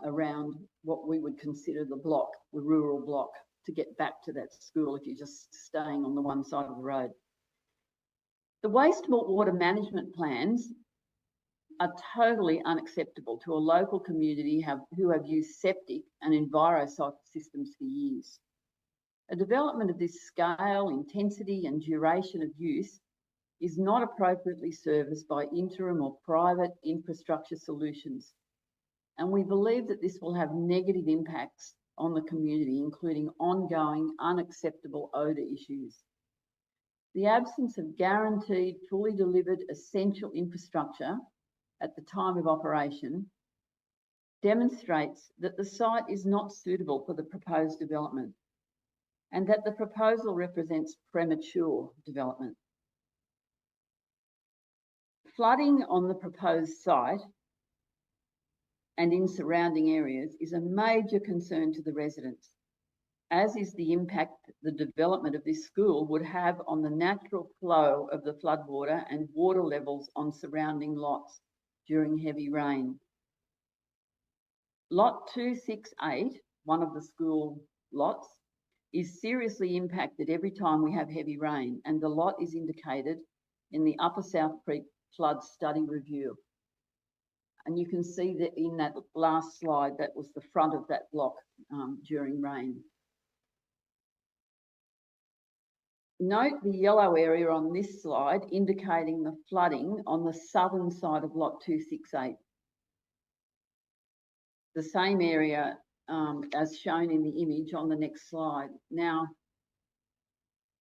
around what we would consider the block, the rural block, to get back to that school if you're just staying on the one side of the road. The wastewater management plans are totally unacceptable to a local community who have used septic and envirocycle systems for years. A development of this scale, intensity and duration of use is not appropriately serviced by interim or private infrastructure solutions. And we believe that this will have negative impacts on the community, including ongoing unacceptable odour issues. The absence of guaranteed, fully delivered essential infrastructure at the time of operation demonstrates that the site is not suitable for the proposed development and that the proposal represents premature development. Flooding on the proposed site and in surrounding areas is a major concern to the residents, as is the impact the development of this school would have on the natural flow of the floodwater and water levels on surrounding lots during heavy rain. Lot 268, one of the school lots, is seriously impacted every time we have heavy rain, and the lot is indicated in the Upper South Creek Flood Study Review. And you can see that in that last slide, that was the front of that block during rain. Note the yellow area on this slide indicating the flooding on the southern side of Lot 268. The same area as shown in the image on the next slide. Now,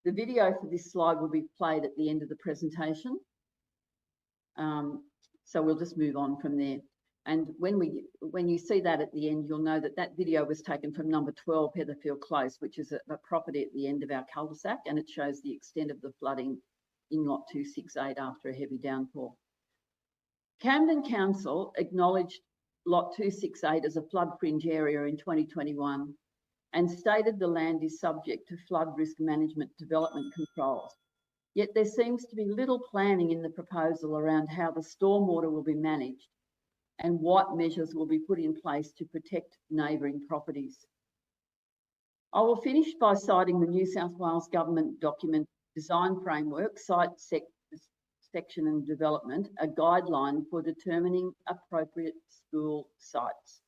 the video for this slide will be played at the end of the presentation. So we'll just move on from there. And when you see that at the end, you'll know that that video was taken from number 12 Heatherfield Close, which is a property at the end of our cul-de-sac, and it shows the extent of the flooding in Lot 268 after a heavy downpour. Camden Council acknowledged Lot 268 as a flood fringe area in 2021 and stated the land is subject to flood risk management development controls. Yet there seems to be little planning in the proposal around how the stormwater will be managed and what measures will be put in place to protect neighbouring properties. I will finish by citing the New South Wales Government document Design Framework, Site Section and Development, a guideline for determining appropriate school sites,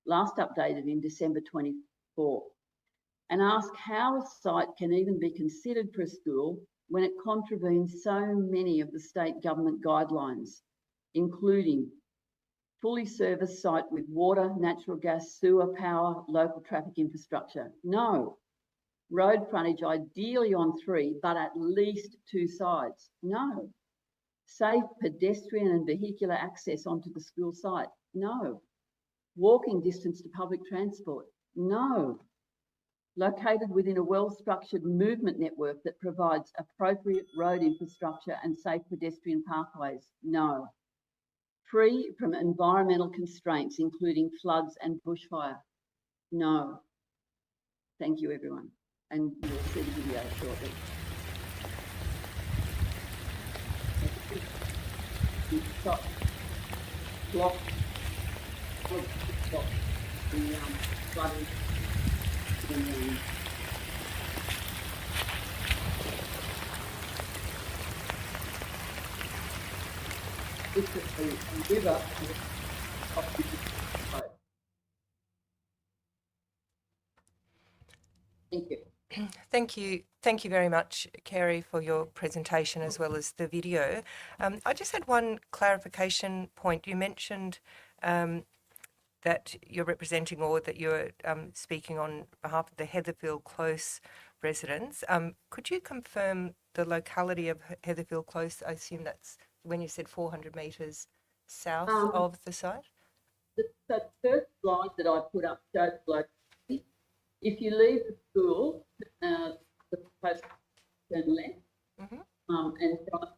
last updated in December 24, and ask how a site can even be considered for a school when it contravenes so many of the state government guidelines, including fully serviced site with water, natural gas, sewer, power, local traffic infrastructure. No. Road frontage ideally on 3, but at least 2 sides. No. Safe pedestrian and vehicular access onto the school site. No. Walking distance to public transport. No. Located within a well-structured movement network that provides appropriate road infrastructure and safe pedestrian pathways. No. Free from environmental constraints, including floods and bushfire. No. Thank you, everyone. And you'll see the video shortly. Block the flooding. It's a river. Thank you. Thank you very much, Kerry, for your presentation as well as the video. I just had one clarification point. You mentioned that you're representing or that you're speaking on behalf of the Heatherfield Close residents. Could you confirm the locality of Heatherfield Close? I assume that's when you said 400 metres south of the site? The first slide that I put up showed the locality. If you leave the school, the proposed turn left, and drive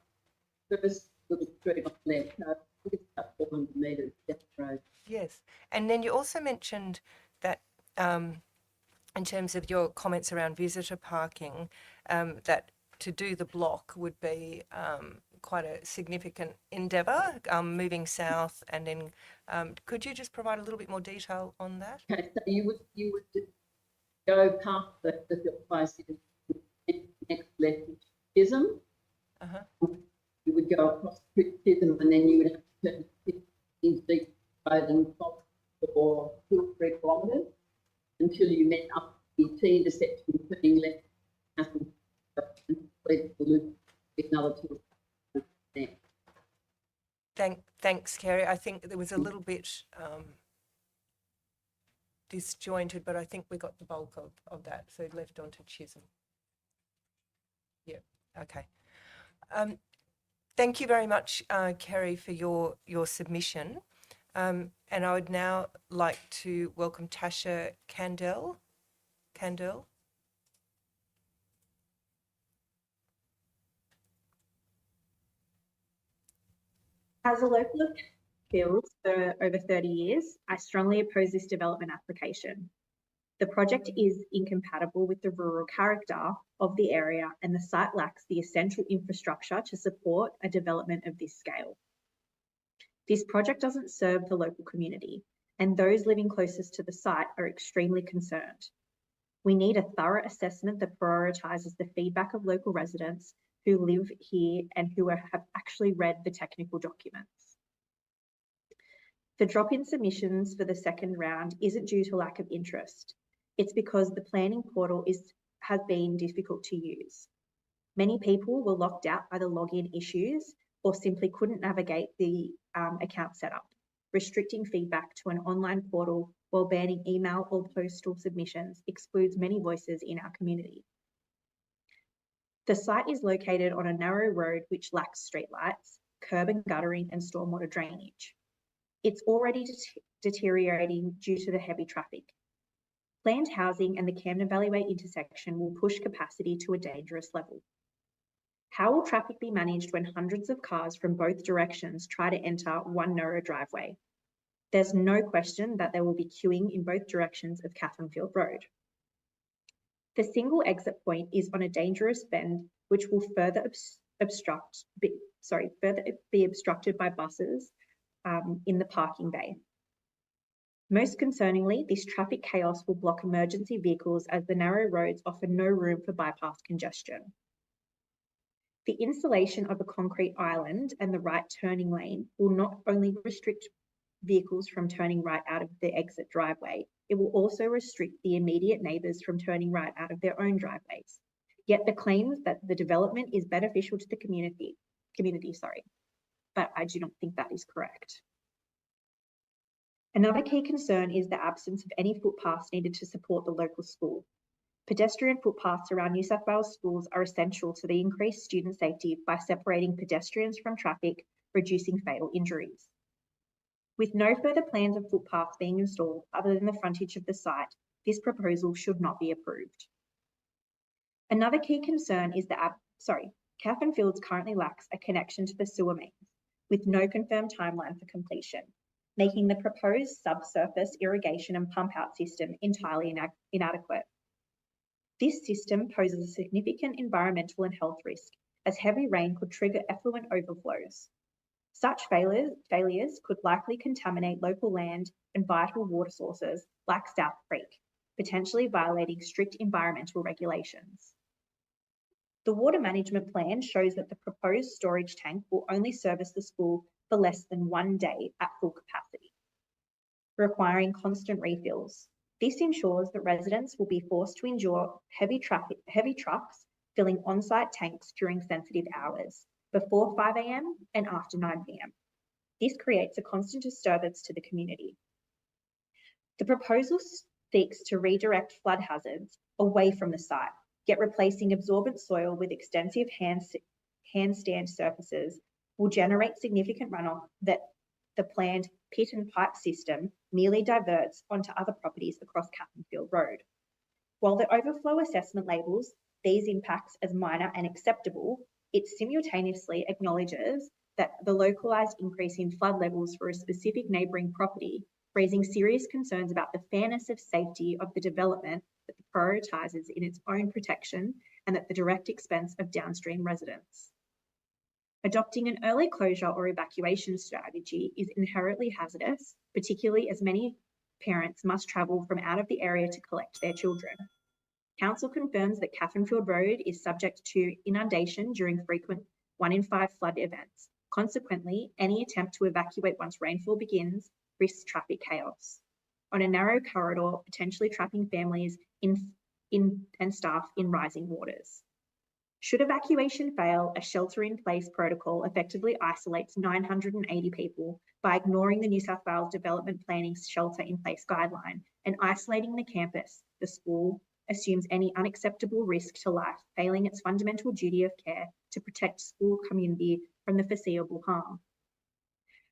the first little street on the left, so it's about 400 metres down the road. Yes, and then you also mentioned that in terms of your comments around visitor parking, that to do the block would be quite a significant endeavour, moving south, and then could you just provide a little bit more detail on that? Okay, so you would go past the place next left Chisholm. You would go across Chisholm, and then you would have to turn into the road and stop for 2 or 3 kilometres until you met up the T intersection, turning left and complete the loop with another 2 there. Thanks, Kerry. I think there was a little bit disjointed, but I think we got the bulk of that. So left onto Chisholm. Yeah, okay. Thank you very much, Kerry, for your submission. And I would now like to welcome Tasha Candell. As a local of Fields for over 30 years, I strongly oppose this development application. The project is incompatible with the rural character of the area, and the site lacks the essential infrastructure to support a development of this scale. This project doesn't serve the local community, and those living closest to the site are extremely concerned. We need a thorough assessment that prioritises the feedback of local residents who live here and who have actually read the technical documents. The drop in submissions for the second round isn't due to lack of interest. It's because the planning portal has been difficult to use. Many people were locked out by the login issues or simply couldn't navigate the account setup, restricting feedback to an online portal while banning email or postal submissions excludes many voices in our community. The site is located on a narrow road which lacks streetlights, curb and guttering and stormwater drainage. It's already deteriorating due to the heavy traffic. Planned housing and the Camden Valley Way intersection will push capacity to a dangerous level. How will traffic be managed when hundreds of cars from both directions try to enter one narrow driveway? There's no question that there will be queuing in both directions of Catherine Field Road. The single exit point is on a dangerous bend, which will further be obstructed by buses in the parking bay. Most concerningly, this traffic chaos will block emergency vehicles as the narrow roads offer no room for bypass congestion. The installation of a concrete island and the right turning lane will not only restrict vehicles from turning right out of the exit driveway, it will also restrict the immediate neighbours from turning right out of their own driveways. Yet the claims that the development is beneficial to the community, but I do not think that is correct. Another key concern is the absence of any footpaths needed to support the local school. Pedestrian footpaths around New South Wales schools are essential to the increased student safety by separating pedestrians from traffic, reducing fatal injuries. With no further plans of footpaths being installed other than the frontage of the site, this proposal should not be approved. Another key concern is that, Catherine Fields currently lacks a connection to the sewer mains, with no confirmed timeline for completion, making the proposed subsurface irrigation and pump out system entirely inadequate. This system poses a significant environmental and health risk, as heavy rain could trigger effluent overflows. Such failures could likely contaminate local land and vital water sources like South Creek, potentially violating strict environmental regulations. The water management plan shows that the proposed storage tank will only service the school for less than 1 day at full capacity, requiring constant refills. This ensures that residents will be forced to endure heavy trucks filling on-site tanks during sensitive hours, before 5 AM and after 9 PM. This creates a constant disturbance to the community. The proposal seeks to redirect flood hazards away from the site, yet replacing absorbent soil with extensive handstand surfaces will generate significant runoff that the planned pit and pipe system merely diverts onto other properties across Catherine Field Road. While the overflow assessment labels these impacts as minor and acceptable, it simultaneously acknowledges that the localised increase in flood levels for a specific neighbouring property, raising serious concerns about the fairness of safety of the development that prioritises in its own protection and at the direct expense of downstream residents. Adopting an early closure or evacuation strategy is inherently hazardous, particularly as many parents must travel from out of the area to collect their children. Council confirms that Catherine Field Road is subject to inundation during frequent 1 in 5 flood events. Consequently, any attempt to evacuate once rainfall begins risks traffic chaos on a narrow corridor, potentially trapping families and staff in rising waters. Should evacuation fail, a shelter-in-place protocol effectively isolates 980 people by ignoring the New South Wales Development Planning shelter-in-place guideline and isolating the campus. The school assumes any unacceptable risk to life, failing its fundamental duty of care to protect school community from the foreseeable harm.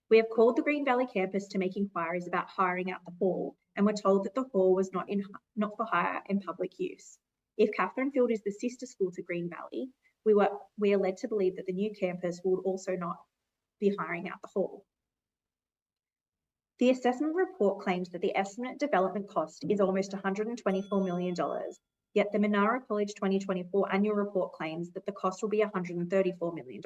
We have called the Green Valley campus to make inquiries about hiring out the hall, and were told that the hall was not for hire in public use. If Catherine Field is the sister school to Green Valley, we are led to believe that the new campus would also not be hiring out the hall. The assessment report claims that the estimate development cost is almost $124 million, yet the Minarah College 2024 annual report claims that the cost will be $134 million.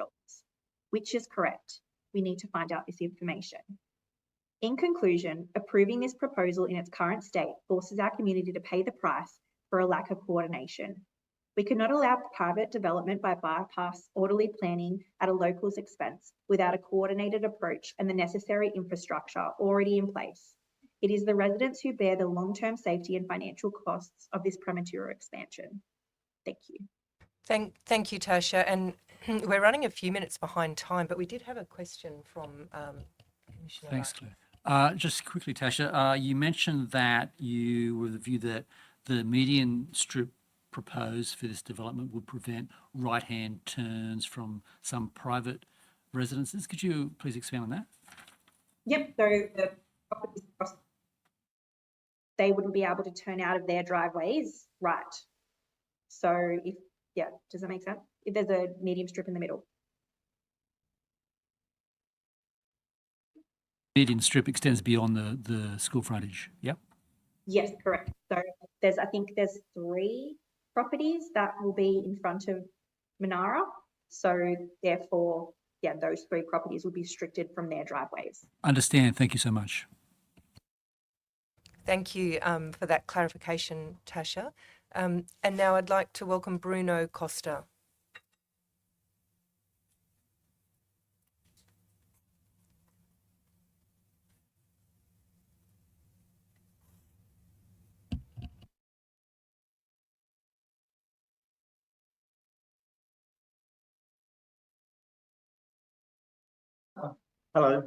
Which is correct? We need to find out this information. In conclusion, approving this proposal in its current state forces our community to pay the price for a lack of coordination. We could not allow private development by bypass orderly planning at a local's expense without a coordinated approach and the necessary infrastructure already in place. It is the residents who bear the long-term safety and financial costs of this premature expansion. Thank you. Thank you, Tasha. And we're running a few minutes behind time, but we did have a question from Commissioner. Thanks, Claire. Just quickly, Tasha, you mentioned that you were of the view that the median strip proposed for this development would prevent right-hand turns from some private residences. Could you please expand on that? Yep, so the properties across, they wouldn't be able to turn out of their driveways, right? So if, yeah, does that make sense? If there's a medium strip in the middle. Median strip extends beyond the school frontage, yep? Yes, correct. So I think there's 3 properties that will be in front of Minarah. So therefore, yeah, those 3 properties will be restricted from their driveways. Understand. Thank you so much. Thank you for that clarification, Tasha. And now I'd like to welcome Bruno Costa. Hello.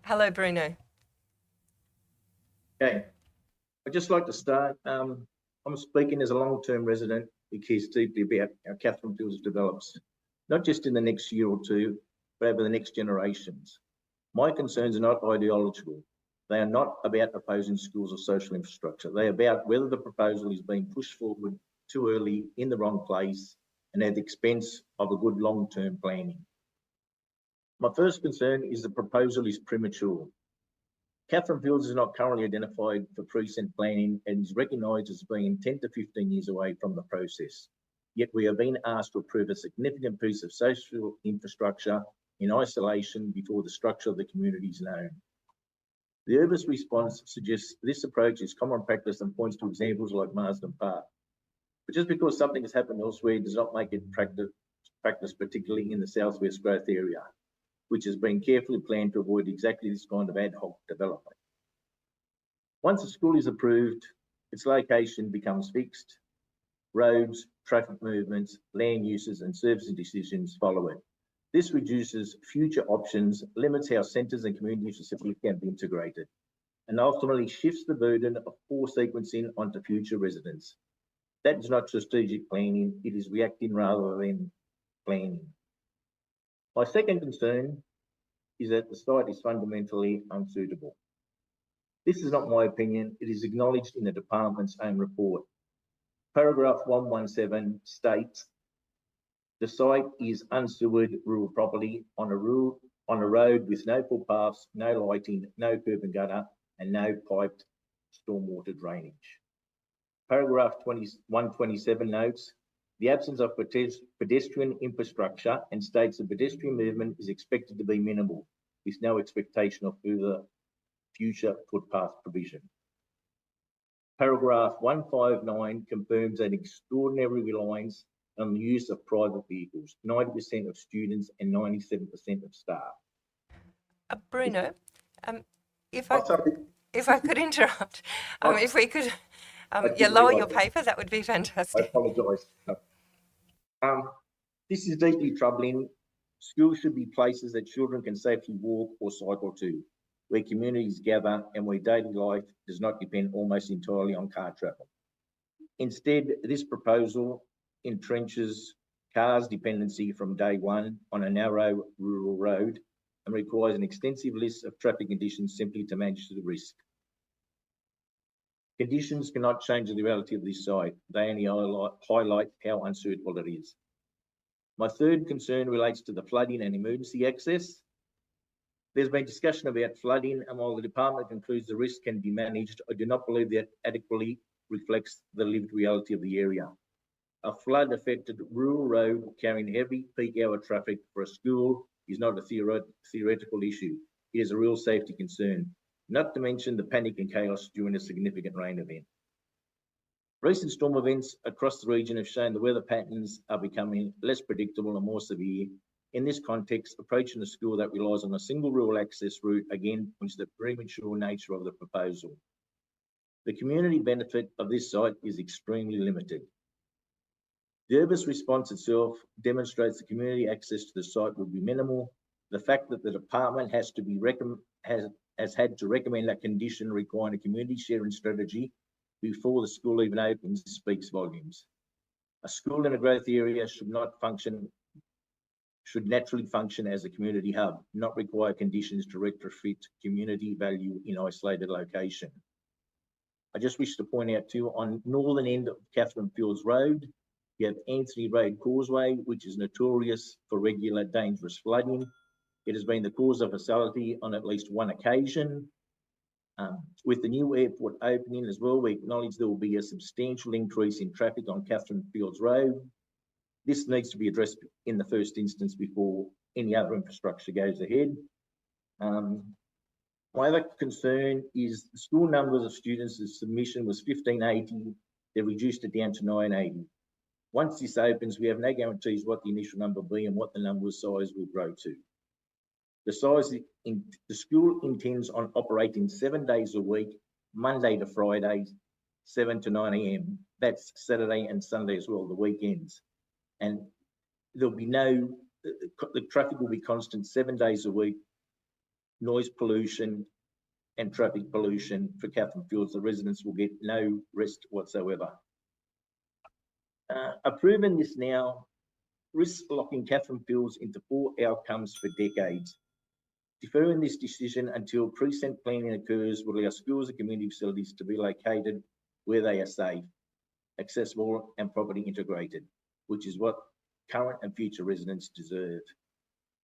Hello, Bruno. Okay. I'd just like to start. I'm speaking as a long-term resident who cares deeply about how Catherine Fields develops, not just in the next year or 2, but over the next generations. My concerns are not ideological. They are not about opposing schools or social infrastructure. They are about whether the proposal is being pushed forward too early in the wrong place and at the expense of a good long-term planning. My first concern is the proposal is premature. Catherine Fields is not currently identified for precinct planning and is recognised as being 10 to 15 years away from the process. Yet we have been asked to approve a significant piece of social infrastructure in isolation before the structure of the community is known. The Urbis response suggests this approach is common practice and points to examples like Marsden Park. But just because something has happened elsewhere does not make it practice, particularly in the Southwest Growth area, which has been carefully planned to avoid exactly this kind of ad hoc development. Once a school is approved, its location becomes fixed. Roads, traffic movements, land uses and services decisions follow it. This reduces future options, limits how centres and community facilities can be integrated, and ultimately shifts the burden of poor sequencing onto future residents. That is not strategic planning, it is reacting rather than planning. My second concern is that the site is fundamentally unsuitable. This is not my opinion, it is acknowledged in the department's own report. Paragraph 117 states, the site is unsewered rural property on a road with no footpaths, no lighting, no curb and gutter, and no piped stormwater drainage. Paragraph 127 notes, the absence of pedestrian infrastructure and states that pedestrian movement is expected to be minimal, with no expectation of further future footpath provision. Paragraph 159 confirms an extraordinary reliance on the use of private vehicles, 90% of students and 97% of staff. Bruno, if I could interrupt, if we could lower your paper, that would be fantastic. I apologise. This is deeply troubling. Schools should be places that children can safely walk or cycle to, where communities gather and where daily life does not depend almost entirely on car travel. Instead, this proposal entrenches cars' dependency from day one on a narrow rural road and requires an extensive list of traffic conditions simply to manage the risk. Conditions cannot change the reality of this site. They only highlight how unsuitable it is. My third concern relates to the flooding and emergency access. There's been discussion about flooding, and while the department concludes the risk can be managed, I do not believe that adequately reflects the lived reality of the area. A flood-affected rural road carrying heavy peak hour traffic for a school is not a theoretical issue. It is a real safety concern, not to mention the panic and chaos during a significant rain event. Recent storm events across the region have shown the weather patterns are becoming less predictable and more severe. In this context, approaching a school that relies on a single rural access route again points to the premature nature of the proposal. The community benefit of this site is extremely limited. The Urbis response itself demonstrates the community access to the site will be minimal. The fact that the department has had to recommend a condition requiring a community sharing strategy before the school even opens speaks volumes. A school in a growth area should naturally function as a community hub, not require conditions to retrofit community value in isolated location. I just wish to point out too, on northern end of Catherine Fields Road, you have Anthony Road Causeway, which is notorious for regular dangerous flooding. It has been the cause of fatality on at least one occasion. With the new airport opening as well, we acknowledge there will be a substantial increase in traffic on Catherine Fields Road. This needs to be addressed in the first instance before any other infrastructure goes ahead. My other concern is the school numbers of students. The submission was 1580. They reduced it down to 980. Once this opens, we have no guarantees what the initial number will be and what the number size will grow to. The school intends on operating 7 days a week, Monday to Friday, 7 to 9 a.m. That's Saturday and Sunday as well, the weekends. And there'll be the traffic will be constant 7 days a week, noise pollution and traffic pollution for Catherine Fields. The residents will get no rest whatsoever. Approving this now risks locking Catherine Fields into poor outcomes for decades. Deferring this decision until precinct planning occurs will allow schools and community facilities to be located where they are safe, accessible and properly integrated, which is what current and future residents deserve.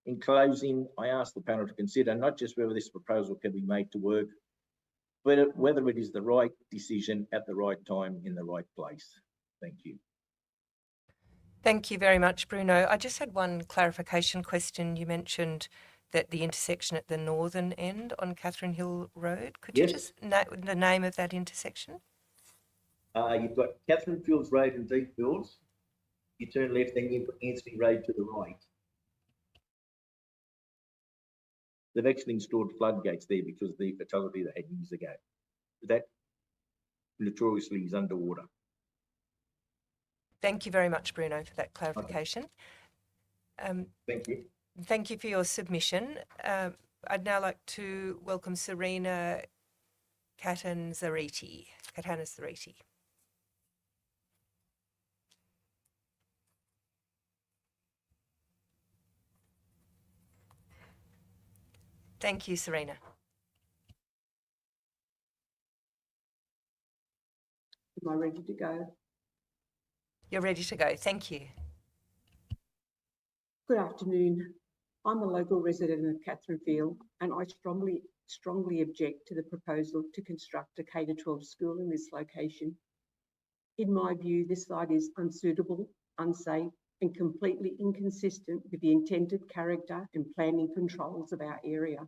In closing, I ask the panel to consider not just whether this proposal can be made to work, but whether it is the right decision at the right time in the right place. Thank you. Thank you very much, Bruno. I just had one clarification question. You mentioned that the intersection at the northern end on Catherine Hill Road. Could you just the name of that intersection? You've got Catherine Fields Road and Deep Fields. You turn left, then you've got Anthony Road to the right. They've actually installed floodgates there because of the fatality they had years ago. That notoriously is underwater. Thank you very much, Bruno, for that clarification. Thank you. Thank you for your submission. I'd now like to welcome Serena Catanzariti. Thank you, Serena. Am I ready to go? You're ready to go. Thank you. Good afternoon. I'm a local resident of Catherine Field, and I strongly object to the proposal to construct a K-12 school in this location. In my view, this site is unsuitable, unsafe, and completely inconsistent with the intended character and planning controls of our area.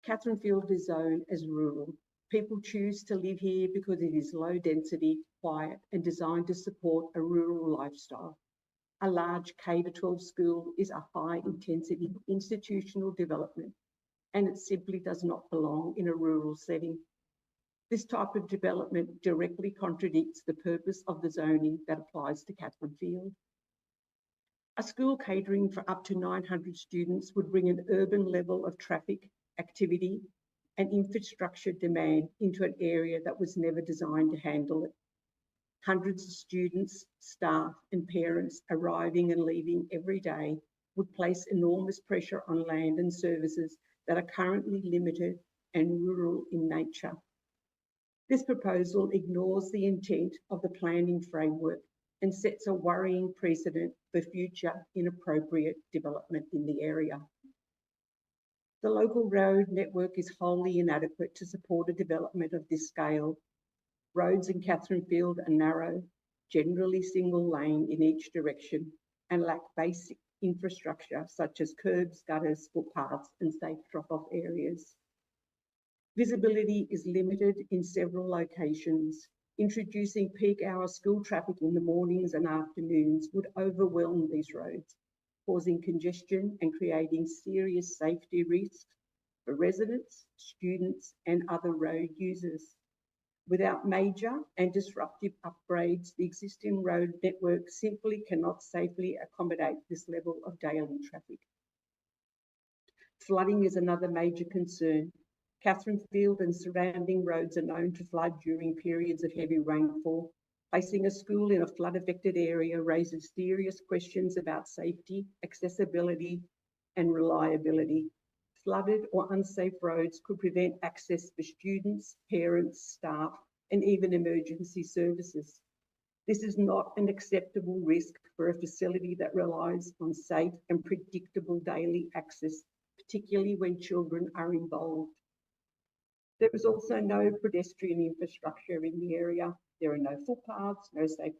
Catherine Field is zoned as rural. People choose to live here because it is low density, quiet, and designed to support a rural lifestyle. A large K-12 school is a high intensity institutional development, and it simply does not belong in a rural setting. This type of development directly contradicts the purpose of the zoning that applies to Catherine Field. A school catering for up to 900 students would bring an urban level of traffic, activity, and infrastructure demand into an area that was never designed to handle it. Hundreds of students, staff, and parents arriving and leaving every day would place enormous pressure on land and services that are currently limited and rural in nature. This proposal ignores the intent of the planning framework and sets a worrying precedent for future inappropriate development in the area. The local road network is wholly inadequate to support a development of this scale. Roads in Catherine Field are narrow, generally single lane in each direction, and lack basic infrastructure such as curbs, gutters, footpaths, and safe drop-off areas. Visibility is limited in several locations. Introducing peak hour school traffic in the mornings and afternoons would overwhelm these roads, causing congestion and creating serious safety risks for residents, students, and other road users. Without major and disruptive upgrades, the existing road network simply cannot safely accommodate this level of daily traffic. Flooding is another major concern. Catherine Field and surrounding roads are known to flood during periods of heavy rainfall. Placing a school in a flood-affected area raises serious questions about safety, accessibility, and reliability. Flooded or unsafe roads could prevent access for students, parents, staff, and even emergency services. This is not an acceptable risk for a facility that relies on safe and predictable daily access, particularly when children are involved. There is also no pedestrian infrastructure in the area. There are no footpaths, no safe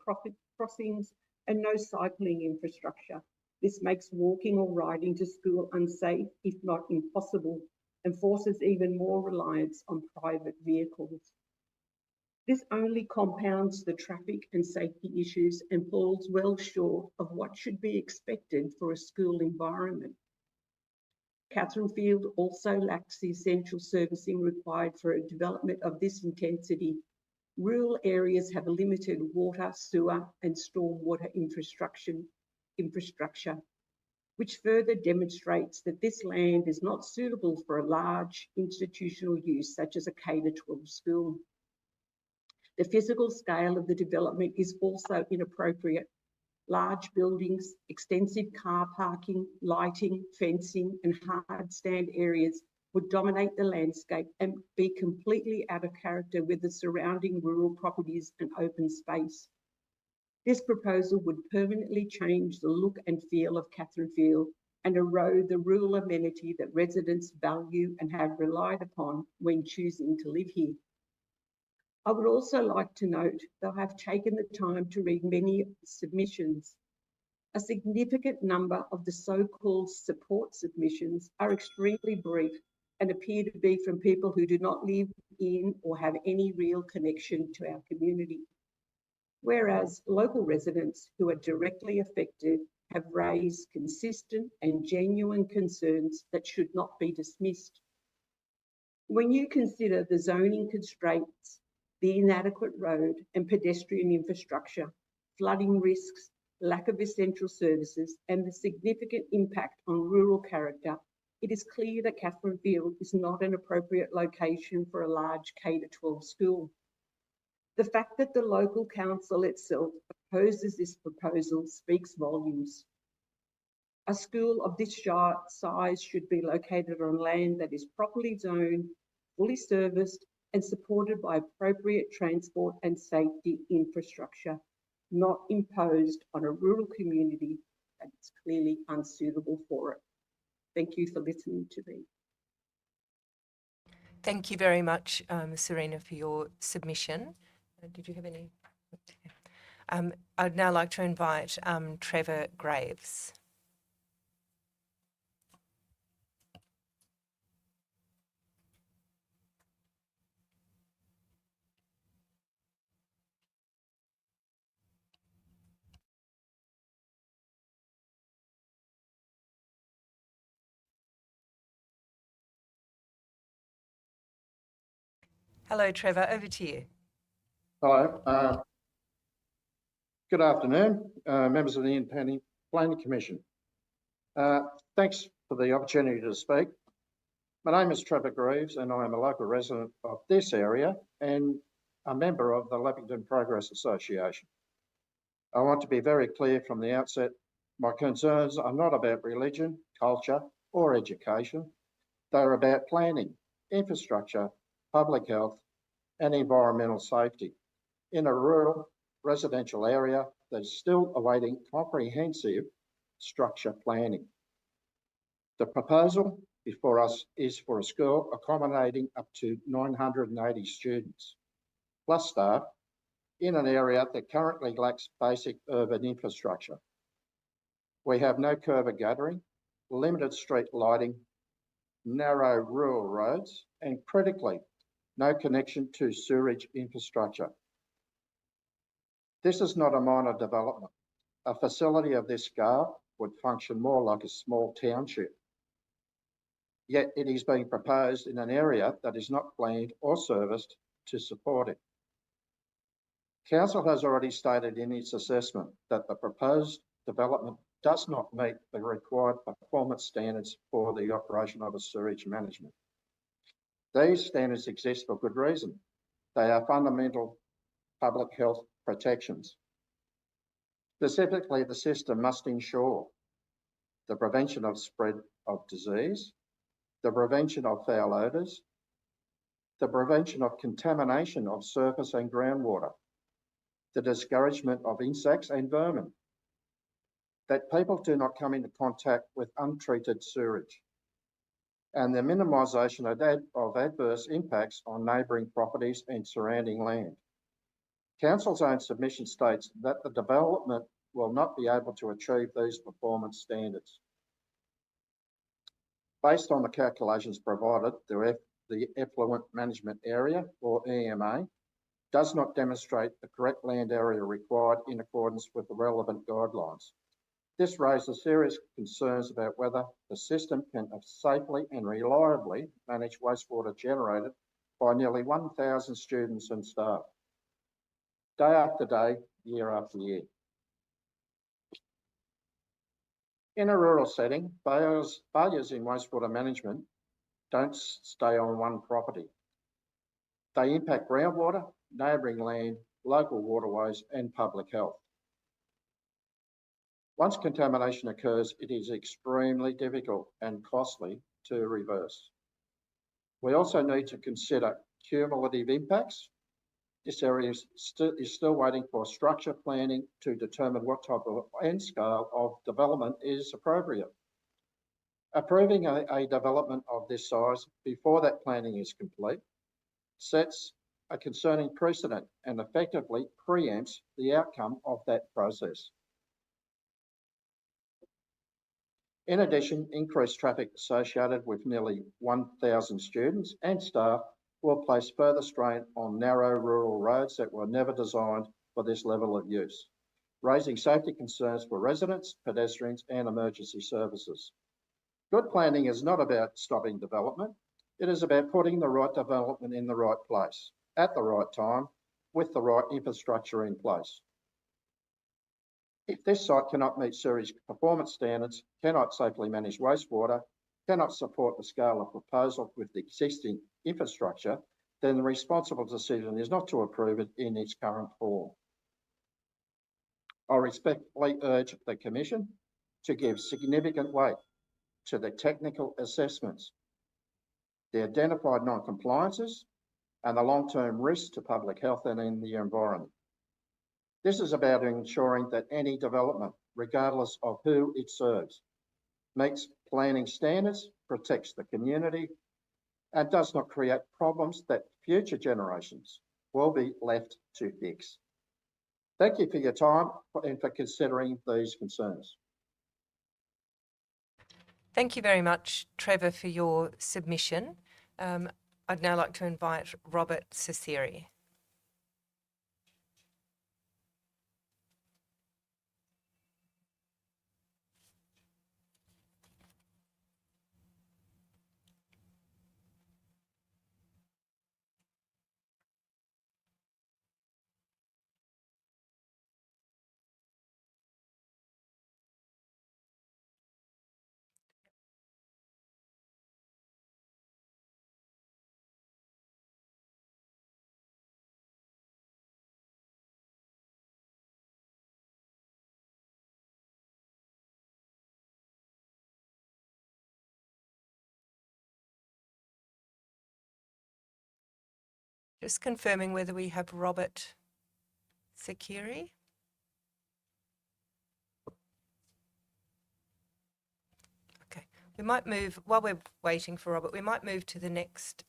crossings, and no cycling infrastructure. This makes walking or riding to school unsafe, if not impossible, and forces even more reliance on private vehicles. This only compounds the traffic and safety issues and falls well short of what should be expected for a school environment. Catherine Field also lacks the essential servicing required for a development of this intensity. Rural areas have limited water, sewer, and stormwater infrastructure, which further demonstrates that this land is not suitable for a large institutional use such as a K-12 school. The physical scale of the development is also inappropriate. Large buildings, extensive car parking, lighting, fencing, and hard stand areas would dominate the landscape and be completely out of character with the surrounding rural properties and open space. This proposal would permanently change the look and feel of Catherine Field and erode the rural amenity that residents value and have relied upon when choosing to live here. I would also like to note that I have taken the time to read many submissions. A significant number of the so-called support submissions are extremely brief and appear to be from people who do not live in or have any real connection to our community. Whereas local residents who are directly affected have raised consistent and genuine concerns that should not be dismissed. When you consider the zoning constraints, the inadequate road and pedestrian infrastructure, flooding risks, lack of essential services, and the significant impact on rural character, it is clear that Catherine Field is not an appropriate location for a large K-12 school. The fact that the local council itself opposes this proposal speaks volumes. A school of this size should be located on land that is properly zoned, fully serviced, and supported by appropriate transport and safety infrastructure, not imposed on a rural community that is clearly unsuitable for it. Thank you for listening to me. Thank you very much, Serena, for your submission. Did you have any? I'd now like to invite Trevor Graves. Hello, Trevor, over to you. Hello. Good afternoon, members of the Independent Planning Commission. Thanks for the opportunity to speak. My name is Trevor Greaves and I am a local resident of this area and a member of the Leppington Progress Association. I want to be very clear from the outset, my concerns are not about religion, culture or education. They're about planning, infrastructure, public health and environmental safety in a rural residential area that is still awaiting comprehensive structure planning. The proposal before us is for a school accommodating up to 980 students, plus staff, in an area that currently lacks basic urban infrastructure. We have no curb or guttering, limited street lighting, narrow rural roads, and critically, no connection to sewerage infrastructure. This is not a minor development. A facility of this scale would function more like a small township. Yet it is being proposed in an area that is not planned or serviced to support it. Council has already stated in its assessment that the proposed development does not meet the required performance standards for the operation of a sewage management. These standards exist for good reason. They are fundamental public health protections. Specifically, the system must ensure the prevention of spread of disease, the prevention of foul odours, the prevention of contamination of surface and groundwater, the discouragement of insects and vermin, that people do not come into contact with untreated sewage, and the minimisation of adverse impacts on neighbouring properties and surrounding land. Council's own submission states that the development will not be able to achieve these performance standards. Based on the calculations provided, the Effluent Management Area, or EMA, does not demonstrate the correct land area required in accordance with the relevant guidelines. This raises serious concerns about whether the system can safely and reliably manage wastewater generated by nearly 1,000 students and staff, day after day, year after year. In a rural setting, failures in wastewater management don't stay on one property. They impact groundwater, neighbouring land, local waterways and public health. Once contamination occurs, it is extremely difficult and costly to reverse. We also need to consider cumulative impacts. This area is still waiting for structure planning to determine what type of and scale of development is appropriate. Approving a development of this size before that planning is complete sets a concerning precedent and effectively preempts the outcome of that process. In addition, increased traffic associated with nearly 1,000 students and staff will place further strain on narrow rural roads that were never designed for this level of use, raising safety concerns for residents, pedestrians and emergency services. Good planning is not about stopping development. It is about putting the right development in the right place, at the right time, with the right infrastructure in place. If this site cannot meet sewage performance standards, cannot safely manage wastewater, cannot support the scale of proposal with the existing infrastructure, then the responsible decision is not to approve it in its current form. I respectfully urge the Commission to give significant weight to the technical assessments, the identified non-compliances, and the long-term risks to public health and in the environment. This is about ensuring that any development, regardless of who it serves, meets planning standards, protects the community, and does not create problems that future generations will be left to fix. Thank you for your time and for considering these concerns. Thank you very much, Trevor, for your submission. I'd now like to invite Robert Ciceri. Just confirming whether we have Robert Ciceri. Okay, we might move, while we're waiting for Robert, we might move to the next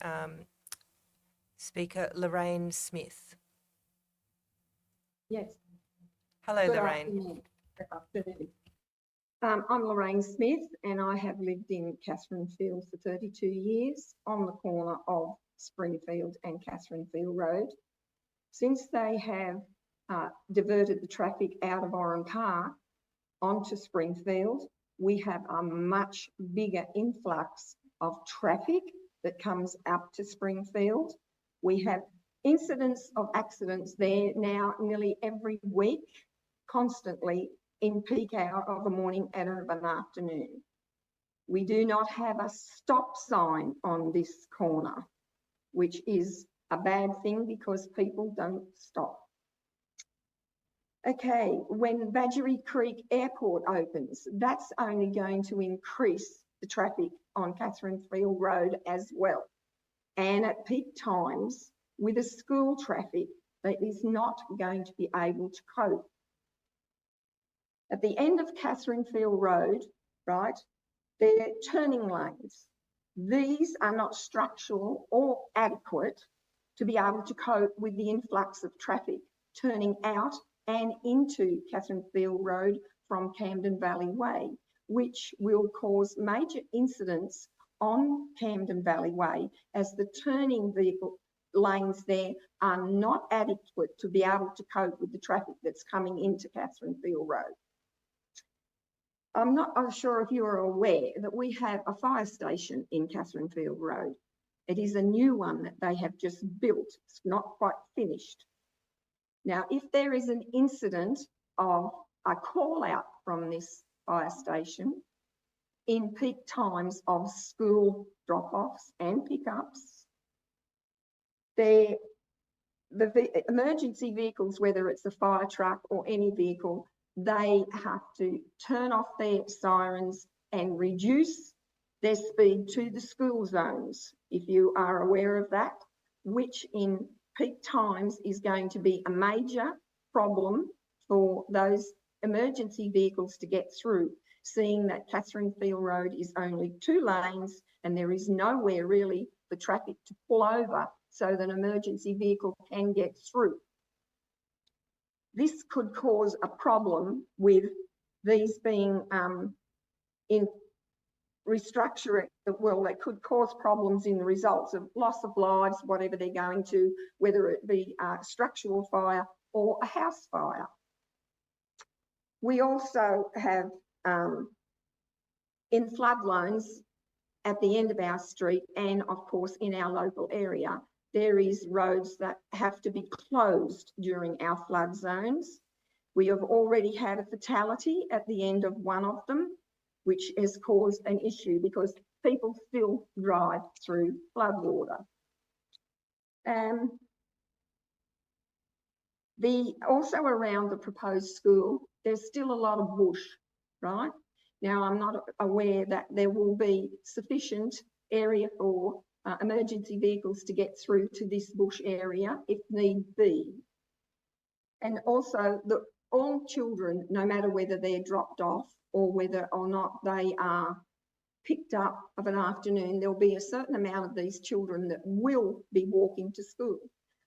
speaker, Lorraine Smith. Yes. Hello, Good Lorraine. afternoon. Good afternoon. I'm Lorraine Smith and I have lived in Catherine Field for 32 years on the corner of Springfield and Catherine Field Road. Since they have diverted the traffic out of Oran Park onto Springfield, we have a much bigger influx of traffic that comes up to Springfield. We have incidents of accidents there now nearly every week, constantly in peak hour of a morning and of an afternoon. We do not have a stop sign on this corner, which is a bad thing because people don't stop. Okay, when Badgerys Creek Airport opens, that's only going to increase the traffic on Catherine Field Road as well. And at peak times, with the school traffic that is not going to be able to cope. At the end of Catherine Field Road, right, they're turning lanes. These are not structural or adequate to be able to cope with the influx of traffic turning out and into Catherine Field Road from Camden Valley Way, which will cause major incidents on Camden Valley Way as the turning vehicle lanes there are not adequate to be able to cope with the traffic that's coming into Catherine Field Road. I'm not sure if you are aware that we have a fire station in Catherine Field Road. It is a new one that they have just built. It's not quite finished. Now, if there is an incident of a call out from this fire station in peak times of school drop-offs and pickups, the emergency vehicles, whether it's a fire truck or any vehicle, they have to turn off their sirens and reduce their speed to the school zones, if you are aware of that, which in peak times is going to be a major problem for those emergency vehicles to get through, seeing that Catherine Field Road is only 2 lanes and there is nowhere really for traffic to pull over so that an emergency vehicle can get through. This could cause a problem with these being in restructuring. Well, they could cause problems in the results of loss of lives, whatever they're going to, whether it be a structural fire or a house fire. We also have in flood zones at the end of our street and of course in our local area, there is roads that have to be closed during our flood zones. We have already had a fatality at the end of one of them, which has caused an issue because people still drive through floodwater. Also around the proposed school, there's still a lot of bush, right? Now, I'm not aware that there will be sufficient area for emergency vehicles to get through to this bush area if need be. And also, all children, no matter whether they're dropped off or whether or not they are picked up of an afternoon, there'll be a certain amount of these children that will be walking to school.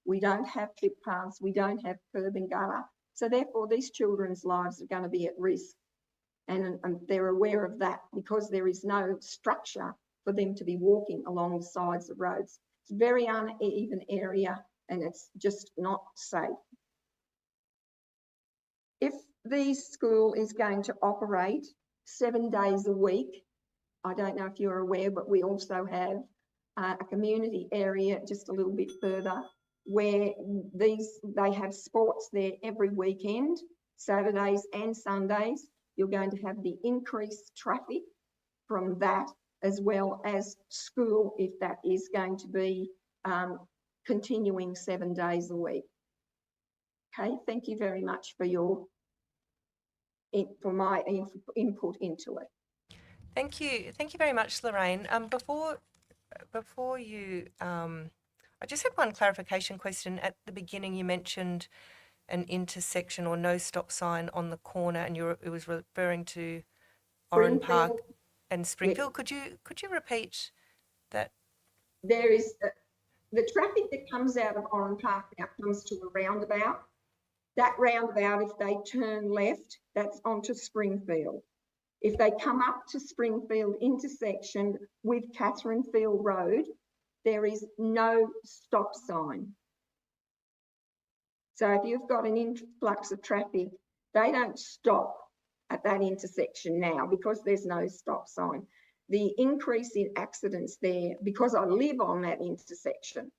We don't have footpaths, we don't have curb and gutter. So therefore, these children's lives are going to be at risk. And they're aware of that because there is no structure for them to be walking along the sides of roads. It's a very uneven area and it's just not safe. If the school is going to operate 7 days a week, I don't know if you're aware, but we also have a community area just a little bit further where they have sports there every weekend, Saturdays and Sundays. You're going to have the increased traffic from that as well as school if that is going to be continuing 7 days a week. Okay, thank you very much for my input into it. Thank you very much, Lorraine. Before you, I just had one clarification question. At the beginning, you mentioned an intersection or no stop sign on the corner, and it was referring to Oran Park and Springfield. Yes. Could you repeat that? There is the traffic that comes out of Oran Park now comes to a roundabout. That roundabout, if they turn left, that's onto Springfield. If they come up to Springfield intersection with Catherine Field Road, there is no stop sign. So if you've got an influx of traffic, they don't stop at that intersection now because there's no stop sign. The increase in accidents there, because I live on that intersection,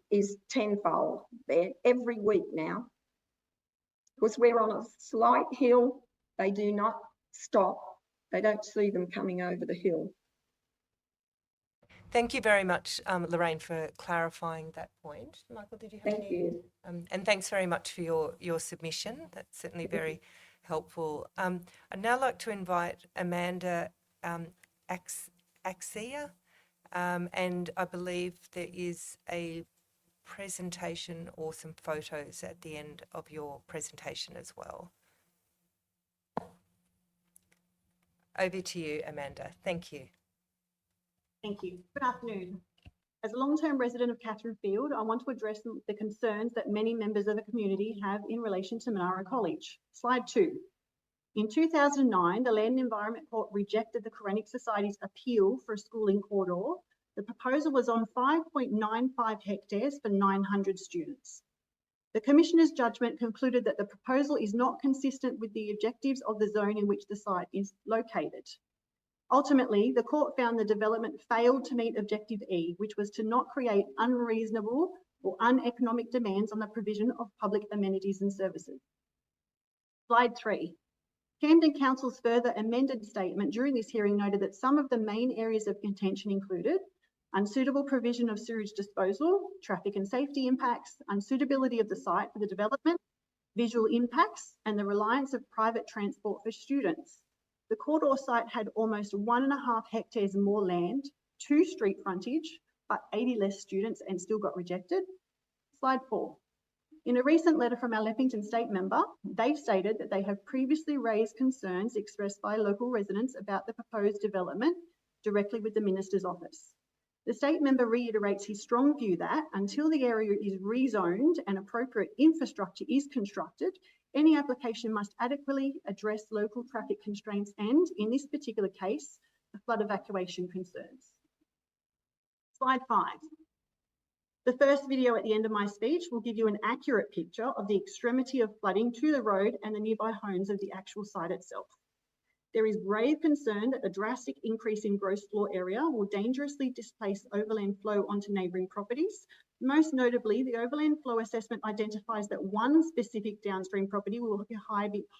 is tenfold there every week now. Because we're on a slight hill, they do not stop. They don't see them coming over the hill. Thank you very much, Lorraine, for clarifying that point. Michael, did you have Thank any? you. And thanks very much for your submission. That's certainly very helpful. I'd now like to invite Amanda Axia, and I believe there is a presentation or some photos at the end of your presentation as well. Over to you, Amanda. Thank you. Thank you. Good afternoon. As a long-term resident of Catherine Field, I want to address the concerns that many members of the community have in relation to Minarah College. Slide 2. In 2009, the Land and Environment Court rejected the Quranic Society's appeal for a schooling corridor. The proposal was on 5.95 hectares for 900 students. The Commissioner's judgment concluded that the proposal is not consistent with the objectives of the zone in which the site is located. Ultimately, the court found the development failed to meet Objective E, which was to not create unreasonable or uneconomic demands on the provision of public amenities and services. Slide 3. Camden Council's further amended statement during this hearing noted that some of the main areas of contention included unsuitable provision of sewage disposal, traffic and safety impacts, unsuitability of the site for the development, visual impacts, and the reliance of private transport for students. The corridor site had almost 1.5 hectares more land, 2 street frontage, but 80 less students and still got rejected. Slide 4. In a recent letter from our Leppington State member, they've stated that they have previously raised concerns expressed by local residents about the proposed development directly with the Minister's office. The State member reiterates his strong view that until the area is rezoned and appropriate infrastructure is constructed, any application must adequately address local traffic constraints and, in this particular case, the flood evacuation concerns. Slide 5. The first video at the end of my speech will give you an accurate picture of the extremity of flooding to the road and the nearby homes of the actual site itself. There is grave concern that the drastic increase in gross floor area will dangerously displace overland flow onto neighbouring properties. Most notably, the overland flow assessment identifies that one specific downstream property will be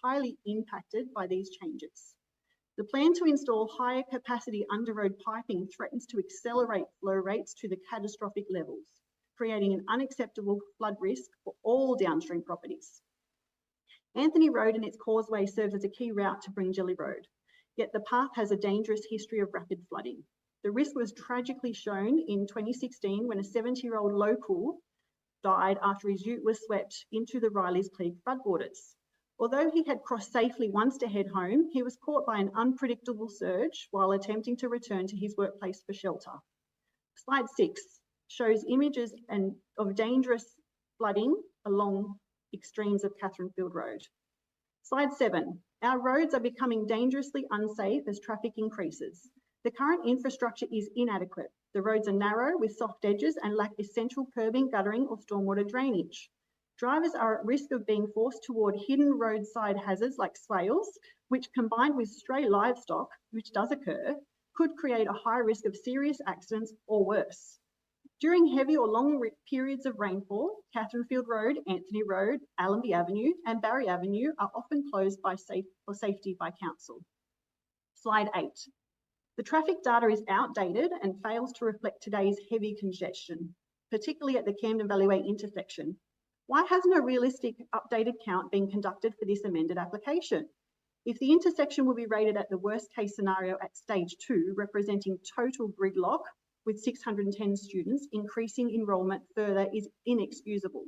highly impacted by these changes. The plan to install higher capacity under-road piping threatens to accelerate flow rates to the catastrophic levels, creating an unacceptable flood risk for all downstream properties. Anthony Road and its causeway serves as a key route to Bringelly Road, yet the path has a dangerous history of rapid flooding. The risk was tragically shown in 2016 when a 70-year-old local died after his ute was swept into the Riley's Creek floodwaters. Although he had crossed safely once to head home, he was caught by an unpredictable surge while attempting to return to his workplace for shelter. Slide 6 shows images of dangerous flooding along extremes of Catherine Field Road. Slide 7. Our roads are becoming dangerously unsafe as traffic increases. The current infrastructure is inadequate. The roads are narrow with soft edges and lack essential curbing, guttering or stormwater drainage. Drivers are at risk of being forced toward hidden roadside hazards like swales, which combined with stray livestock, which does occur, could create a high risk of serious accidents or worse. During heavy or long periods of rainfall, Catherine Field Road, Anthony Road, Allenby Avenue and Barry Avenue are often closed for safety by council. Slide 8. The traffic data is outdated and fails to reflect today's heavy congestion, particularly at the Camden Valley Way intersection. Why hasn't a realistic updated count been conducted for this amended application? If the intersection will be rated at the worst case scenario at stage 2, representing total gridlock with 610 students, increasing enrolment further is inexcusable.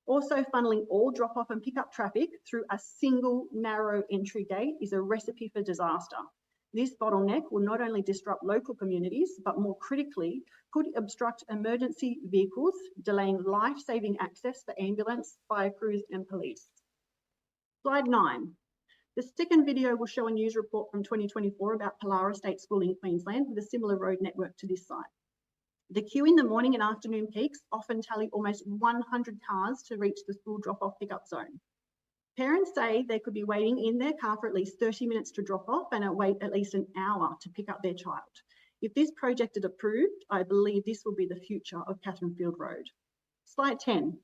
Also, funneling all drop-off and pick-up traffic through a single narrow entry gate is a recipe for disaster. This bottleneck will not only disrupt local communities, but more critically, could obstruct emergency vehicles, delaying life-saving access for ambulance, fire crews and police. Slide 9. The second video will show a news report from 2024 about Polaris State School in Queensland with a similar road network to this site. The queue in the morning and afternoon peaks often tally almost 100 cars to reach the school drop-off pickup zone. Parents say they could be waiting in their car for at least 30 minutes to drop off and wait at least an hour to pick up their child. If this project is approved, I believe this will be the future of Catherine Field Road. Slide 10.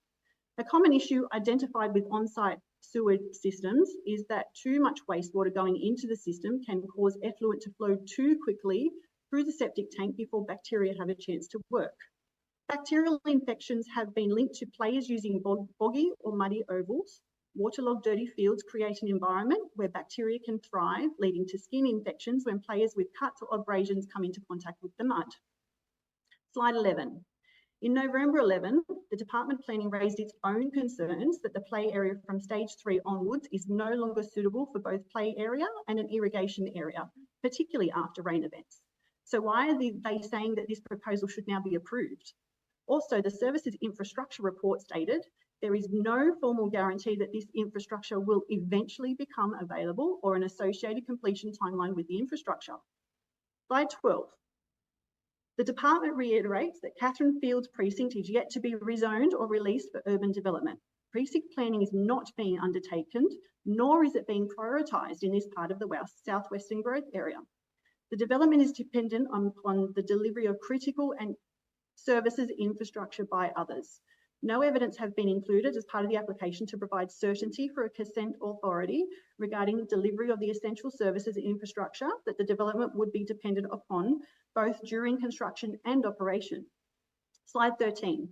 A common issue identified with on-site sewer systems is that too much wastewater going into the system can cause effluent to flow too quickly through the septic tank before bacteria have a chance to work. Bacterial infections have been linked to players using boggy or muddy ovals. Waterlogged dirty fields create an environment where bacteria can thrive, leading to skin infections when players with cuts or abrasions come into contact with the mud. Slide 11. In November 11, the Department of Planning raised its own concerns that the play area from stage 3 onwards is no longer suitable for both play area and an irrigation area, particularly after rain events. So why are they saying that this proposal should now be approved? Also, the services infrastructure report stated there is no formal guarantee that this infrastructure will eventually become available or an associated completion timeline with the infrastructure. Slide 12. The department reiterates that Catherine Fields precinct is yet to be rezoned or released for urban development. Precinct planning is not being undertaken, nor is it being prioritised in this part of the southwestern growth area. The development is dependent upon the delivery of critical and services infrastructure by others. No evidence have been included as part of the application to provide certainty for a consent authority regarding the delivery of the essential services infrastructure that the development would be dependent upon both during construction and operation. Slide 13.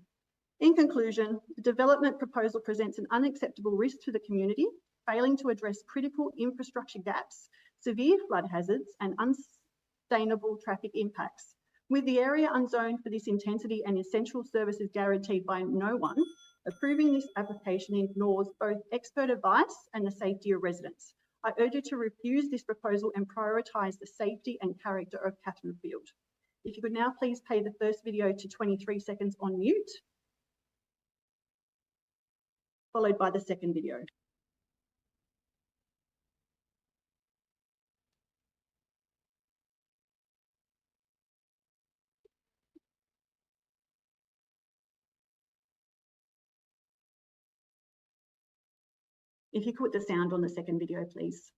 In conclusion, the development proposal presents an unacceptable risk to the community, failing to address critical infrastructure gaps, severe flood hazards, and unsustainable traffic impacts. With the area unzoned for this intensity and essential services guaranteed by no one, approving this application ignores both expert advice and the safety of residents. I urge you to refuse this proposal and prioritise the safety and character of Catherine Field. If you could now please play the first video to 23 seconds on mute, followed by the second video. If you could put the sound on the second video, please.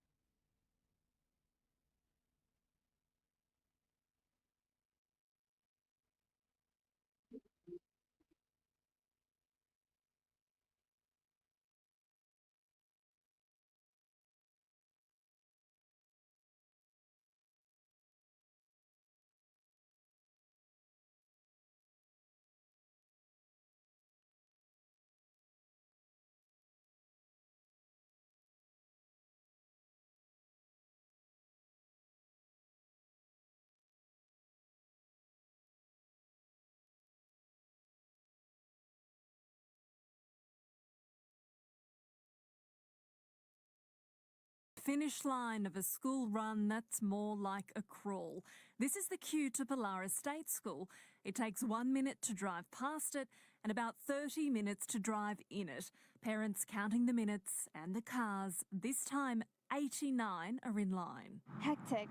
Finish line of a school run that's more like a crawl. This is the queue to Minarah State School. It takes 1 minute to drive past it and about 30 minutes to drive in it. Parents counting the minutes and the cars. This time, 89 are in line. Hectic,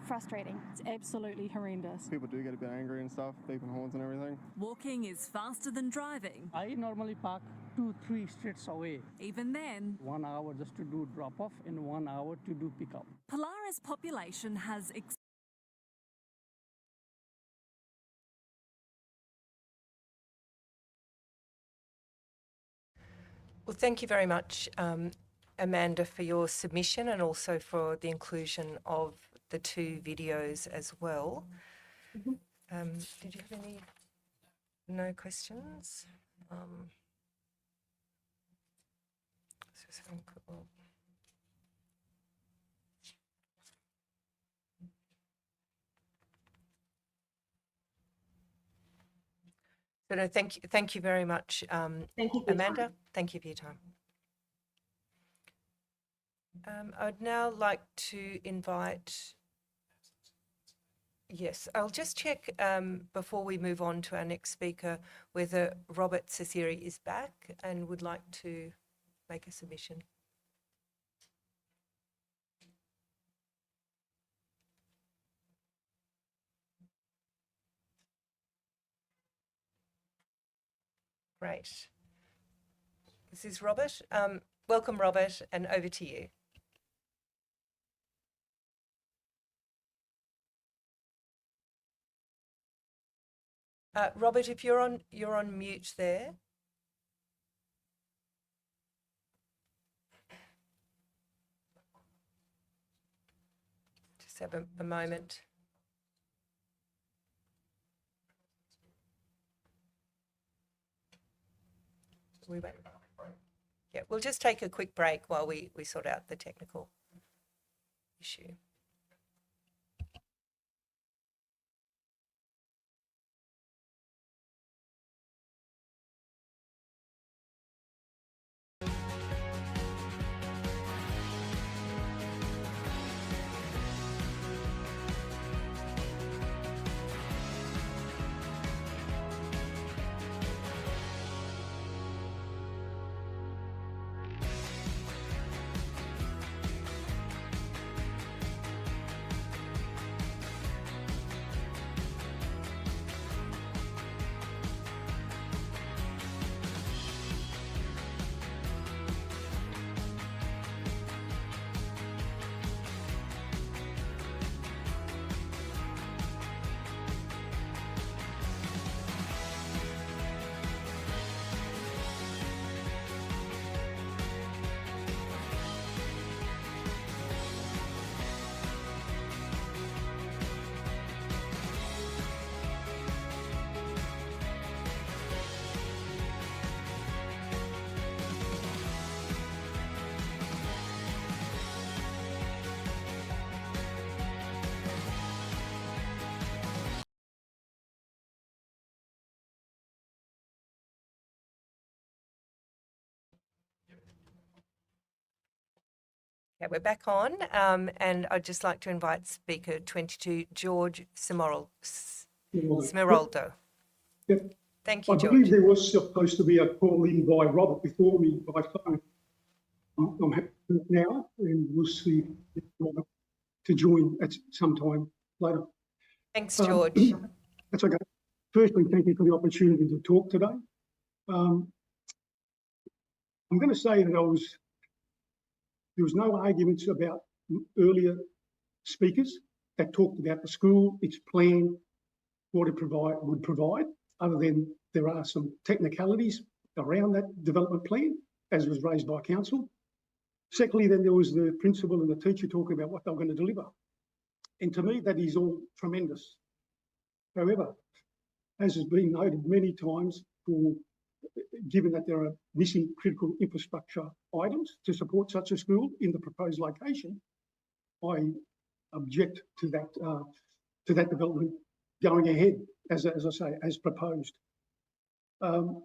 frustrating. It's absolutely horrendous. People do get a bit angry and stuff, beeping horns and everything. Walking is faster than driving. I normally park 2-3 streets away. Even then, 1 hour just to do drop off and 1 hour to do pick up. Minarah's population has Well, thank you very much, Amanda, for your submission and also for the inclusion of the 2 videos as well. Did you have any? No questions? So no, thank you very much, Thank you, Amanda. Thank you for your time. I'd now like to invite. Yes, I'll just check before we move on to our next speaker whether Robert Cesari is back and would like to make a submission. Great. This is Robert. Welcome, Robert, and over to you. Robert, if you're on mute there. Just have a moment. Yeah, we'll just take a quick break while we sort out the technical issue. Okay, we're back on, and I'd just like to invite Speaker 22, George Smeraldo. Yep. Thank you, I George. believe there was supposed to be a call in by Robert before me by phone. I'm happy to do it now, and we'll see if Robert to join at some time later. Thanks, George. That's okay. Firstly, thank you for the opportunity to talk today. I'm going to say that there was no arguments about earlier speakers that talked about the school, its plan, what it would provide, other than there are some technicalities around that development plan, as was raised by council. Secondly, then there was the principal and the teacher talking about what they were going to deliver. And to me, that is all tremendous. However, as has been noted many times, given that there are missing critical infrastructure items to support such a school in the proposed location, I object to that development going ahead, as I say, as proposed. An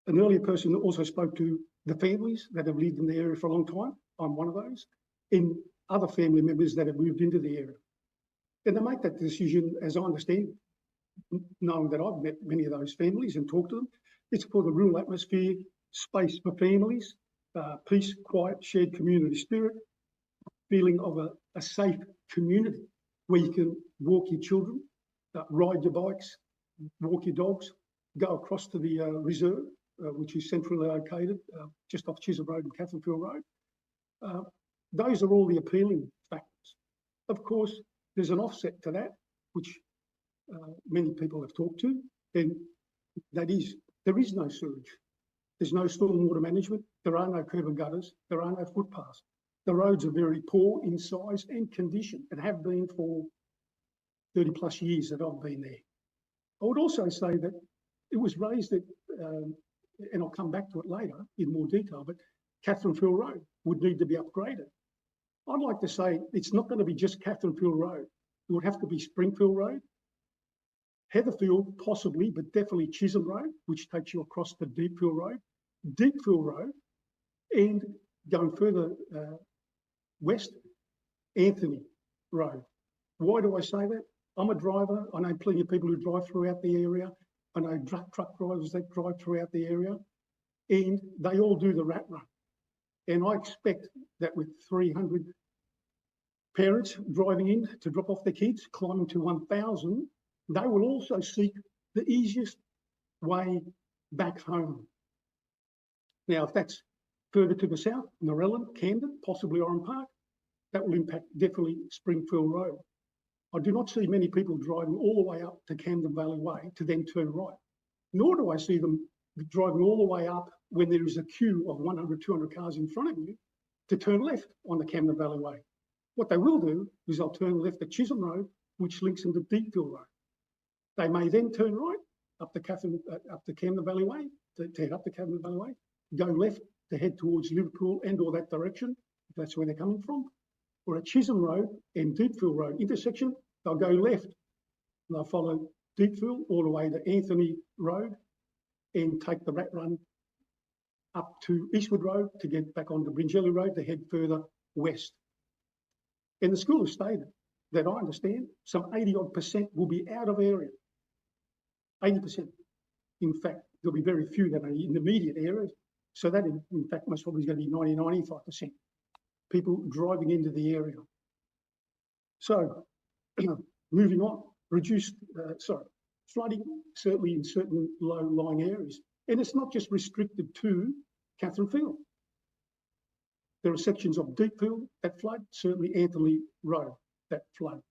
earlier person also spoke to the families that have lived in the area for a long time. I'm one of those, and other family members that have moved into the area. And they make that decision, as I understand, knowing that I've met many of those families and talked to them, it's for the rural atmosphere, space for families, peace, quiet, shared community spirit, feeling of a safe community where you can walk your children, ride your bikes, walk your dogs, go across to the reserve, which is centrally located just off Chisholm Road and Catherine-Field Road. Those are all the appealing factors. Of course, there's an offset to that, which many people have talked to, and that is, there is no sewage. There's no stormwater management. There are no curb and gutters. There are no footpaths. The roads are very poor in size and condition and have been for 30 plus years that I've been there. I would also say that it was raised that, and I'll come back to it later in more detail, but Catherine-Field Road would need to be upgraded. I'd like to say it's not going to be just Catherine-Field Road. It would have to be Springfield Road, Heatherfield possibly, but definitely Chisholm Road, which takes you across to Deepfield Road, and going further west, Anthony Road. Why do I say that? I'm a driver. I know plenty of people who drive throughout the area. I know truck drivers that drive throughout the area, and they all do the rat run. And I expect that with 300 parents driving in to drop off their kids, climbing to 1,000, they will also seek the easiest way back home. Now, if that's further to the south, Narellan, Camden, possibly Oran Park, that will impact definitely Springfield Road. I do not see many people driving all the way up to Camden Valley Way to then turn right, nor do I see them driving all the way up when there is a queue of 100, 200 cars in front of you to turn left on the Camden Valley Way. What they will do is they'll turn left at Chisholm Road, which links into Deepfield Road. They may then turn right up the Camden Valley Way, to head up the Camden Valley Way, go left to head towards Liverpool and or that direction, if that's where they're coming from. Or at Chisholm Road and Deepfield Road intersection, they'll go left and they'll follow Deepfield all the way to Anthony Road and take the Rat Run up to Eastwood Road to get back onto Bringelly Road to head further west. And the school has stated that I understand some 80% will be out of area. 80%. In fact, there'll be very few that are in the immediate areas. So that, in fact, most probably is going to be 90, 95% people driving into the area. So, moving on, flooding certainly in certain low-lying areas. And it's not just restricted to Catherine Field. There are sections of Deepfield that flood, certainly Anthony Road that flood.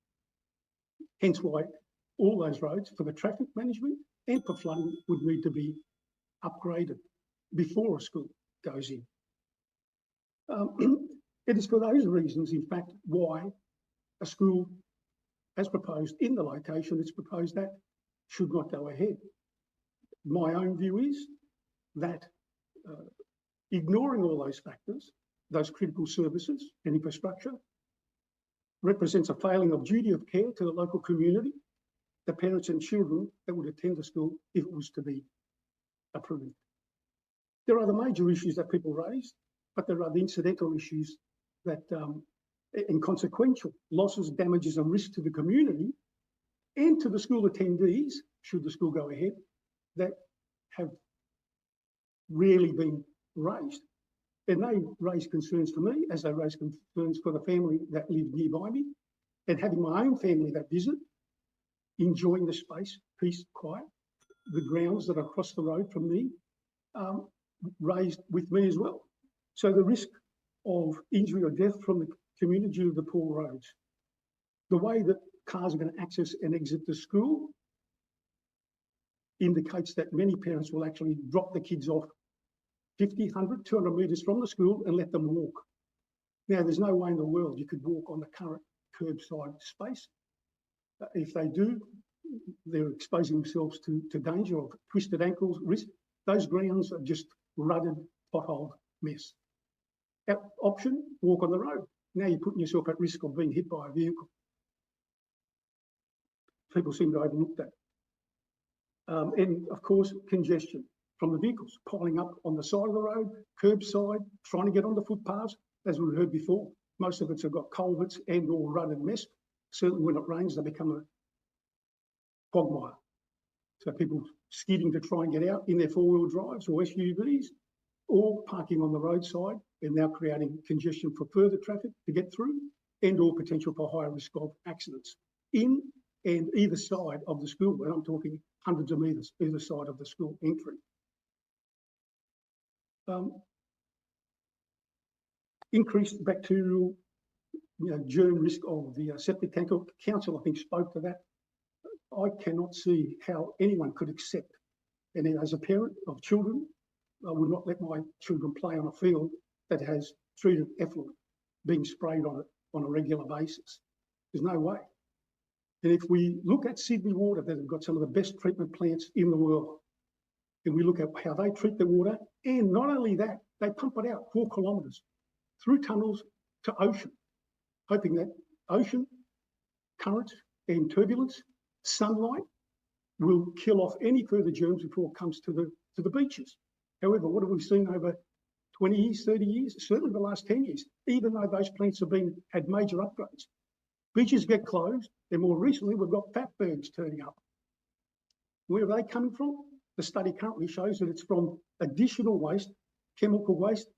Hence why all those roads for the traffic management and for flooding would need to be upgraded before a school goes in. It is for those reasons, in fact, why a school, as proposed in the location, it's proposed that should not go ahead. My own view is that ignoring all those factors, those critical services and infrastructure, represents a failing of duty of care to the local community, the parents and children that would attend the school if it was to be approved. There are the major issues that people raised, but there are the incidental issues that, and consequential losses, damages and risks to the community and to the school attendees, should the school go ahead, that have rarely been raised. And they raise concerns for me, as they raise concerns for the family that live nearby me, and having my own family that visit, enjoying the space, peace, quiet, the grounds that are across the road from me, raised with me as well. So the risk of injury or death from the community due to the poor roads, the way that cars are going to access and exit the school indicates that many parents will actually drop the kids off 50, 100, 200 metres from the school and let them walk. Now, there's no way in the world you could walk on the current curbside space. If they do, they're exposing themselves to danger of twisted ankles, risk. Those grounds are just rutted, potholed mess. Option, walk on the road. Now you're putting yourself at risk of being hit by a vehicle. People seem to overlook that. And of course, congestion from the vehicles piling up on the side of the road, curbside, trying to get onto footpaths, as we heard before. Most of it's have got culverts and or rutted mess. Certainly when it rains, they become a quagmire. So people skidding to try and get out in their four-wheel drives or SUVs, or parking on the roadside and now creating congestion for further traffic to get through, and or potential for higher risk of accidents in and either side of the school. And I'm talking hundreds of metres either side of the school entry. Increased bacterial germ risk of the septic tank. Council, I think, spoke to that. I cannot see how anyone could accept, and as a parent of children, I would not let my children play on a field that has treated effluent being sprayed on it on a regular basis. There's no way. And if we look at Sydney Water, they've got some of the best treatment plants in the world. And we look at how they treat the water, and not only that, they pump it out 4 kilometres through tunnels to ocean, hoping that ocean currents and turbulence, sunlight will kill off any further germs before it comes to the beaches. However, what have we seen over 20 years, 30 years, certainly the last 10 years, even though those plants have had major upgrades? Beaches get closed, and more recently we've got fatbergs turning up. Where are they coming from? The study currently shows that it's from additional waste, chemical waste,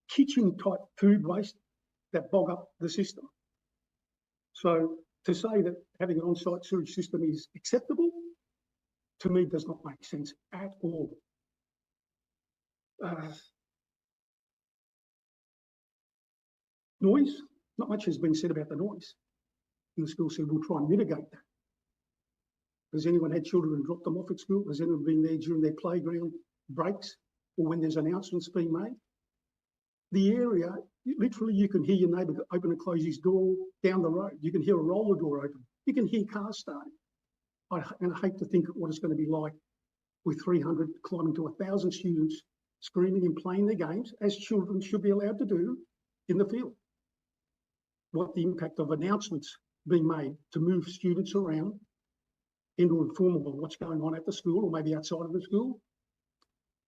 kitchen-type food waste that bog up the system. So to say that having an on-site sewage system is acceptable, to me does not make sense at all. Noise, not much has been said about the noise. And the school said, we'll try and mitigate that. Has anyone had children and dropped them off at school? Has anyone been there during their playground breaks or when there's announcements being made? The area, literally you can hear your neighbour open and close his door down the road. You can hear a roller door open. You can hear cars starting. And I hate to think of what it's going to be like with 300 climbing to 1,000 students screaming and playing their games, as children should be allowed to do in the field. What the impact of announcements being made to move students around and to inform them of what's going on at the school or maybe outside of the school.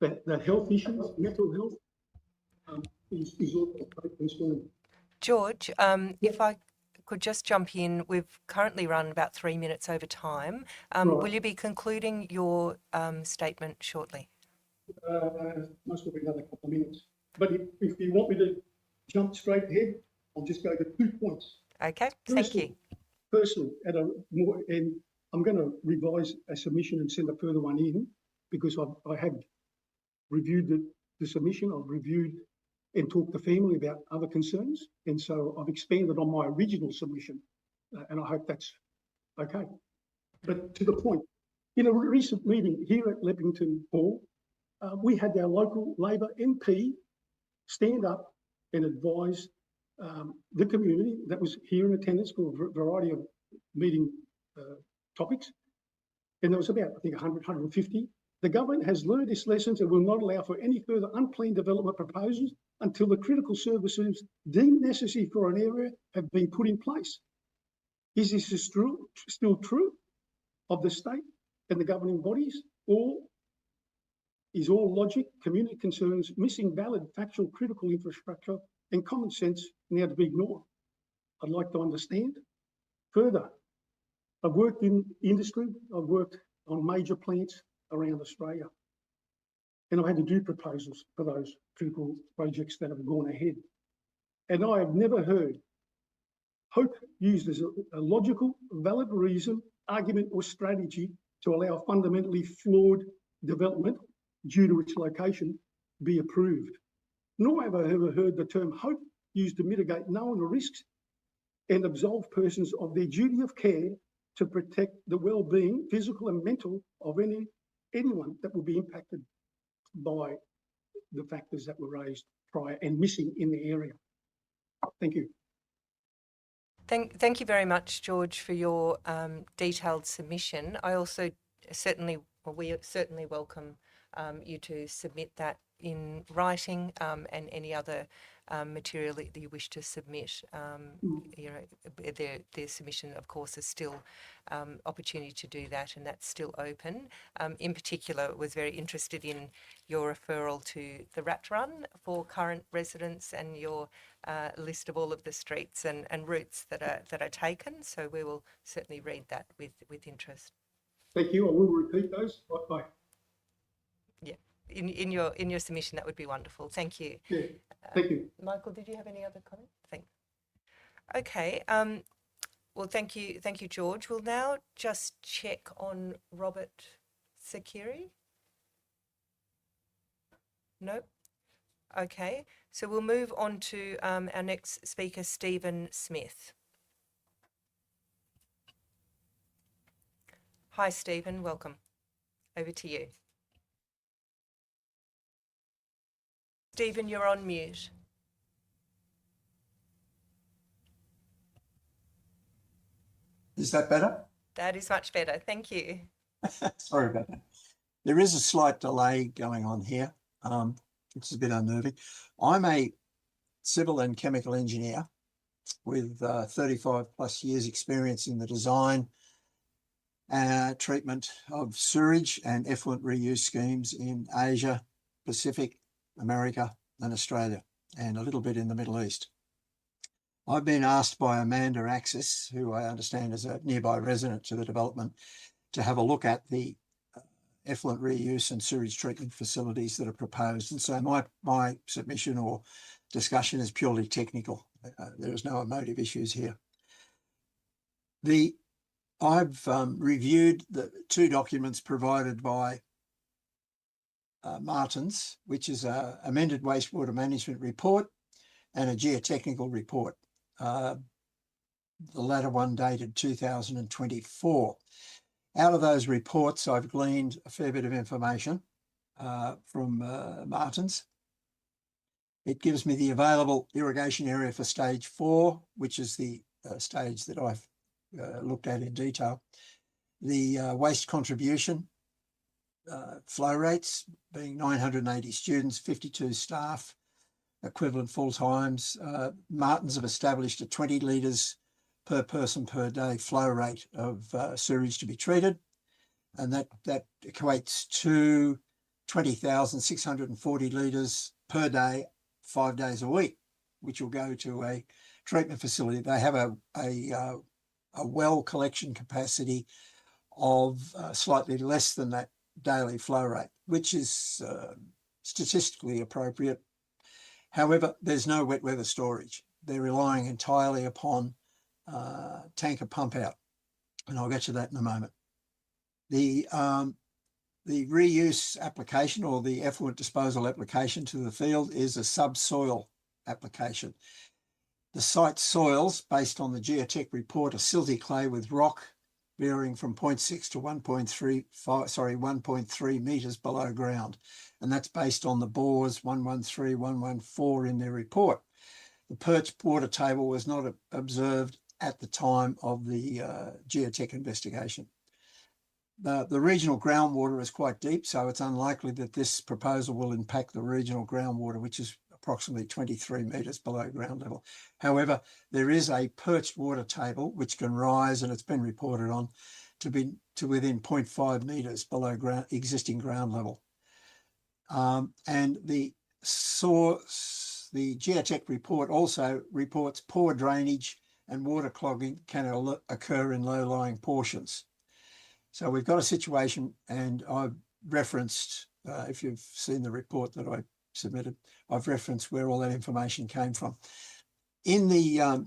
The health issues, mental health, is all concerned. George, if I could just jump in, we've currently run about 3 minutes over time. Will you be concluding your statement shortly? Most will be another couple of minutes. But if you want me to jump straight ahead, I'll just go to 2 points. Okay, thank you. Firstly, and I'm going to revise a submission and send a further one in because I have reviewed the submission. I've reviewed and talked to family about other concerns. And so I've expanded on my original submission and I hope that's okay. But to the point, in a recent meeting here at Leppington Hall, we had our local Labor MP stand up and advise the community that was here in attendance for a variety of meeting topics. And there was about, I think, 100, 150. The government has learned its lessons and will not allow for any further unplanned development proposals until the critical services deemed necessary for an area have been put in place. Is this still true of the state and the governing bodies, or is all logic, community concerns, missing valid, factual, critical infrastructure and common sense now to be ignored? I'd like to understand. Further, I've worked in industry, I've worked on major plants around Australia, and I've had to do proposals for those critical projects that have gone ahead. And I have never heard hope used as a logical, valid reason, argument or strategy to allow fundamentally flawed development due to its location be approved. Nor have I ever heard the term hope used to mitigate known risks and absolve persons of their duty of care to protect the well-being, physical and mental, of anyone that will be impacted by the factors that were raised prior and missing in the area. Thank you. Thank you very much, George, for your detailed submission. I also we certainly welcome you to submit that in writing and any other material that you wish to submit. You know, their submission, of course, is still opportunity to do that, and that's still open. In particular, was very interested in your referral to the Rat Run for current residents and your list of all of the streets and routes that are taken. So we will certainly read that with interest. Thank you. I will repeat those. Bye. Yeah. In your submission, that would be wonderful. Thank you. Yeah, thank you. Michael, did you have any other comment? Thanks. Okay. Well, thank you, George. We'll now just check on Robert Sakiri. No. Okay. So we'll move on to our next speaker, Stephen Smith. Hi, Stephen. Welcome. Over to you. Stephen, you're on mute. Is that better? That is much better. Thank you. Sorry about that. There is a slight delay going on here, which is a bit unnerving. I'm a civil and chemical engineer with 35 plus years experience in the design, treatment of sewage and effluent reuse schemes in Asia, Pacific, America and Australia, and a little bit in the Middle East. I've been asked by Amanda Axis, who I understand is a nearby resident to the development, to have a look at the effluent reuse and sewage treatment facilities that are proposed. And so my submission or discussion is purely technical. There is no emotive issues here. The I've reviewed the two documents provided by Martins, which is a amended wastewater management report and a geotechnical report. The latter one dated 2024. Out of those reports, I've gleaned a fair bit of information from Martins. It gives me the available irrigation area for stage 4, which is the stage that I've looked at in detail. The waste contribution, flow rates being 980 students, 52 staff, equivalent full times. Martins have established a 20 litres per person per day flow rate of sewage to be treated, and that equates to 20,640 litres per day, 5 days a week, which will go to a treatment facility. They have a well collection capacity of slightly less than that daily flow rate, which is statistically appropriate. However, there's no wet weather storage. They're relying entirely upon tanker pump out, and I'll get to that in a moment. The reuse application, or the effluent disposal application to the field, is a subsoil application. The site soils, based on the geotech report, are silty clay with rock varying from 0.6 to 1.3 metres below ground. And that's based on the bores 113, 114 in their report. The perched water table was not observed at the time of the geotech investigation. The regional groundwater is quite deep, so it's unlikely that this proposal will impact the regional groundwater, which is approximately 23 metres below ground level. However, there is a perched water table which can rise, and it's been reported on, to within 0.5 metres below existing ground level. And the geotech report also reports poor drainage and water clogging can occur in low-lying portions. So we've got a situation, and I've referenced, if you've seen the report that I submitted, I've referenced where all that information came from. In the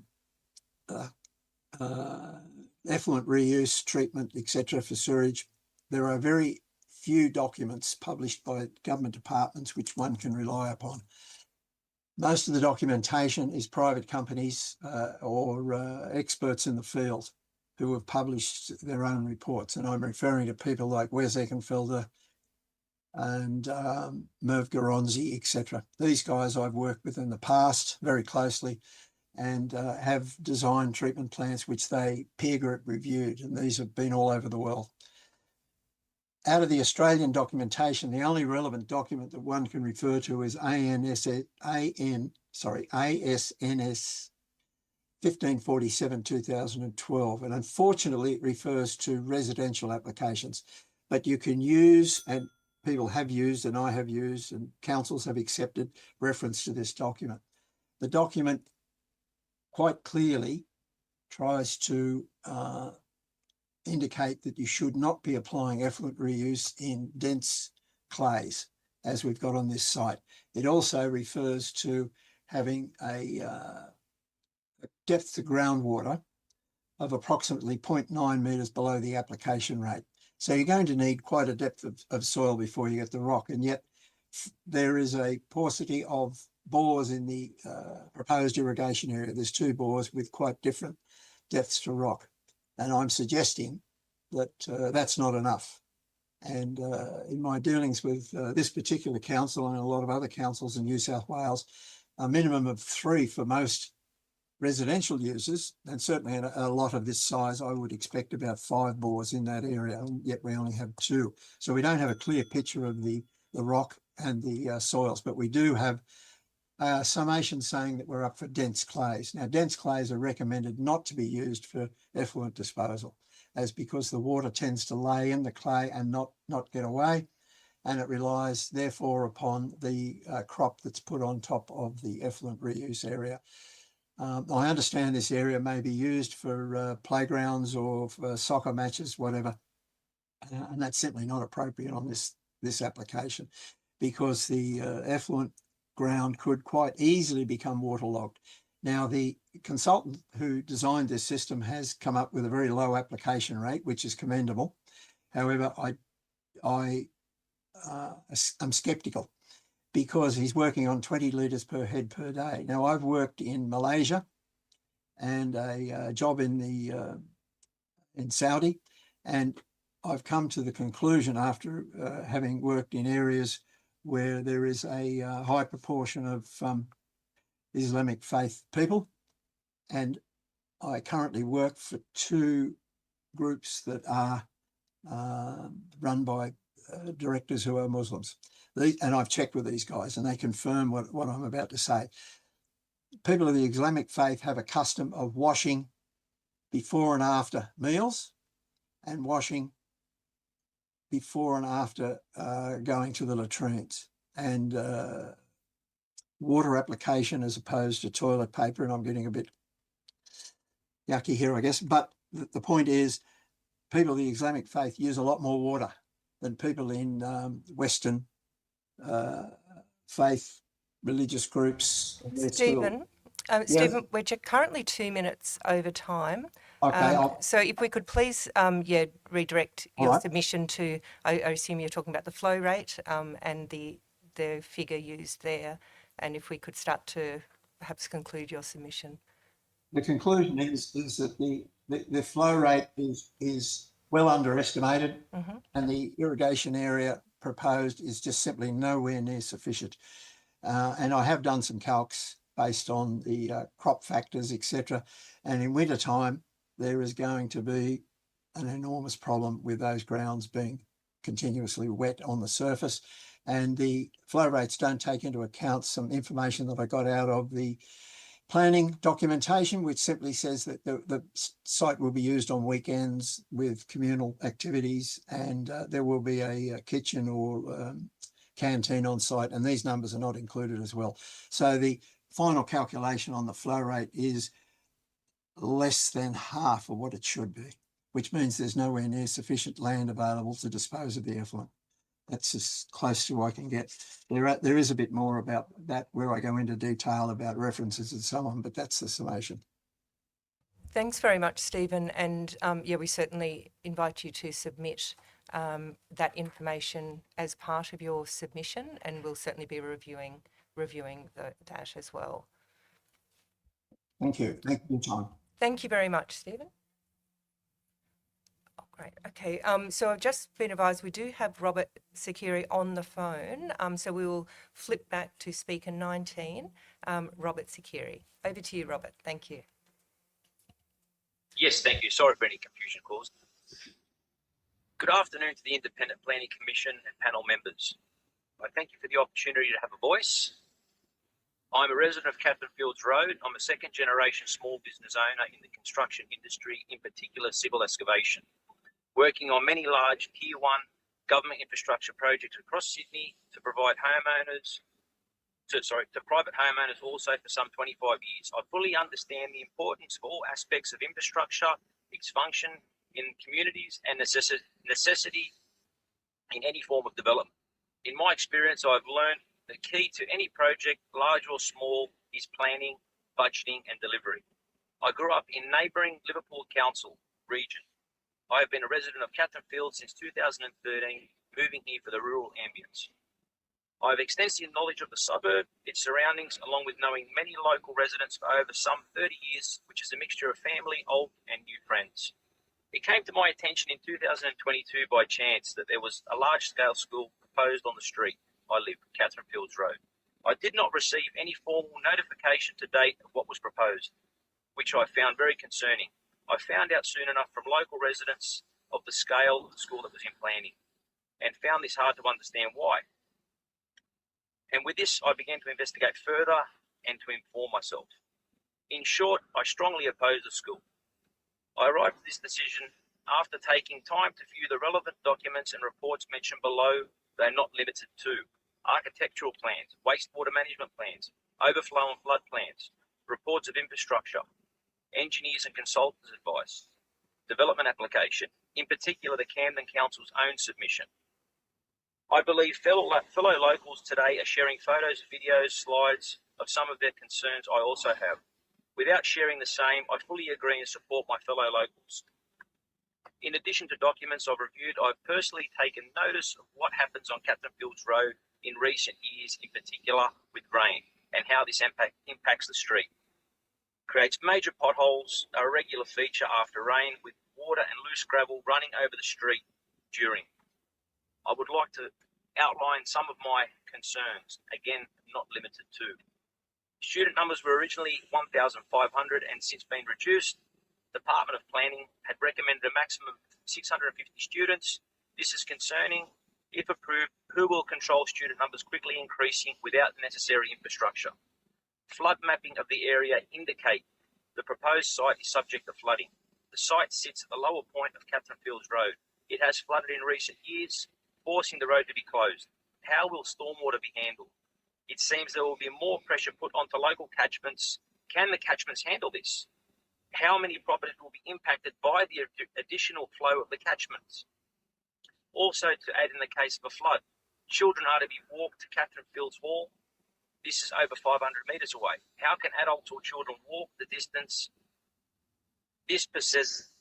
effluent reuse, treatment, etc. for sewage, there are very few documents published by government departments which one can rely upon. Most of the documentation is private companies or experts in the field who have published their own reports. And I'm referring to people like Wes Eckenfelder and Merv Garonzi, etc. These guys I've worked with in the past very closely, and have designed treatment plants which they peer group reviewed, and these have been all over the world. Out of the Australian documentation, the only relevant document that one can refer to is ASNS 1547/2012, and unfortunately it refers to residential applications. But you can use, and people have used, and I have used, and councils have accepted reference to this document. The document quite clearly tries to indicate that you should not be applying effluent reuse in dense clays, as we've got on this site. It also refers to having a depth to groundwater of approximately 0.9 metres below the application rate. So you're going to need quite a depth of soil before you get the rock, and yet there is a paucity of bores in the proposed irrigation area. There's 2 bores with quite different depths to rock. And I'm suggesting that that's not enough. And in my dealings with this particular council and a lot of other councils in New South Wales, a minimum of 3 for most residential users, and certainly in a lot of this size, I would expect about 5 bores in that area, and yet we only have 2. So we don't have a clear picture of the rock and the soils, but we do have summation saying that we're up for dense clays. Now, dense clays are recommended not to be used for effluent disposal, as because the water tends to lay in the clay and not get away, and it relies therefore upon the crop that's put on top of the effluent reuse area. I understand this area may be used for playgrounds or for soccer matches, whatever, and that's simply not appropriate on this application, because the effluent ground could quite easily become waterlogged. Now, the consultant who designed this system has come up with a very low application rate, which is commendable. However, I'm sceptical because he's working on 20 litres per head per day. Now, I've worked in Malaysia and a job in Saudi, and I've come to the conclusion after having worked in areas where there is a high proportion of Islamic faith people, and I currently work for two groups that are run by directors who are Muslims. And I've checked with these guys and they confirm what I'm about to say. People of the Islamic faith have a custom of washing before and after meals and washing before and after going to the latrines, and water application as opposed to toilet paper. And I'm getting a bit yucky here, I guess. But the point is, people of the Islamic faith use a lot more water than people in Western faith religious groups. Stephen, Yes. Stephen, we're currently 2 minutes over time. Okay. So if we could please, redirect All your right. submission to, I assume you're talking about the flow rate and the figure used there, and if we could start to perhaps conclude your submission. The conclusion is that the flow rate is well underestimated, and the irrigation area proposed is just simply nowhere near sufficient. And I have done some calcs based on the crop factors, etc. And in wintertime, there is going to be an enormous problem with those grounds being continuously wet on the surface. And the flow rates don't take into account some information that I got out of the planning documentation, which simply says that the site will be used on weekends with communal activities, and there will be a kitchen or canteen on site, and these numbers are not included as well. So the final calculation on the flow rate is less than half of what it should be, which means there's nowhere near sufficient land available to dispose of the effluent. That's as close to I can get. There is a bit more about that where I go into detail about references and so on, but that's the summation. Thanks very much, Stephen. And we certainly invite you to submit that information as part of your submission, and we'll certainly be reviewing that as well. Thank you. Thank you for your time. Thank you very much, Stephen. Oh, great. Okay. So I've just been advised we do have Robert Sakiri on the phone. So we will flip back to speaker 19, Robert Sakiri. Over to you, Robert. Thank you. Yes, thank you. Sorry for any confusion caused. Good afternoon to the Independent Planning Commission and panel members. I thank you for the opportunity to have a voice. I'm a resident of Catherine Fields Road. I'm a second generation small business owner in the construction industry, in particular civil excavation, working on many large tier 1 government infrastructure projects across Sydney to provide homeowners, to private homeowners also for some 25 years. I fully understand the importance of all aspects of infrastructure, its function in communities and necessity in any form of development. In my experience, I've learned the key to any project, large or small, is planning, budgeting and delivery. I grew up in neighbouring Liverpool Council region. I have been a resident of Catherine Fields since 2013, moving here for the rural ambience. I have extensive knowledge of the suburb, its surroundings, along with knowing many local residents for over some 30 years, which is a mixture of family, old and new friends. It came to my attention in 2022 by chance that there was a large-scale school proposed on the street I live, Catherine Fields Road. I did not receive any formal notification to date of what was proposed, which I found very concerning. I found out soon enough from local residents of the scale of the school that was in planning, and found this hard to understand why. And with this, I began to investigate further and to inform myself. In short, I strongly oppose the school. I arrived at this decision after taking time to view the relevant documents and reports mentioned below. They are not limited to architectural plans, wastewater management plans, overflow and flood plans, reports of infrastructure, engineers and consultants' advice, development application, in particular the Camden Council's own submission. I believe fellow locals today are sharing photos, videos, slides of some of their concerns I also have. Without sharing the same, I fully agree and support my fellow locals. In addition to documents I've reviewed, I've personally taken notice of what happens on Catherine Fields Road in recent years, in particular with rain, and how this impacts the street. Creates major potholes, a regular feature after rain, with water and loose gravel running over the street during. I would like to outline some of my concerns, again, not limited to. Student numbers were originally 1,500 and since been reduced. The Department of Planning had recommended a maximum of 650 students. This is concerning. If approved, who will control student numbers quickly increasing without the necessary infrastructure? Flood mapping of the area indicate the proposed site is subject to flooding. The site sits at the lower point of Catherine Fields Road. It has flooded in recent years, forcing the road to be closed. How will stormwater be handled? It seems there will be more pressure put onto local catchments. Can the catchments handle this? How many properties will be impacted by the additional flow of the catchments? Also, to add in the case of a flood, children are to be walked to Catherine Fields Hall. This is over 500 metres away. How can adults or children walk the distance? This possesses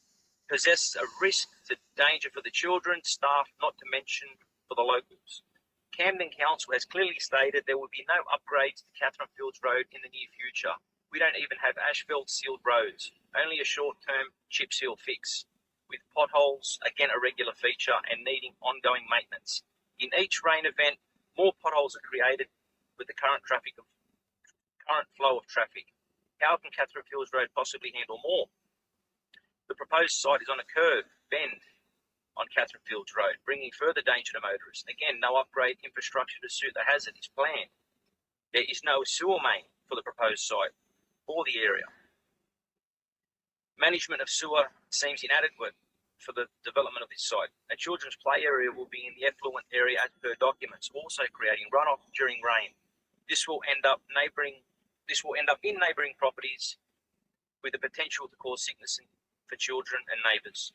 a risk to danger for the children, staff, not to mention for the locals. Camden Council has clearly stated there will be no upgrades to Catherine Fields Road in the near future. We don't even have asphalt sealed roads, only a short-term chip seal fix, with potholes, again a regular feature, and needing ongoing maintenance. In each rain event, more potholes are created with the current flow of traffic. How can Catherine Fields Road possibly handle more? The proposed site is on a curve, bend, on Catherine Fields Road, bringing further danger to motorists. Again, no upgrade infrastructure to suit the hazard is planned. There is no sewer main for the proposed site or the area. Management of sewer seems inadequate for the development of this site. A children's play area will be in the effluent area as per documents, also creating runoff during rain. This will end up in neighbouring properties with the potential to cause sickness for children and neighbours.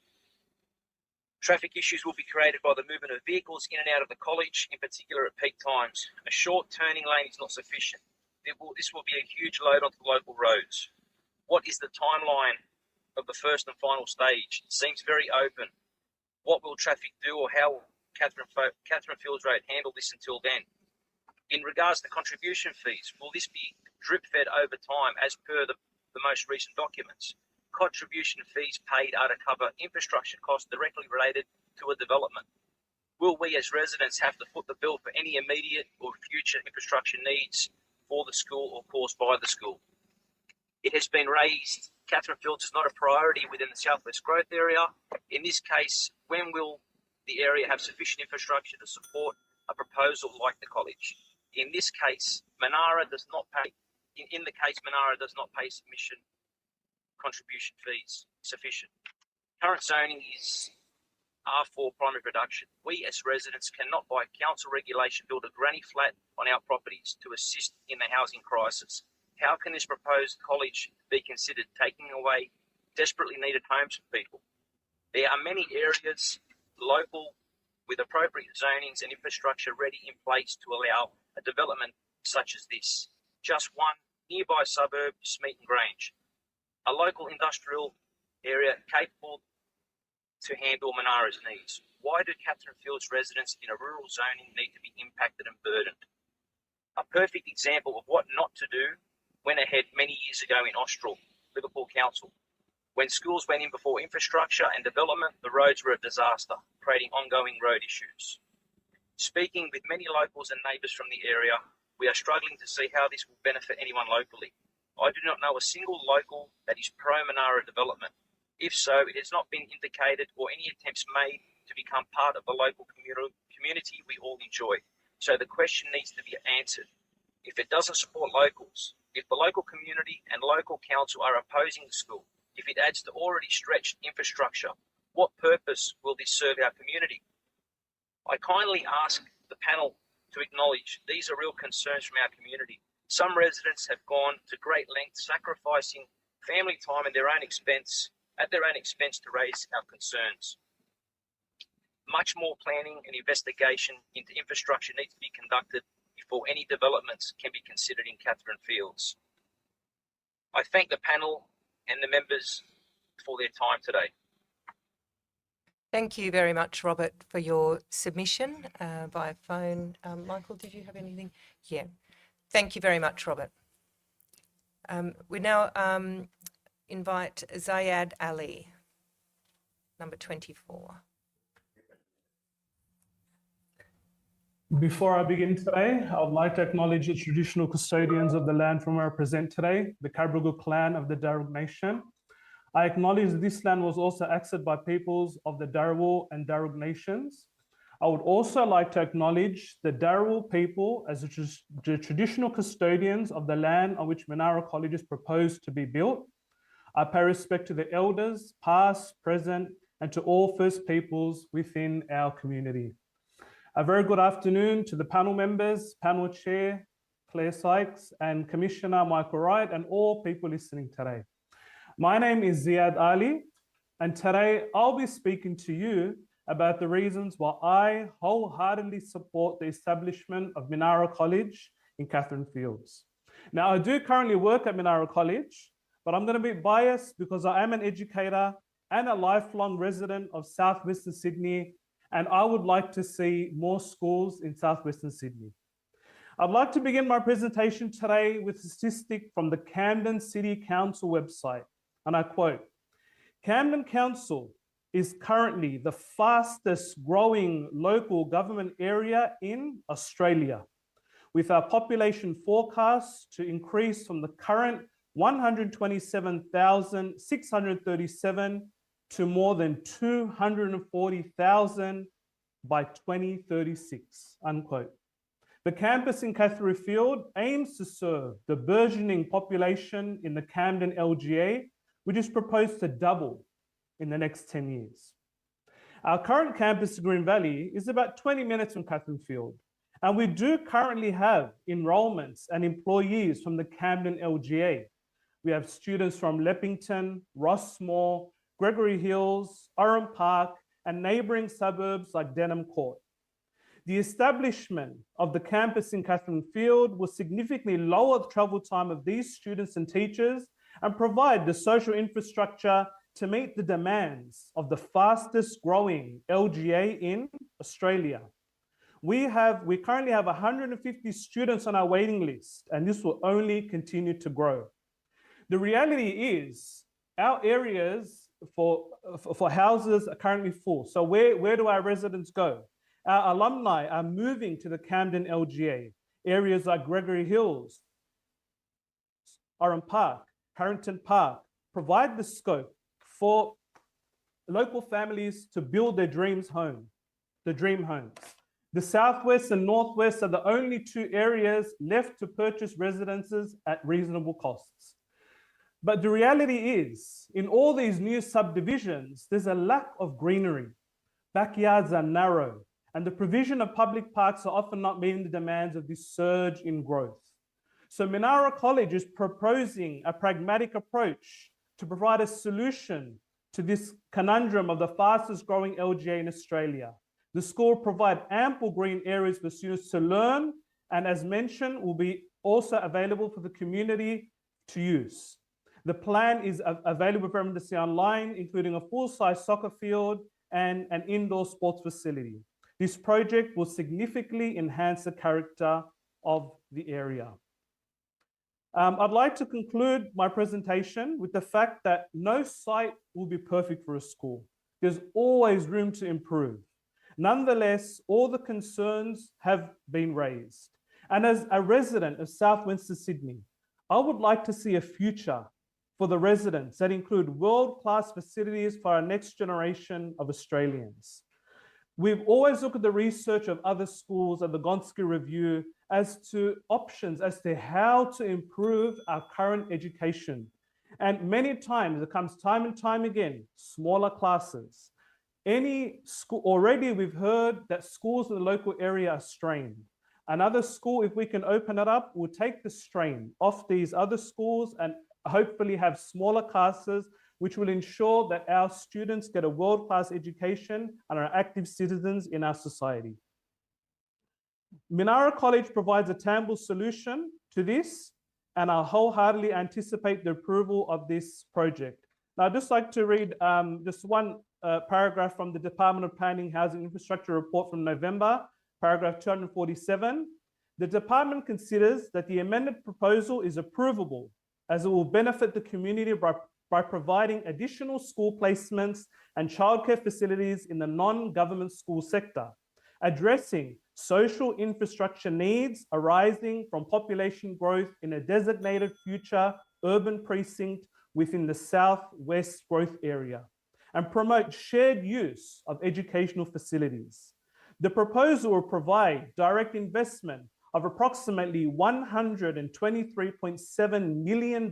Traffic issues will be created by the movement of vehicles in and out of the college, in particular at peak times. A short turning lane is not sufficient. This will be a huge load onto the local roads. What is the timeline of the first and final stage? It seems very open. What will traffic do, or how will Catherine Fields Road handle this until then? In regards to contribution fees, will this be drip fed over time as per the most recent documents? Contribution fees paid are to cover infrastructure costs directly related to a development. Will we as residents have to foot the bill for any immediate or future infrastructure needs for the school or caused by the school? It has been raised Catherine Fields is not a priority within the Southwest Growth Area. In this case, when will the area have sufficient infrastructure to support a proposal like the college? In this case, Minarah does not pay. In the case, Minarah does not pay submission contribution fees sufficient. Current zoning is R4 primary production. We as residents cannot, by council regulation, build a granny flat on our properties to assist in the housing crisis. How can this proposed college be considered, taking away desperately needed homes for people? There are many areas local with appropriate zonings and infrastructure ready in place to allow a development such as this. Just one nearby suburb, Smeaton Grange, a local industrial area capable to handle Minarah's needs. Why do Catherine Fields residents in a rural zoning need to be impacted and burdened? A perfect example of what not to do went ahead many years ago in Austral, Liverpool Council. When schools went in before infrastructure and development, the roads were a disaster, creating ongoing road issues. Speaking with many locals and neighbours from the area, we are struggling to see how this will benefit anyone locally. I do not know a single local that is pro-Minarah development. If so, it has not been indicated or any attempts made to become part of the local community we all enjoy. So the question needs to be answered. If it doesn't support locals, if the local community and local council are opposing the school, if it adds to already stretched infrastructure, what purpose will this serve our community? I kindly ask the panel to acknowledge these are real concerns from our community. Some residents have gone to great lengths, sacrificing family time at their own expense to raise our concerns. Much more planning and investigation into infrastructure needs to be conducted before any developments can be considered in Catherine Fields. I thank the panel and the members for their time today. Thank you very much, Robert, for your submission via phone. Michael, did you have anything? Yeah. Thank you very much, Robert. We now invite Zayed Ali, number 24. Before I begin today, I would like to acknowledge the traditional custodians of the land from where I present today, the Cabrogal clan of the Darug Nation. I acknowledge that this land was also accessed by peoples of the Darawal and Darug nations. I would also like to acknowledge the Darawal people as the traditional custodians of the land on which Minarah College is proposed to be built. I pay respect to the elders, past, present, and to all First Peoples within our community. A very good afternoon to the panel members, panel chair, Claire Sykes, and Commissioner Michael Wright, and all people listening today. My name is Zayed Ali, and today I'll be speaking to you about the reasons why I wholeheartedly support the establishment of Minarah College in Catherine Fields. Now, I do currently work at Minarah College, but I'm going to be biased because I am an educator and a lifelong resident of Southwestern Sydney, and I would like to see more schools in Southwestern Sydney. I'd like to begin my presentation today with a statistic from the Camden City Council website, and I quote, "Camden Council is currently the fastest growing local government area in Australia, with our population forecast to increase from the current 127,637 to more than 240,000 by 2036, unquote. The campus in Catherine Field aims to serve the burgeoning population in the Camden LGA, which is proposed to double in the next 10 years. Our current campus in Green Valley is about 20 minutes from Catherine Field, and we do currently have enrolments and employees from the Camden LGA. We have students from Leppington, Rossmore, Gregory Hills, Oran Park, and neighbouring suburbs like Denham Court. The establishment of the campus in Catherine Field will significantly lower the travel time of these students and teachers and provide the social infrastructure to meet the demands of the fastest growing LGA in Australia. We currently have 150 students on our waiting list, and this will only continue to grow. The reality is our areas for houses are currently full. So where do our residents go? Our alumni are moving to the Camden LGA, areas like Gregory Hills, Oran Park, Harrington Park, provide the scope for local families to build their dream homes. The Southwest and Northwest are the only two areas left to purchase residences at reasonable costs. But the reality is, in all these new subdivisions, there's a lack of greenery. Backyards are narrow, and the provision of public parks are often not meeting the demands of this surge in growth. So Minarah College is proposing a pragmatic approach to provide a solution to this conundrum of the fastest growing LGA in Australia. The school will provide ample green areas for students to learn, and as mentioned, will be also available for the community to use. The plan is available for everyone to see online, including a full-size soccer field and an indoor sports facility. This project will significantly enhance the character of the area. I'd like to conclude my presentation with the fact that no site will be perfect for a school. There's always room to improve. Nonetheless, all the concerns have been raised. And as a resident of Southwestern Sydney, I would like to see a future for the residents that include world-class facilities for our next generation of Australians. We've always looked at the research of other schools and the Gonski Review as to options as to how to improve our current education. And many times, it comes time and time again, smaller classes. Any school, already we've heard that schools in the local area are strained. Another school, if we can open it up, will take the strain off these other schools and hopefully have smaller classes, which will ensure that our students get a world-class education and are active citizens in our society. Minarah College provides a tangible solution to this, and I wholeheartedly anticipate the approval of this project. Now, I'd just like to read just one paragraph from the Department of Planning, Housing Infrastructure report from November, paragraph 247. The department considers that the amended proposal is approvable as it will benefit the community by providing additional school placements and childcare facilities in the non-government school sector, addressing social infrastructure needs arising from population growth in a designated future urban precinct within the Southwest Growth Area, and promote shared use of educational facilities. The proposal will provide direct investment of approximately $123.7 million,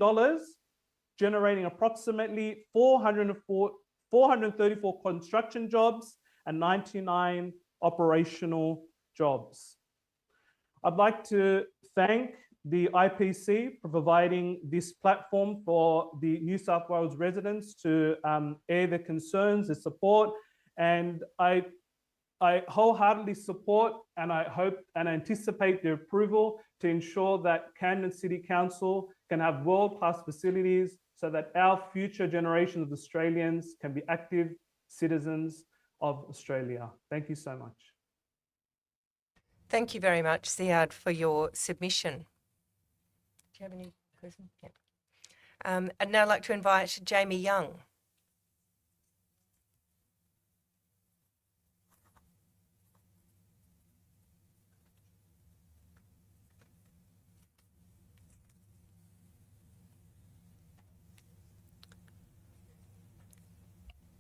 generating approximately 434 construction jobs and 99 operational jobs. I'd like to thank the IPC for providing this platform for the New South Wales residents to air their concerns, their support, and I wholeheartedly support and I hope and anticipate the approval to ensure that Camden City Council can have world-class facilities so that our future generations of Australians can be active citizens of Australia. Thank you so much. Thank you very much, Ziad, for your submission. Do you have any questions? Yeah. I'd now like to invite Jamie Young.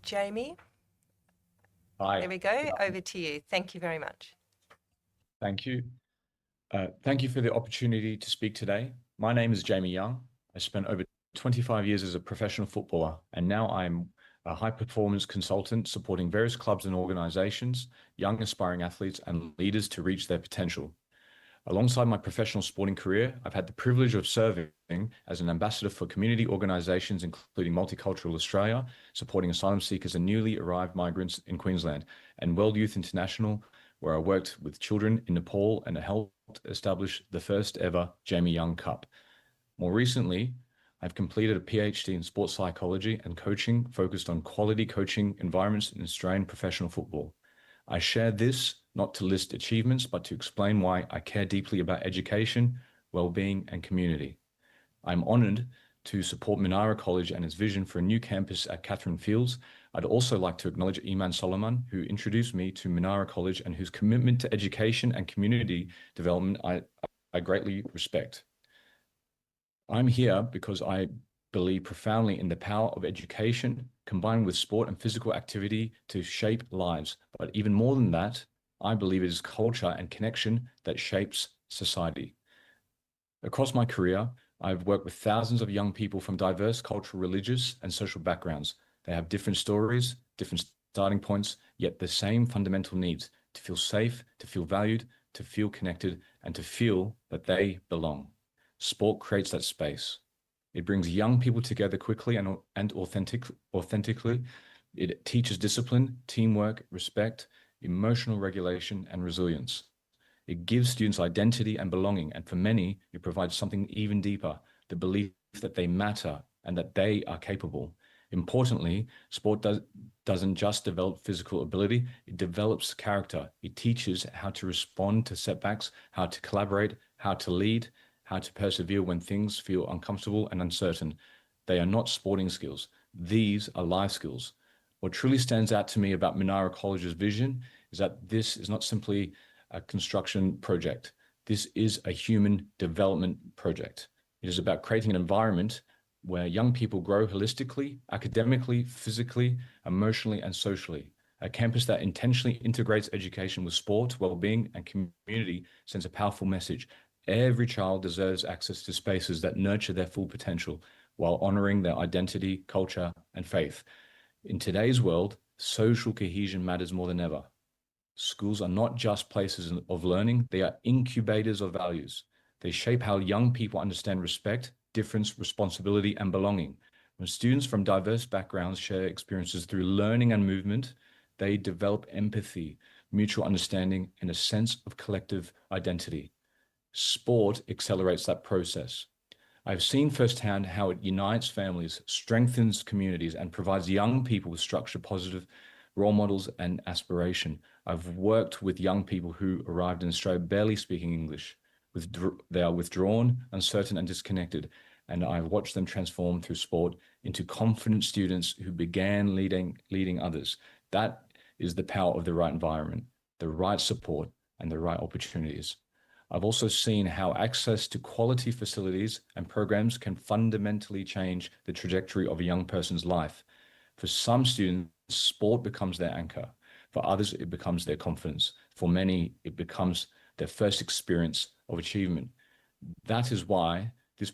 Jamie? Hi. There we go. Over to you. Thank you very much. Thank you. Thank you for the opportunity to speak today. My name is Jamie Young. I spent over 25 years as a professional footballer, and now I'm a high-performance consultant supporting various clubs and organizations, young aspiring athletes and leaders to reach their potential. Alongside my professional sporting career, I've had the privilege of serving as an ambassador for community organisations, including Multicultural Australia, supporting asylum seekers and newly arrived migrants in Queensland, and World Youth International, where I worked with children in Nepal and helped establish the first ever Jamie Young Cup. More recently, I've completed a PhD in sports psychology and coaching focused on quality coaching environments in Australian professional football. I share this not to list achievements, but to explain why I care deeply about education, well-being, and community. I'm honoured to support Minarah College and its vision for a new campus at Catherine Fields. I'd also like to acknowledge Iman Solomon, who introduced me to Minarah College and whose commitment to education and community development I greatly respect. I'm here because I believe profoundly in the power of education combined with sport and physical activity to shape lives. But even more than that, I believe it is culture and connection that shapes society. Across my career, I've worked with thousands of young people from diverse cultural, religious, and social backgrounds. They have different stories, different starting points, yet the same fundamental needs: to feel safe, to feel valued, to feel connected, and to feel that they belong. Sport creates that space. It brings young people together quickly and authentically. It teaches discipline, teamwork, respect, emotional regulation, and resilience. It gives students identity and belonging, and for many, it provides something even deeper: the belief that they matter and that they are capable. Importantly, sport doesn't just develop physical ability, it develops character. It teaches how to respond to setbacks, how to collaborate, how to lead, how to persevere when things feel uncomfortable and uncertain. They are not sporting skills. These are life skills. What truly stands out to me about Minarah College's vision is that this is not simply a construction project. This is a human development project. It is about creating an environment where young people grow holistically, academically, physically, emotionally, and socially. A campus that intentionally integrates education with sport, well-being, and community sends a powerful message. Every child deserves access to spaces that nurture their full potential while honoring their identity, culture, and faith. In today's world, social cohesion matters more than ever. Schools are not just places of learning, they are incubators of values. They shape how young people understand respect, difference, responsibility, and belonging. When students from diverse backgrounds share experiences through learning and movement, they develop empathy, mutual understanding, and a sense of collective identity. Sport accelerates that process. I've seen firsthand how it unites families, strengthens communities, and provides young people with structured, positive role models and aspiration. I've worked with young people who arrived in Australia barely speaking English. They are withdrawn, uncertain, and disconnected, and I've watched them transform through sport into confident students who began leading others. That is the power of the right environment, the right support, and the right opportunities. I've also seen how access to quality facilities and programs can fundamentally change the trajectory of a young person's life. For some students, sport becomes their anchor. For others, it becomes their confidence. For many, it becomes their first experience of achievement. That is why this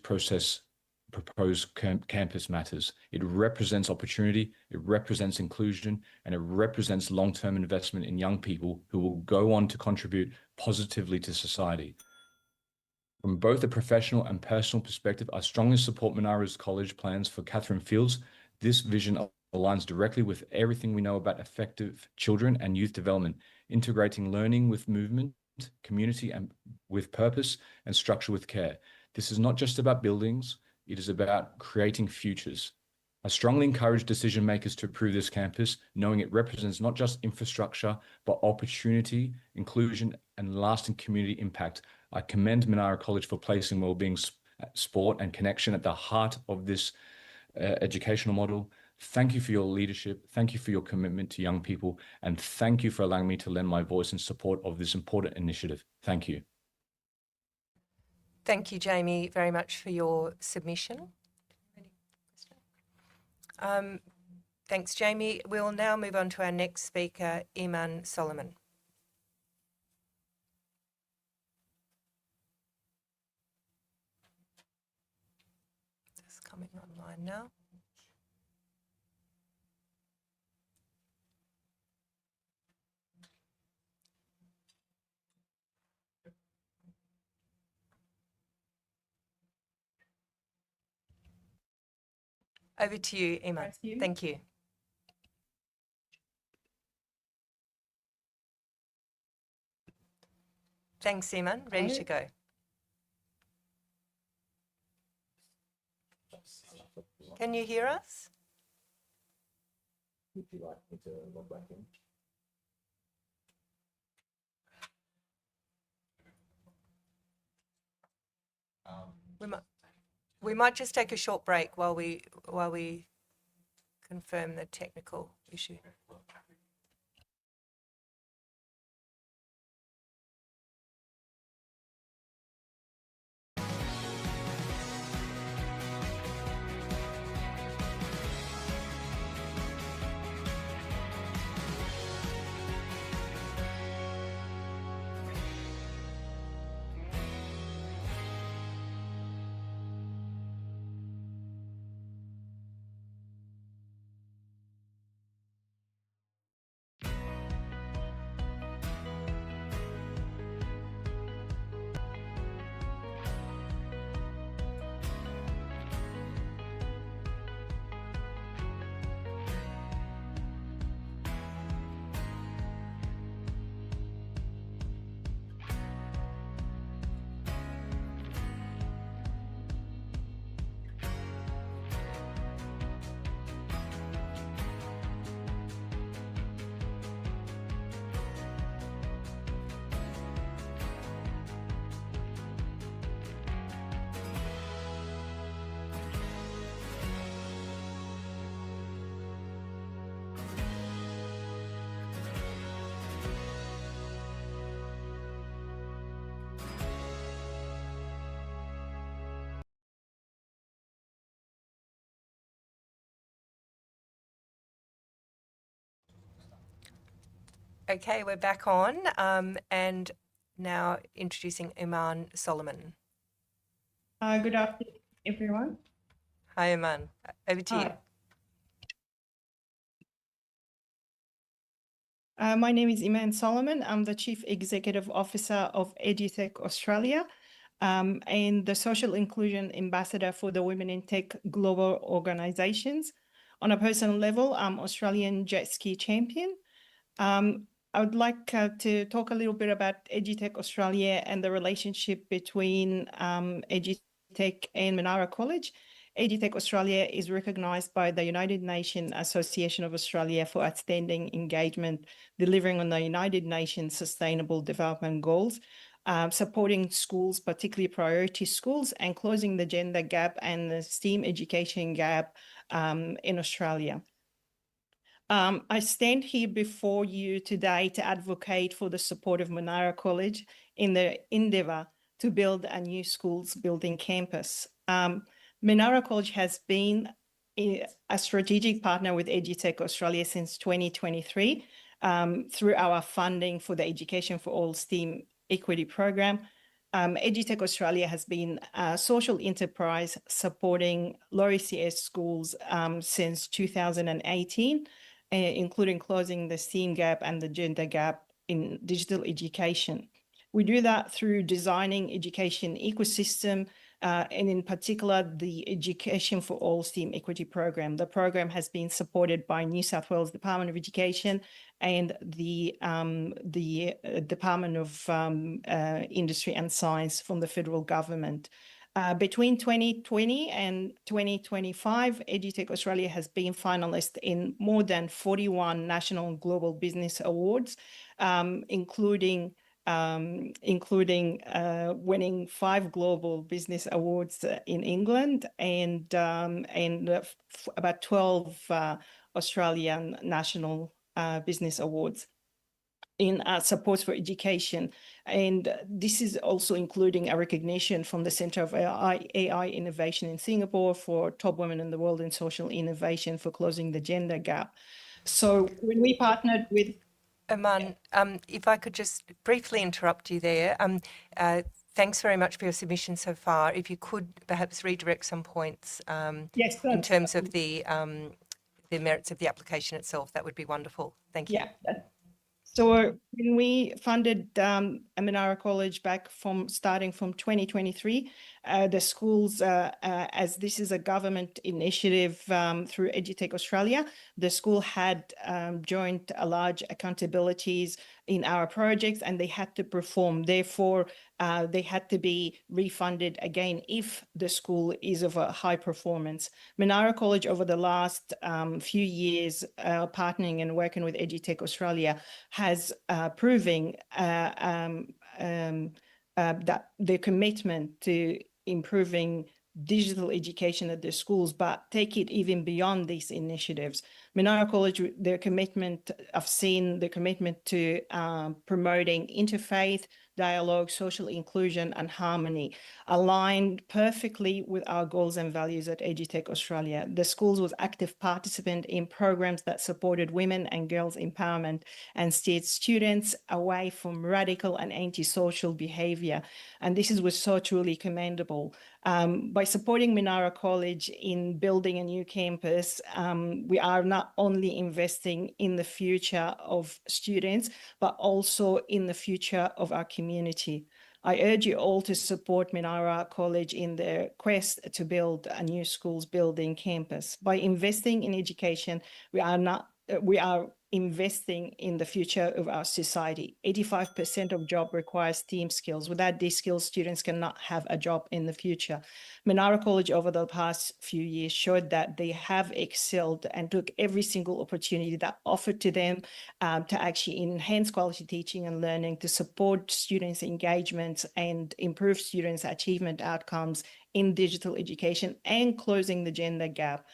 proposed campus matters. It represents opportunity, it represents inclusion, and it represents long-term investment in young people who will go on to contribute positively to society. From both a professional and personal perspective, I strongly support Minarah's college plans for Catherine Fields. This vision aligns directly with everything we know about effective children and youth development, integrating learning with movement, community and with purpose, and structure with care. This is not just about buildings, it is about creating futures. I strongly encourage decision makers to approve this campus, knowing it represents not just infrastructure, but opportunity, inclusion, and lasting community impact. I commend Minarah College for placing wellbeing, sport, and connection at the heart of this educational model. Thank you for your leadership. Thank you for your commitment to young people. And thank you for allowing me to lend my voice in support of this important initiative. Thank you. Thank you, Jamie, very much for your submission. Thanks, Jamie. We'll now move on to our next speaker, Iman Solomon. Just coming online now. Over to you, Iman. Thank you. Thanks, Iman. Ready to go. Can you hear us? Would you like me to log back in? We might just take a short break while we confirm the technical issue. Okay, we're back on, and now introducing Iman Solomon. Good afternoon, everyone. Hi, Iman. Over to you. My name is Iman Solomon. I'm the Chief Executive Officer of EduTech Australia and the Social Inclusion Ambassador for the Women in Tech Global Organizations. On a personal level, I'm Australian jet ski champion. I would like to talk a little bit about EduTech Australia and the relationship between EduTech EduTech and Minarah College. EduTech Australia is recognised by the United Nations Association of Australia for outstanding engagement, delivering on the United Nations Sustainable Development Goals, supporting schools, particularly priority schools, and closing the gender gap and the STEAM education gap in Australia. I stand here before you today to advocate for the support of Minarah College in their endeavour to build a new schools building campus. Minarah College has been a strategic partner with EduTech Australia since 2023 through our funding for the Education for All STEAM Equity Program. EduTech Australia has been a social enterprise supporting low ECS schools since 2018, including closing the STEAM gap and the gender gap in digital education. We do that through designing education ecosystem, and in particular, the Education for All STEAM Equity Program. The program has been supported by New South Wales Department of Education and the Department of Industry and Science from the federal government. Between 2020 and 2025, EduTech Australia has been finalist in more than 41 national and global business awards, including winning 5 global business awards in England and about 12 Australian national business awards in support for education. And this is also including a recognition from the Centre of AI Innovation in Singapore for top women in the world in social innovation for closing the gender gap. So when we partnered with Iman, if I could just briefly interrupt you there. Thanks very much for your submission so far. If you could perhaps redirect some points yes, in terms of the merits of the application itself, that would be wonderful. Thank you. Yeah. So when we funded Minarah College back starting from 2023, the schools, as this is a government initiative through EduTech Australia, the school had joined a large accountabilities in our projects and they had to perform. Therefore, they had to be refunded again if the school is of a high performance. Minarah College over the last few years, partnering and working with EduTech Australia, has proving that their commitment to improving digital education at their schools, but take it even beyond these initiatives. Minarah College, their commitment, I've seen the commitment to promoting interfaith dialogue, social inclusion and harmony, aligned perfectly with our goals and values at EduTech Australia. The schools was active participant in programs that supported women and girls empowerment and steered students away from radical and antisocial behaviour. And this was so truly commendable. By supporting Minarah College in building a new campus, we are not only investing in the future of students, but also in the future of our community. I urge you all to support Minarah College in their quest to build a new schools building campus. By investing in education, we are investing in the future of our society. 85% of job requires STEAM skills. Without these skills, students cannot have a job in the future. Minarah College over the past few years showed that they have excelled and took every single opportunity that offered to them to actually enhance quality teaching and learning, to support students' engagement and improve students' achievement outcomes in digital education and closing the gender gap.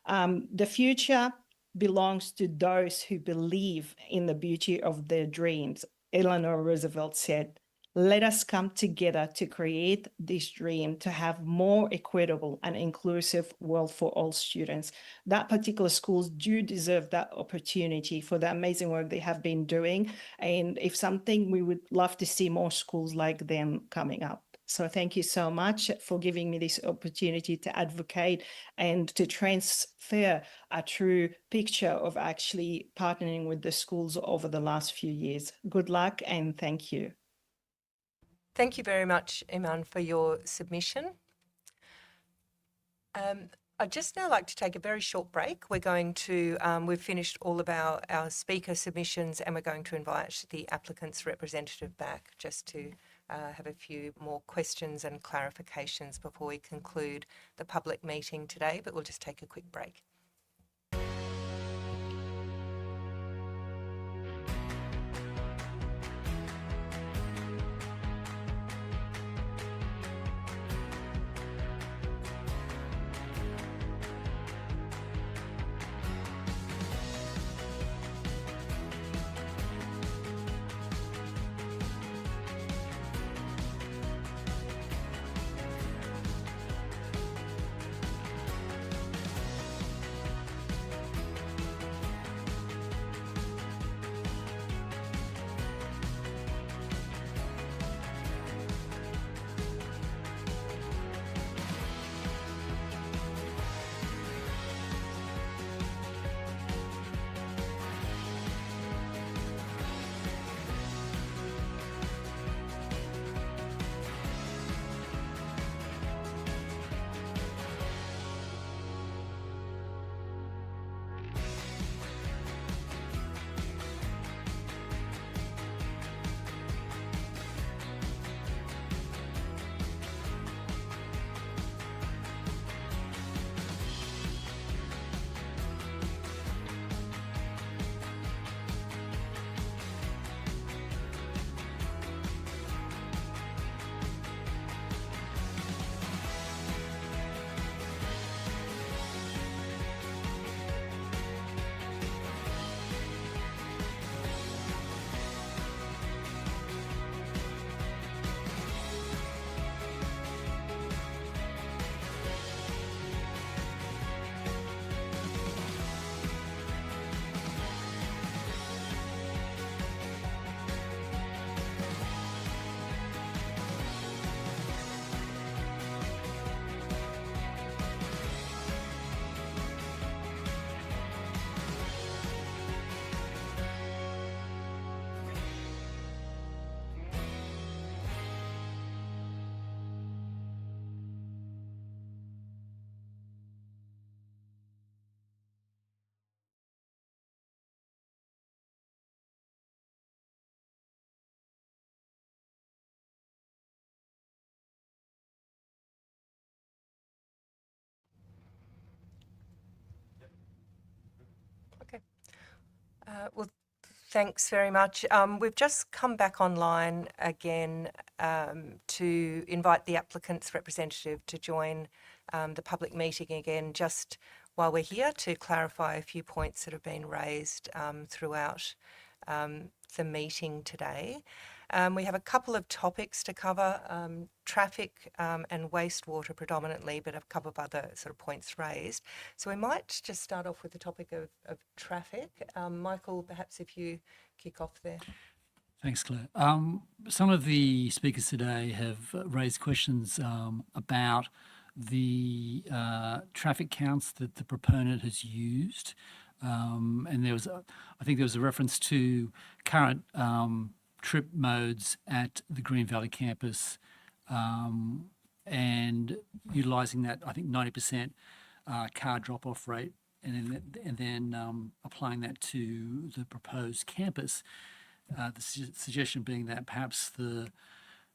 The future belongs to those who believe in the beauty of their dreams. Eleanor Roosevelt said, "Let us come together to create this dream, to have more equitable and inclusive world for all students." That particular schools do deserve that opportunity for the amazing work they have been doing. And if something, we would love to see more schools like them coming up. So thank you so much for giving me this opportunity to advocate and to transfer a true picture of actually partnering with the schools over the last few years. Good luck and thank you. Thank you very much, Iman, for your submission. I'd just now like to take a very short break. We're going to, we've finished all of our speaker submissions and we're going to invite the applicant's representative back just to have a few more questions and clarifications before we conclude the public meeting today, but we'll just take a quick break. Well, thanks very much. We've just come back online again to invite the applicant's representative to join the public meeting again, just while we're here, to clarify a few points that have been raised throughout the meeting today. We have a couple of topics to cover, traffic and wastewater predominantly, but a couple of other sort of points raised. So we might just start off with the topic of traffic. Michael, perhaps if you kick off there. Thanks, Claire. Some of the speakers today have raised questions about the traffic counts that the proponent has used. And there was, I think there was a reference to current trip modes at the Green Valley campus and utilising that, I think, 90% car drop-off rate, and then applying that to the proposed campus. The suggestion being that perhaps the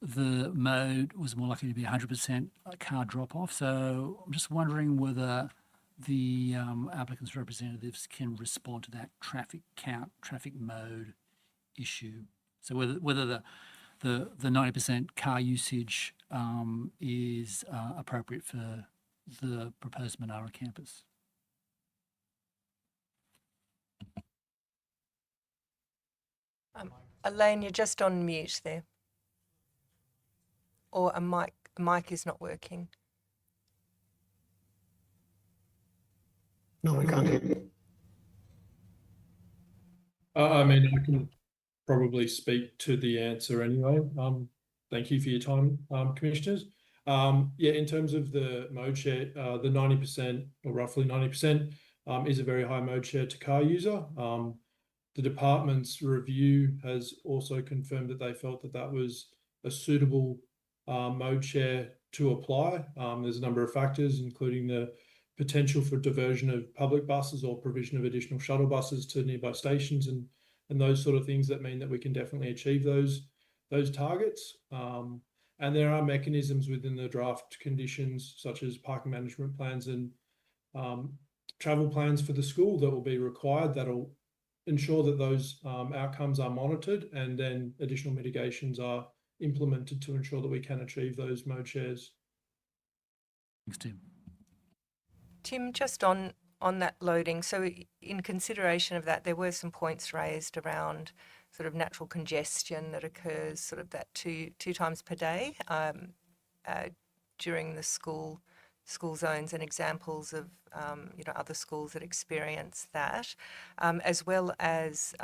mode was more likely to be 100% car drop-off. So I'm just wondering whether the applicant's representatives can respond to that traffic count, traffic mode issue. So whether the 90% car usage is appropriate for the proposed Minarah campus. Elaine, you're just on mute there. Or a mic is not working. No, I can't hear you. I mean, I can probably speak to the answer anyway. Thank you for your time, Commissioners. Yeah, in terms of the mode share, the 90% or roughly 90% is a very high mode share to car user. The department's review has also confirmed that they felt that that was a suitable mode share to apply. There's a number of factors, including the potential for diversion of public buses or provision of additional shuttle buses to nearby stations and those sort of things that mean that we can definitely achieve those those targets. And there are mechanisms within the draft conditions, such as parking management plans and travel plans for the school, that will be required, that'll ensure that those outcomes are monitored, and then additional mitigations are implemented to ensure that we can achieve those mode shares. Thanks, Tim. Tim, just on that loading, so in consideration of that, there were some points raised around sort of natural congestion that occurs sort of that two times per day during the school zones, and examples of other schools that experience that, as well as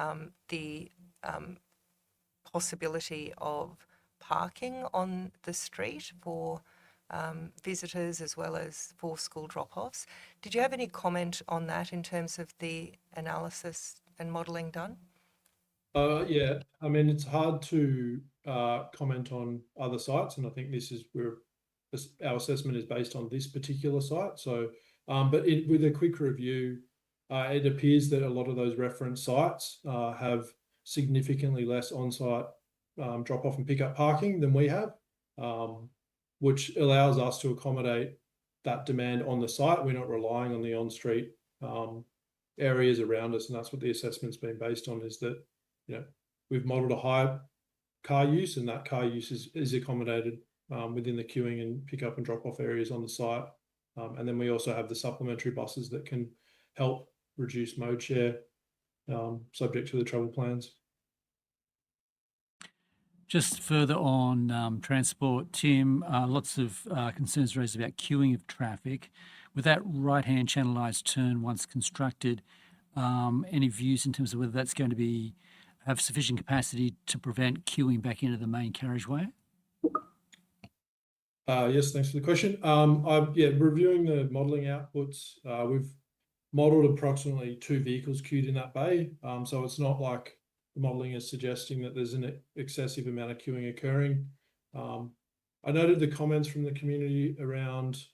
the possibility of parking on the street for visitors as well as for school drop-offs. Did you have any comment on that in terms of the analysis and modelling done? Yeah, I mean, it's hard to comment on other sites, and I think this is where our assessment is based on this particular site. So, but with a quick review, it appears that a lot of those reference sites have significantly less on-site drop-off and pick-up parking than we have, which allows us to accommodate that demand on the site. We're not relying on the on-street areas around us, and that's what the assessment's been based on, is that, we've modelled a high car use, and that car use is accommodated within the queuing and pick-up and drop-off areas on the site. And then we also have the supplementary buses that can help reduce mode share, subject to the travel plans. Just further on transport, Tim, lots of concerns raised about queuing of traffic. With that right-hand channelized turn once constructed, any views in terms of whether that's going to have sufficient capacity to prevent queuing back into the main carriageway? Yes, thanks for the question. Reviewing the modelling outputs, we've modelled approximately 2 vehicles queued in that bay. So it's not like the modelling is suggesting that there's an excessive amount of queuing occurring. I noted the comments from the community around,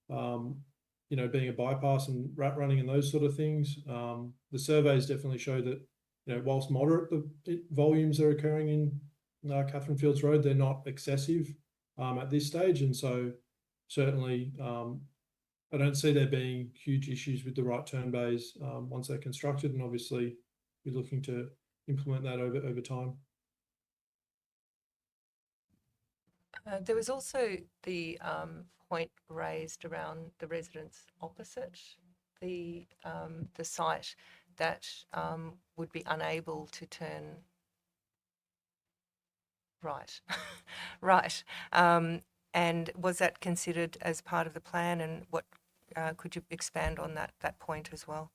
being a bypass and rat running and those sort of things. The surveys definitely show that, whilst moderate the volumes are occurring in Catherine Fields Road, they're not excessive at this stage. And so certainly I don't see there being huge issues with the right turn bays once they're constructed, and obviously we're looking to implement that over time. There was also the point raised around the residents opposite the site that would be unable to turn right. Right. And was that considered as part of the plan, and what could you expand on that point as well?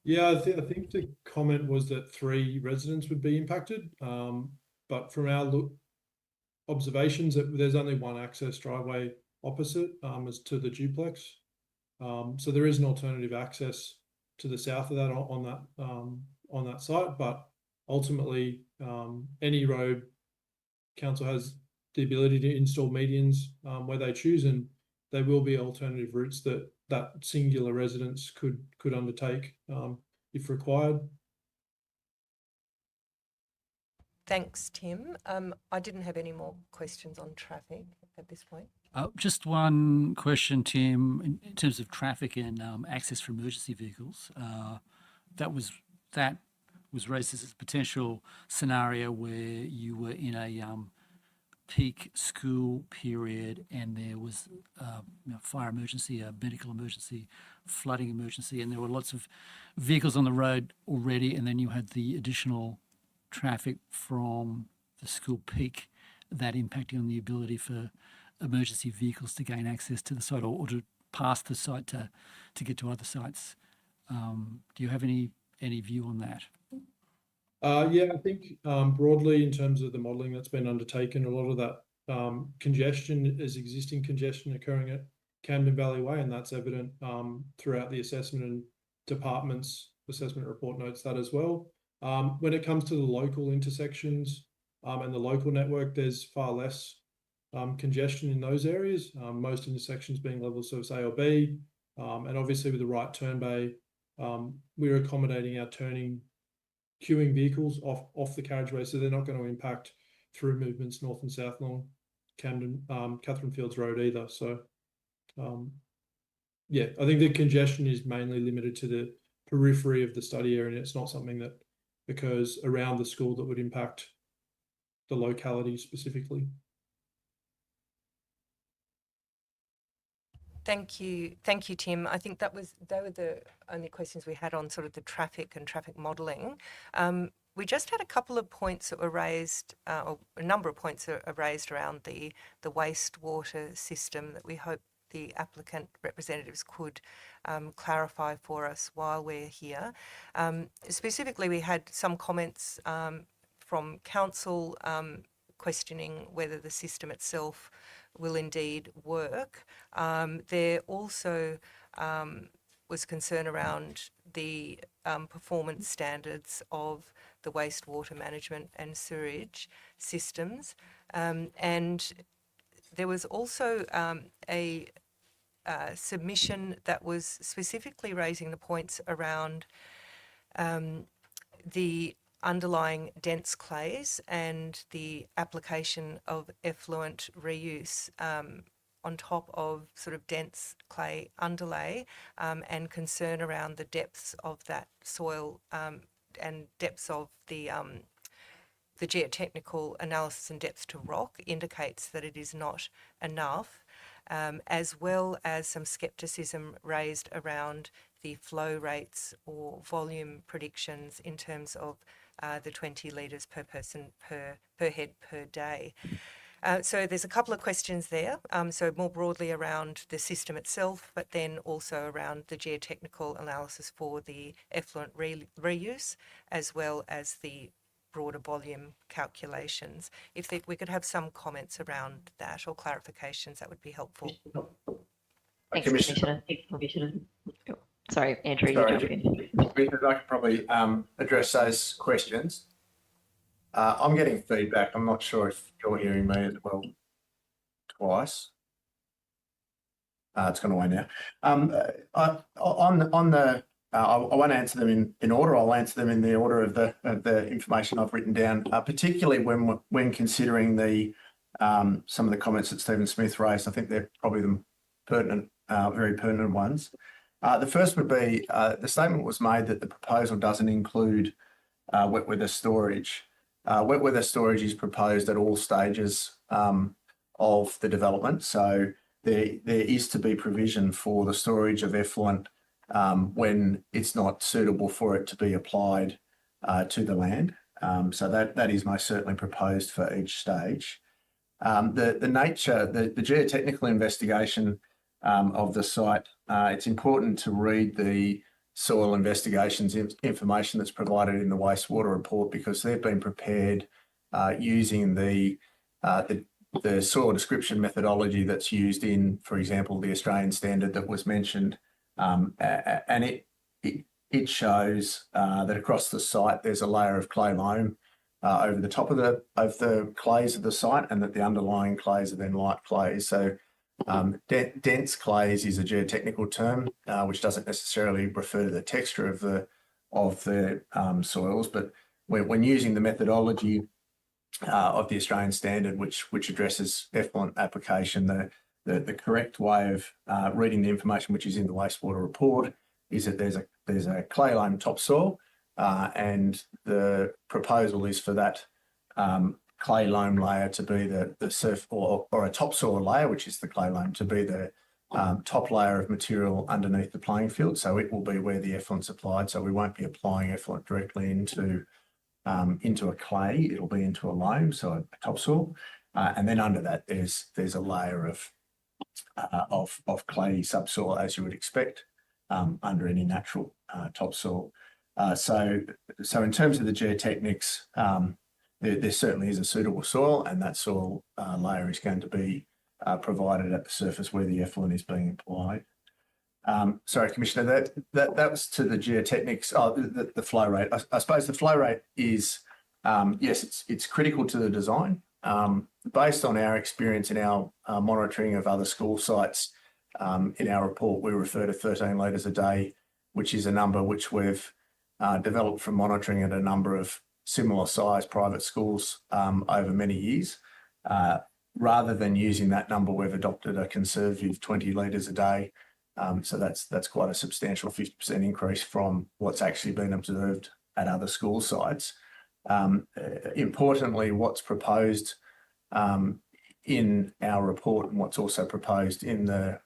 Yeah, I think the comment was that 3 residents would be impacted, but from our observations, that there's only one access driveway opposite as to the duplex. So there is an alternative access to the south of that on that site, but ultimately any road, council has the ability to install medians where they choose, and there will be alternative routes that singular residents could undertake if required. Thanks, Tim. I didn't have any more questions on traffic at this point. Just one question, Tim, in terms of traffic and access for emergency vehicles. That was raised as a potential scenario where you were in a peak school period and there was fire emergency, a medical emergency, flooding emergency, and there were lots of vehicles on the road already, and then you had the additional traffic from the school peak, that impacting on the ability for emergency vehicles to gain access to the site or to pass the site to get to other sites. Do you have any view on that? Yeah, I think broadly in terms of the modelling that's been undertaken, a lot of that congestion is existing congestion occurring at Camden Valley Way, and that's evident throughout the assessment, and department's assessment report notes that as well. When it comes to the local intersections and the local network, there's far less congestion in those areas, most intersections being level service A or B, and obviously with the right turn bay, we're accommodating our queuing vehicles off the carriageway, so they're not going to impact through movements north and south along Camden, Catherine Fields Road either. So, yeah, I think the congestion is mainly limited to the periphery of the study area, and it's not something that occurs around the school that would impact the locality specifically. Thank you, Tim. I think they were the only questions we had on sort of the traffic and traffic modelling. We just had a couple of points that were raised, or a number of points that are raised around the wastewater system that we hope the applicant representatives could clarify for us while we're here. Specifically, we had some comments from council questioning whether the system itself will indeed work. There also was concern around the performance standards of the wastewater management and sewerage systems. And there was also a submission that was specifically raising the points around the underlying dense clays and the application of effluent reuse on top of sort of dense clay underlay, and concern around the depths of that soil and depths of the geotechnical analysis and depths to rock indicates that it is not enough, as well as some scepticism raised around the flow rates or volume predictions in terms of the 20 litres per person per head per day. So there's a couple of questions there. So more broadly around the system itself, but then also around the geotechnical analysis for the effluent reuse, as well as the broader volume calculations. If we could have some comments around that or clarifications, that would be helpful. Thanks, Commissioner. Sorry, Andrew, Sorry, you jump in. I could probably address those questions. I'm getting feedback. I'm not sure if you're hearing me as well twice. It's gone away now. I won't answer them in order. I'll answer them in the order of the information I've written down, particularly when considering the some of the comments that Stephen Smith raised. I think they're probably the pertinent, very pertinent ones. The first would be the statement was made that the proposal doesn't include wet weather storage. Wet weather storage is proposed at all stages of the development. So there is to be provision for the storage of effluent when it's not suitable for it to be applied to the land. So that is most certainly proposed for each stage. The geotechnical investigation of the site, it's important to read the soil investigations information that's provided in the wastewater report, because they've been prepared using the soil description methodology that's used in, for example, the Australian standard that was mentioned, and it shows that across the site there's a layer of clay loam over the top of the clays of the site, and that the underlying clays are then light clays. So dense clays is a geotechnical term, which doesn't necessarily refer to the texture of the soils, but when using the methodology of the Australian standard, which addresses effluent application, the correct way of reading the information which is in the wastewater report is that there's a clay loam topsoil, and the proposal is for that clay loam layer to be the surf or a topsoil layer, which is the clay loam, to be the top layer of material underneath the playing field. So it will be where the effluent's applied. So we won't be applying effluent directly into a clay. It'll be into a loam, so a topsoil, and then under that there's a layer of clay subsoil, as you would expect under any natural topsoil. So in terms of the geotechnics, there certainly is a suitable soil, and that soil layer is going to be provided at the surface where the effluent is being applied. Sorry, Commissioner, that was to the geotechnics. Oh, the flow rate. I suppose the flow rate is, yes, it's critical to the design. Based on our experience in our monitoring of other school sites, in our report, we refer to 13 litres a day, which is a number which we've developed from monitoring at a number of similar size private schools over many years. Rather than using that number, we've adopted a conservative 20 litres a day. So that's quite a substantial 50% increase from what's actually been observed at other school sites. Importantly, what's proposed in our report and what's also proposed in the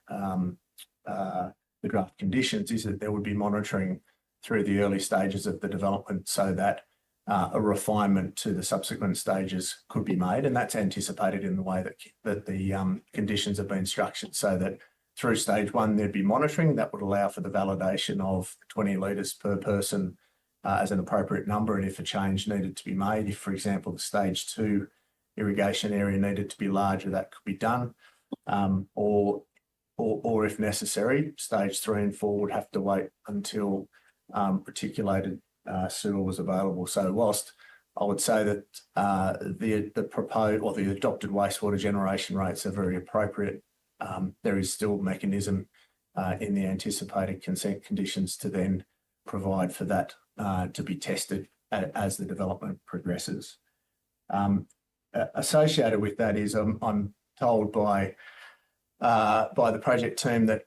draft conditions is that there would be monitoring through the early stages of the development so that a refinement to the subsequent stages could be made, and that's anticipated in the way that the conditions have been structured, so that through stage one there'd be monitoring that would allow for the validation of 20 litres per person as an appropriate number, and if a change needed to be made, if for example the stage 2 irrigation area needed to be larger, that could be done, or if necessary, stage 3 and 4 would have to wait until reticulated sewer was available. So whilst I would say that the proposed or the adopted wastewater generation rates are very appropriate, there is still a mechanism in the anticipated consent conditions to then provide for that to be tested as the development progresses. Associated with that is I'm told by the project team that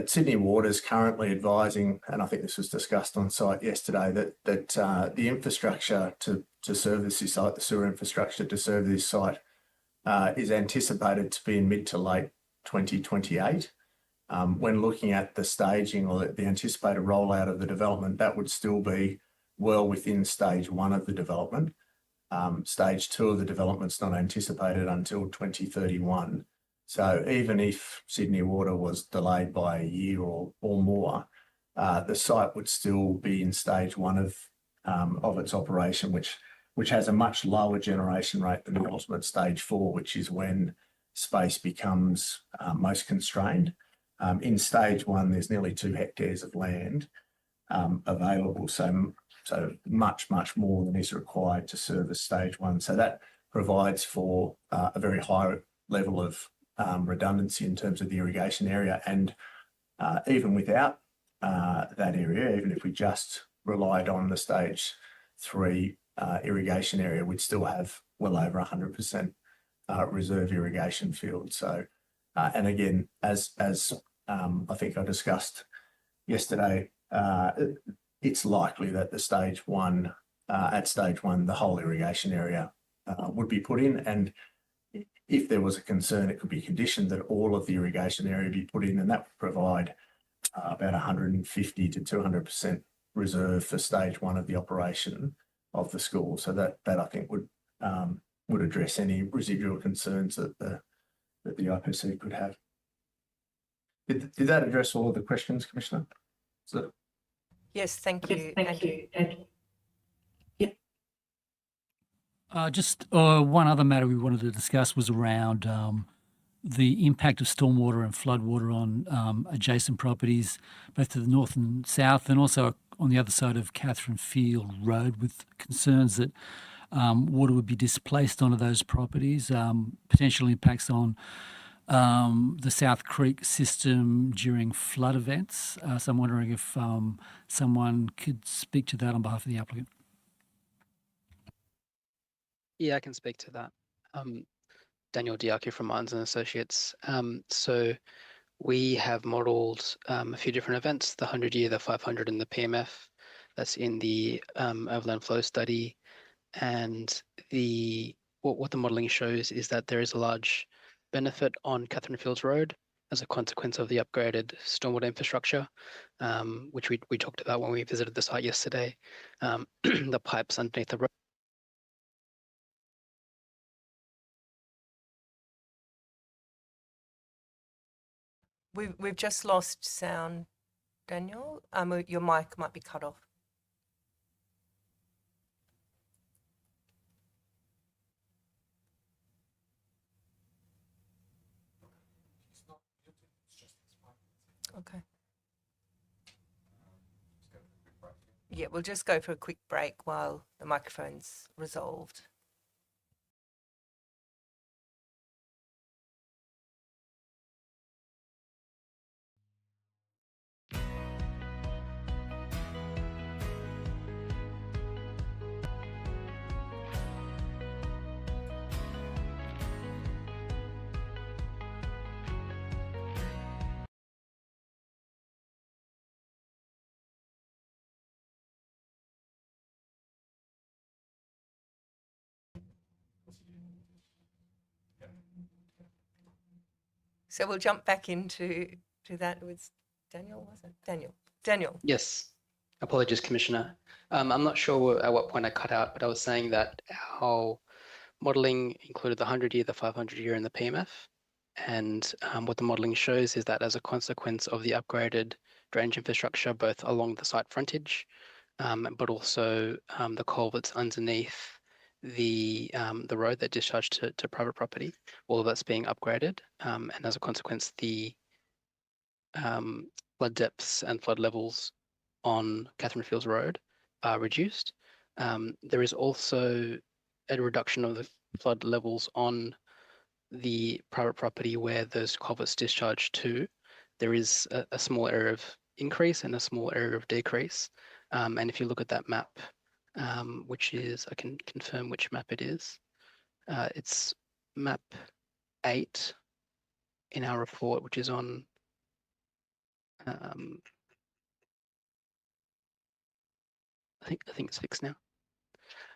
Sydney Water is currently advising, and I think this was discussed on site yesterday, that the infrastructure to service this site, the sewer infrastructure to serve this site, is anticipated to be in mid to late 2028. When looking at the staging or the anticipated rollout of the development, that would still be well within stage 1 of the development. Stage 2 of the development's not anticipated until 2031. So even if Sydney Water was delayed by a year or more, the site would still be in stage 1 of its operation, which has a much lower generation rate than the ultimate stage 4, which is when space becomes most constrained. In stage 1, there's nearly 2 hectares of land available, so much more than is required to service stage 1. So that provides for a very high level of redundancy in terms of the irrigation area, and even without that area, even if we just relied on the stage 3 irrigation area, we'd still have well over 100% reserve irrigation field. So, and again, as I think I discussed yesterday, it's likely that at stage 1, the whole irrigation area would be put in, and if there was a concern, it could be conditioned that all of the irrigation area be put in, and that would provide about 150 to 200% reserve for stage 1 of the operation of the school. So that I think would address any residual concerns that the IPC could have. Did that address all of the questions, Commissioner? Yes, thank you. Just one other matter we wanted to discuss was around the impact of stormwater and floodwater on adjacent properties, both to the north and south, and also on the other side of Catherine Field Road, with concerns that water would be displaced onto those properties, potential impacts on the South Creek system during flood events. So I'm wondering if someone could speak to that on behalf of the applicant. Yeah, I can speak to that. Daniel Diaki from Mines and Associates. So we have modelled a few different events, the 100-year, the 500 and the PMF. That's in the overland flow study. And what the modelling shows is that there is a large benefit on Catherine Fields Road as a consequence of the upgraded stormwater infrastructure, which we talked about when we visited the site yesterday. The pipes underneath the road. We've just lost sound, Daniel. Your mic might be cut off. Okay. Yeah, we'll just go for a quick break while the microphone's resolved. So we'll jump back into that. It was Daniel, was it? Daniel. Yes. Apologies, Commissioner. I'm not sure at what point I cut out, but I was saying that our modelling included the 100-year, the 500-year, and the PMF. And what the modelling shows is that as a consequence of the upgraded drainage infrastructure, both along the site frontage, but also the culverts underneath the road that discharged to private property, all of that's being upgraded. And as a consequence, the flood depths and flood levels on Catherine Fields Road are reduced. There is also a reduction of the flood levels on the private property where those culverts discharge to. There is a small area of increase and a small area of decrease. And if you look at that map, which is, I can confirm which map it is. It's map 8 in our report, which is on I think it's fixed now.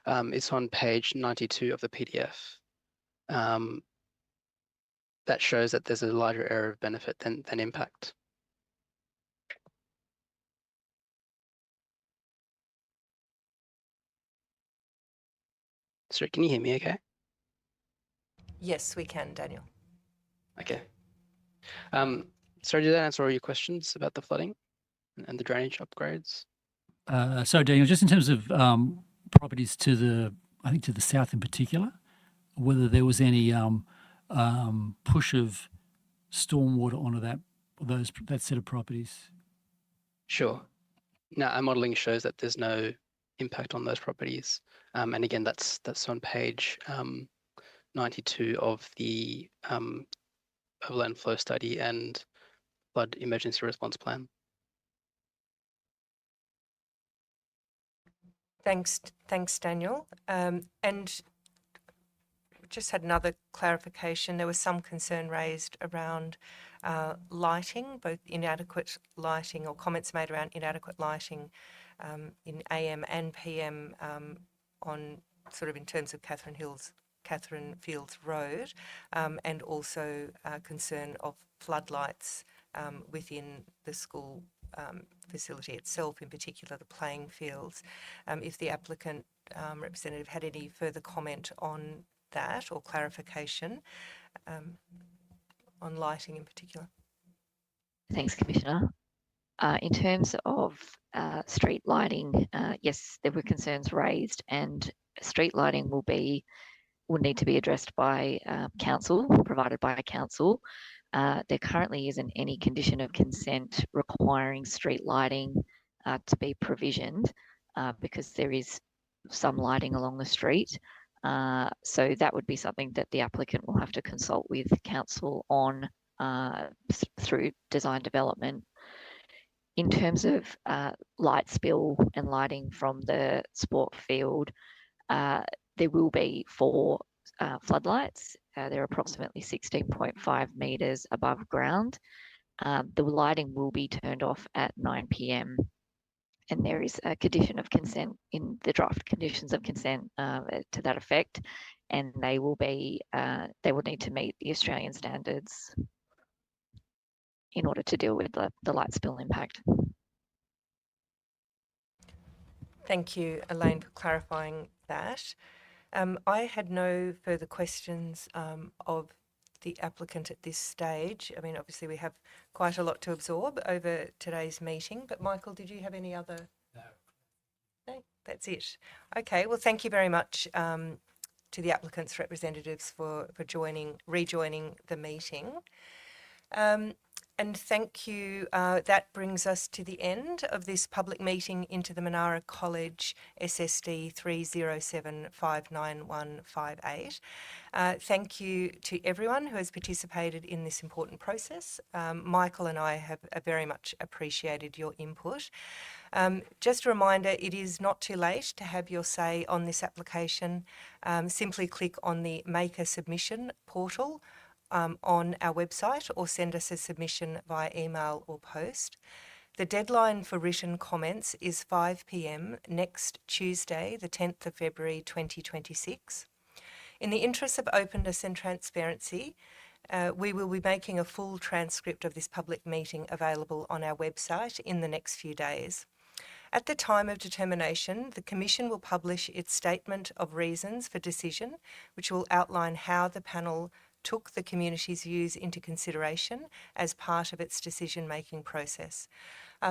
It's on page 92 of the PDF. That shows that there's a larger area of benefit than impact. Sorry, can you hear me okay? Yes, we can, Daniel. Okay. Sorry, did that answer all your questions about the flooding and the drainage upgrades? So Daniel, just in terms of properties to the, I think to the south in particular, whether there was any push of stormwater onto that set of properties? Sure. Now, our modelling shows that there's no impact on those properties. And again, that's on page 92 of the overland flow study and flood emergency response plan. Thanks, Daniel. And just had another clarification. There was some concern raised around lighting, both inadequate lighting or comments made around inadequate lighting in AM and PM on sort of in terms of Catherine Fields Road, and also concern of floodlights within the school facility itself, in particular the playing fields. If the applicant representative had any further comment on that or clarification on lighting in particular. Thanks, Commissioner. In terms of street lighting, yes, there were concerns raised, and street lighting will need to be addressed by council, provided by council. There currently isn't any condition of consent requiring street lighting to be provisioned because there is some lighting along the street. So that would be something that the applicant will have to consult with council on through design development. In terms of light spill and lighting from the sport field, there will be 4 floodlights. They're approximately 16.5 metres above ground. The lighting will be turned off at 9 p.m. and there is a condition of consent in the draft conditions of consent to that effect, and they will need to meet the Australian standards in order to deal with the light spill impact. Thank you, Elaine, for clarifying that. I had no further questions of the applicant at this stage. I mean, obviously we have quite a lot to absorb over today's meeting, but Michael, did you have any other? No, that's it. Okay, well, thank you very much to the applicant's representatives for rejoining the meeting. And thank you. That brings us to the end of this public meeting into the Minarah College SSD-30759158. Thank you to everyone who has participated in this important process. Michael and I have very much appreciated your input. Just a reminder, it is not too late to have your say on this application. Simply click on the Make a Submission portal on our website or send us a submission via email or post. The deadline for written comments is 5 p.m. next Tuesday, the 10th of February 2026. In the interest of openness and transparency, We will be making a full transcript of this public meeting available on our website in the next few days. At the time of determination, the Commission will publish its statement of reasons for decision, which will outline how the panel took the community's views into consideration as part of its decision-making process.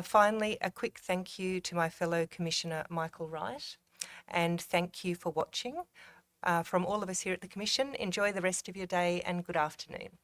Finally, a quick thank you to my fellow Commissioner Michael Wright, and thank you for watching. From all of us here at the Commission, enjoy the rest of your day and good afternoon.